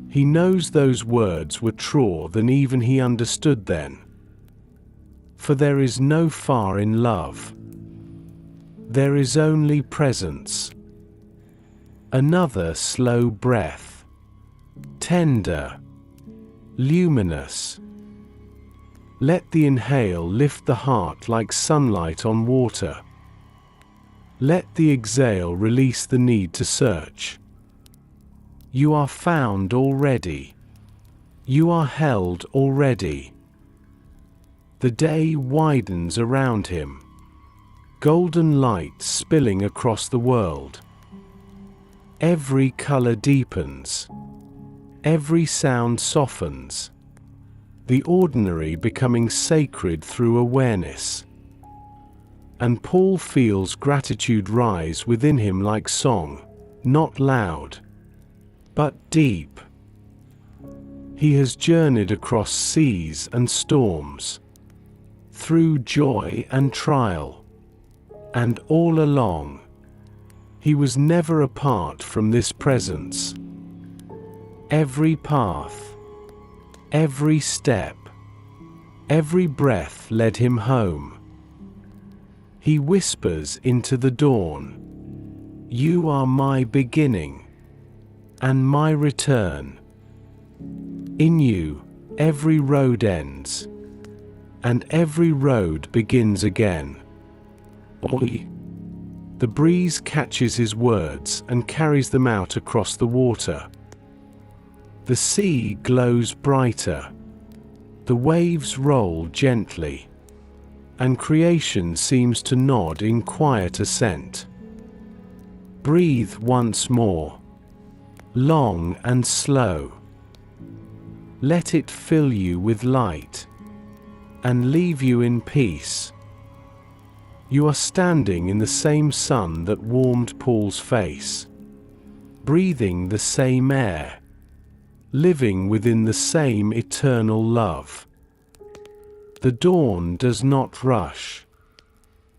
[SPEAKER 1] he knows those words were truer than even he understood then. For there is no far in love. There is only presence. Another slow breath, tender, luminous. Let the inhale lift the heart like sunlight on water. Let the exhale release the need to search. You are found already. You are held already. The day widens around him, golden light spilling across the world. Every color deepens. Every sound softens. The ordinary becoming sacred through awareness. And Paul feels gratitude rise within him like song, not loud, but deep. He has journeyed across seas and storms, through joy and trial, and all along, he was never apart from this presence. Every path, every step, every breath led him home. He whispers into the dawn, "You are my beginning, and my return. In you, every road ends, and every road begins again." Oi. The breeze catches his words and carries them out across the water. The sea glows brighter. The waves roll gently, and creation seems to nod in quiet assent. Breathe once more, long and slow. Let it fill you with light, and leave you in peace. You are standing in the same sun that warmed Paul's face, breathing the same air, living within the same eternal love. The dawn does not rush.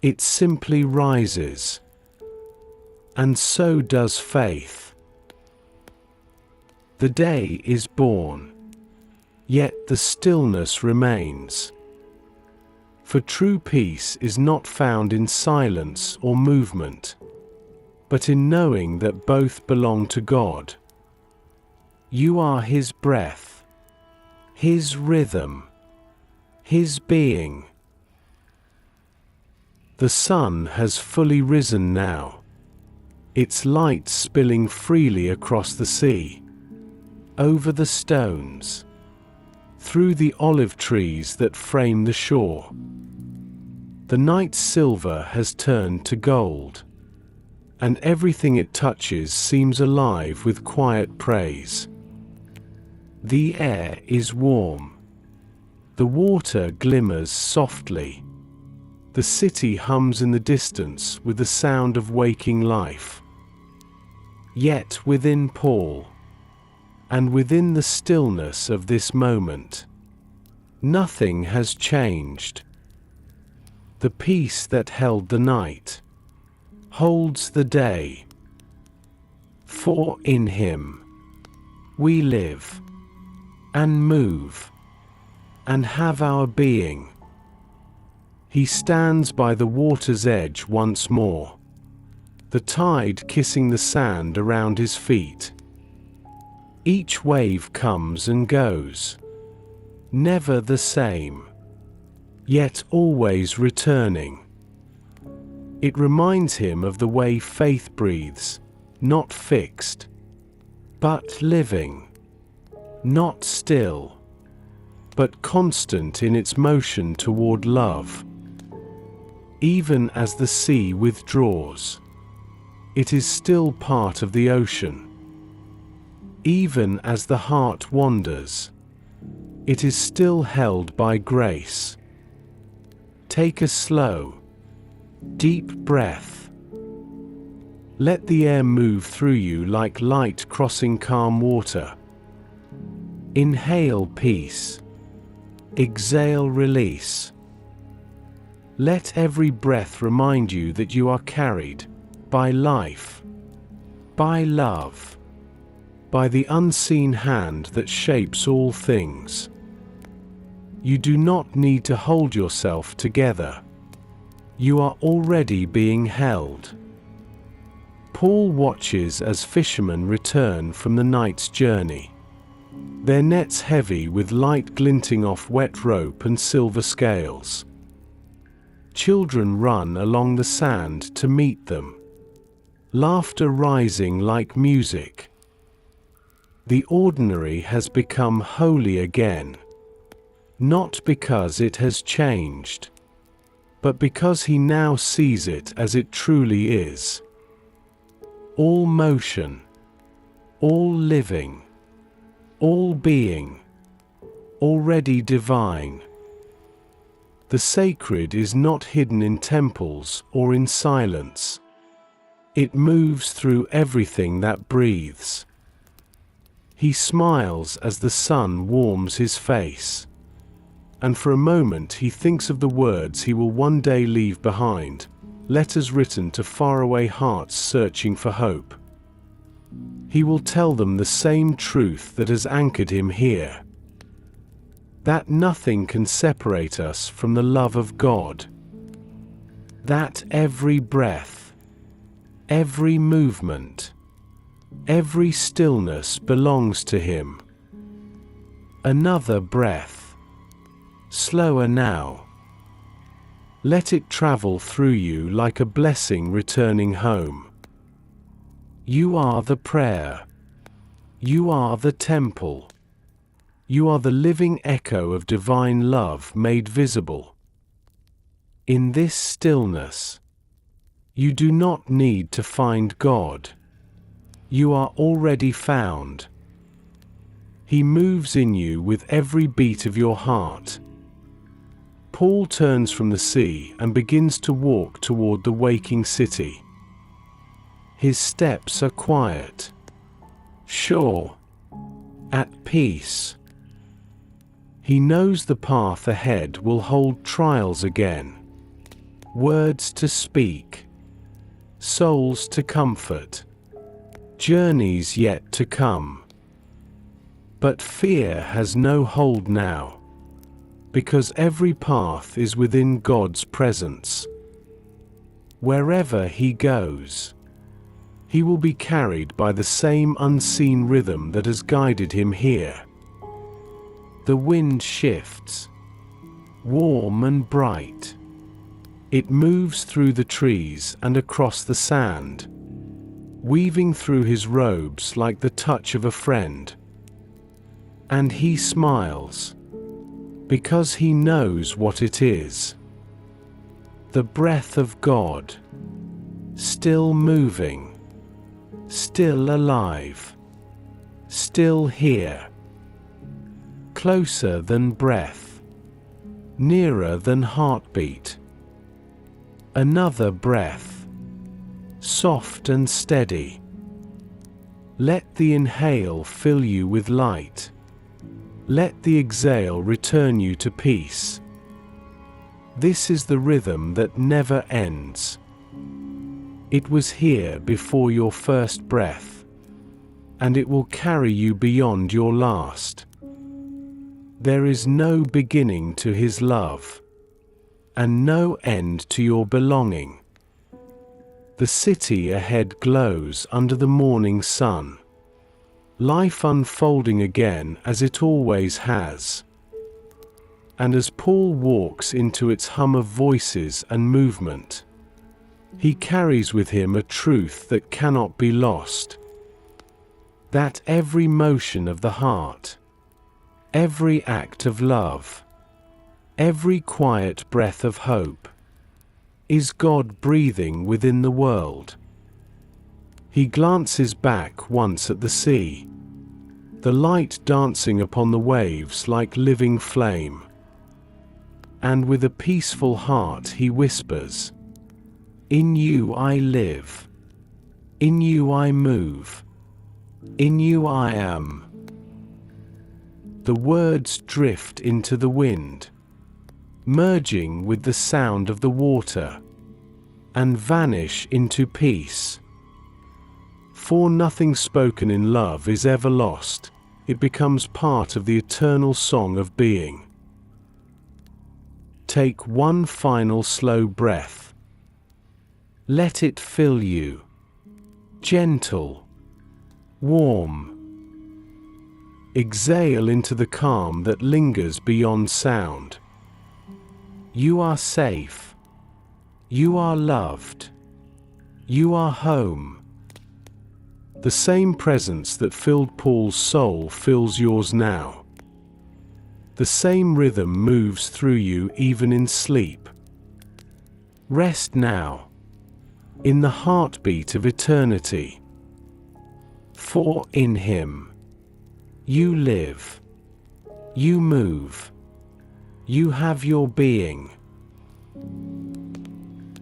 [SPEAKER 1] It simply rises. And so does faith. The day is born, yet the stillness remains. For true peace is not found in silence or movement, but in knowing that both belong to God. You are His breath, His rhythm, His being. The sun has fully risen now, its light spilling freely across the sea, over the stones, through the olive trees that frame the shore. The night's silver has turned to gold, and everything it touches seems alive with quiet praise. The air is warm. The water glimmers softly. The city hums in the distance with the sound of waking life. Yet within Paul, and within the stillness of this moment, nothing has changed. The peace that held the night holds the day. For in Him we live, and move, and have our being. He stands by the water's edge once more, the tide kissing the sand around his feet. Each wave comes and goes, never the same, yet always returning. It reminds him of the way faith breathes, not fixed, but living, not still, but constant in its motion toward love. Even as the sea withdraws, it is still part of the ocean. Even as the heart wanders, it is still held by grace. Take a slow, deep breath. Let the air move through you like light crossing calm water. Inhale peace. Exhale release. Let every breath remind you that you are carried by life, by love, by the unseen hand that shapes all things. You do not need to hold yourself together. You are already being held. Paul watches as fishermen return from the night's journey. their nets heavy with light glinting off wet rope and silver scales. Children run along the sand to meet them, laughter rising like music. The ordinary has become holy again, not because it has changed, but because he now sees it as it truly is. All motion, all living, all being, already divine. The sacred is not hidden in temples or in silence. It moves through everything that breathes. He smiles as the sun warms his face, and for a moment he thinks of the words he will one day leave behind, letters written to faraway hearts searching for hope. He will tell them the same truth that has anchored him here: that nothing can separate us from the love of God, that every breath, every movement, every stillness belongs to him. Another breath, slower now. Let it travel through you like a blessing returning home. You are the prayer. You are the temple. You are the living echo of divine love made visible. In this stillness, you do not need to find God. You are already found. He moves in you with every beat of your heart. Paul turns from the sea and begins to walk toward the waking city. His steps are quiet, sure, at peace. He knows the path ahead will hold trials again, words to speak, souls to comfort, journeys yet to come. But fear has no hold now, because every path is within God's presence. Wherever he goes, he will be carried by the same unseen rhythm that has guided him here. The wind shifts, warm and bright. It moves through the trees and across the sand, weaving through his robes like the touch of a friend. And he smiles, because he knows what it is. The breath of God, still moving, still alive, still here. Closer than breath, nearer than heartbeat. Another breath, soft and steady. Let the inhale fill you with light. Let the exhale return you to peace. This is the rhythm that never ends. It was here before your first breath, and it will carry you beyond your last. There is no beginning to his love, and no end to your belonging. The city ahead glows under the morning sun, life unfolding again as it always has. And as Paul walks into its hum of voices and movement, he carries with him a truth that cannot be lost: that every motion of the heart, every act of love, every quiet breath of hope, is God breathing within the world. He glances back once at the sea, the light dancing upon the waves like living flame. And with a peaceful heart he whispers, "In you I live. In you I move. In you I am." The words drift into the wind, merging with the sound of the water, and vanish into peace. For nothing spoken in love is ever lost, it becomes part of the eternal song of being. Take one final slow breath. Let it fill you, gentle, warm, Exhale into the calm that lingers beyond sound. You are safe. You are loved. You are home. The same presence that filled Paul's soul fills yours now. The same rhythm moves through you even in sleep. Rest now, in the heartbeat of eternity. For in Him, you live, you move, you have your being.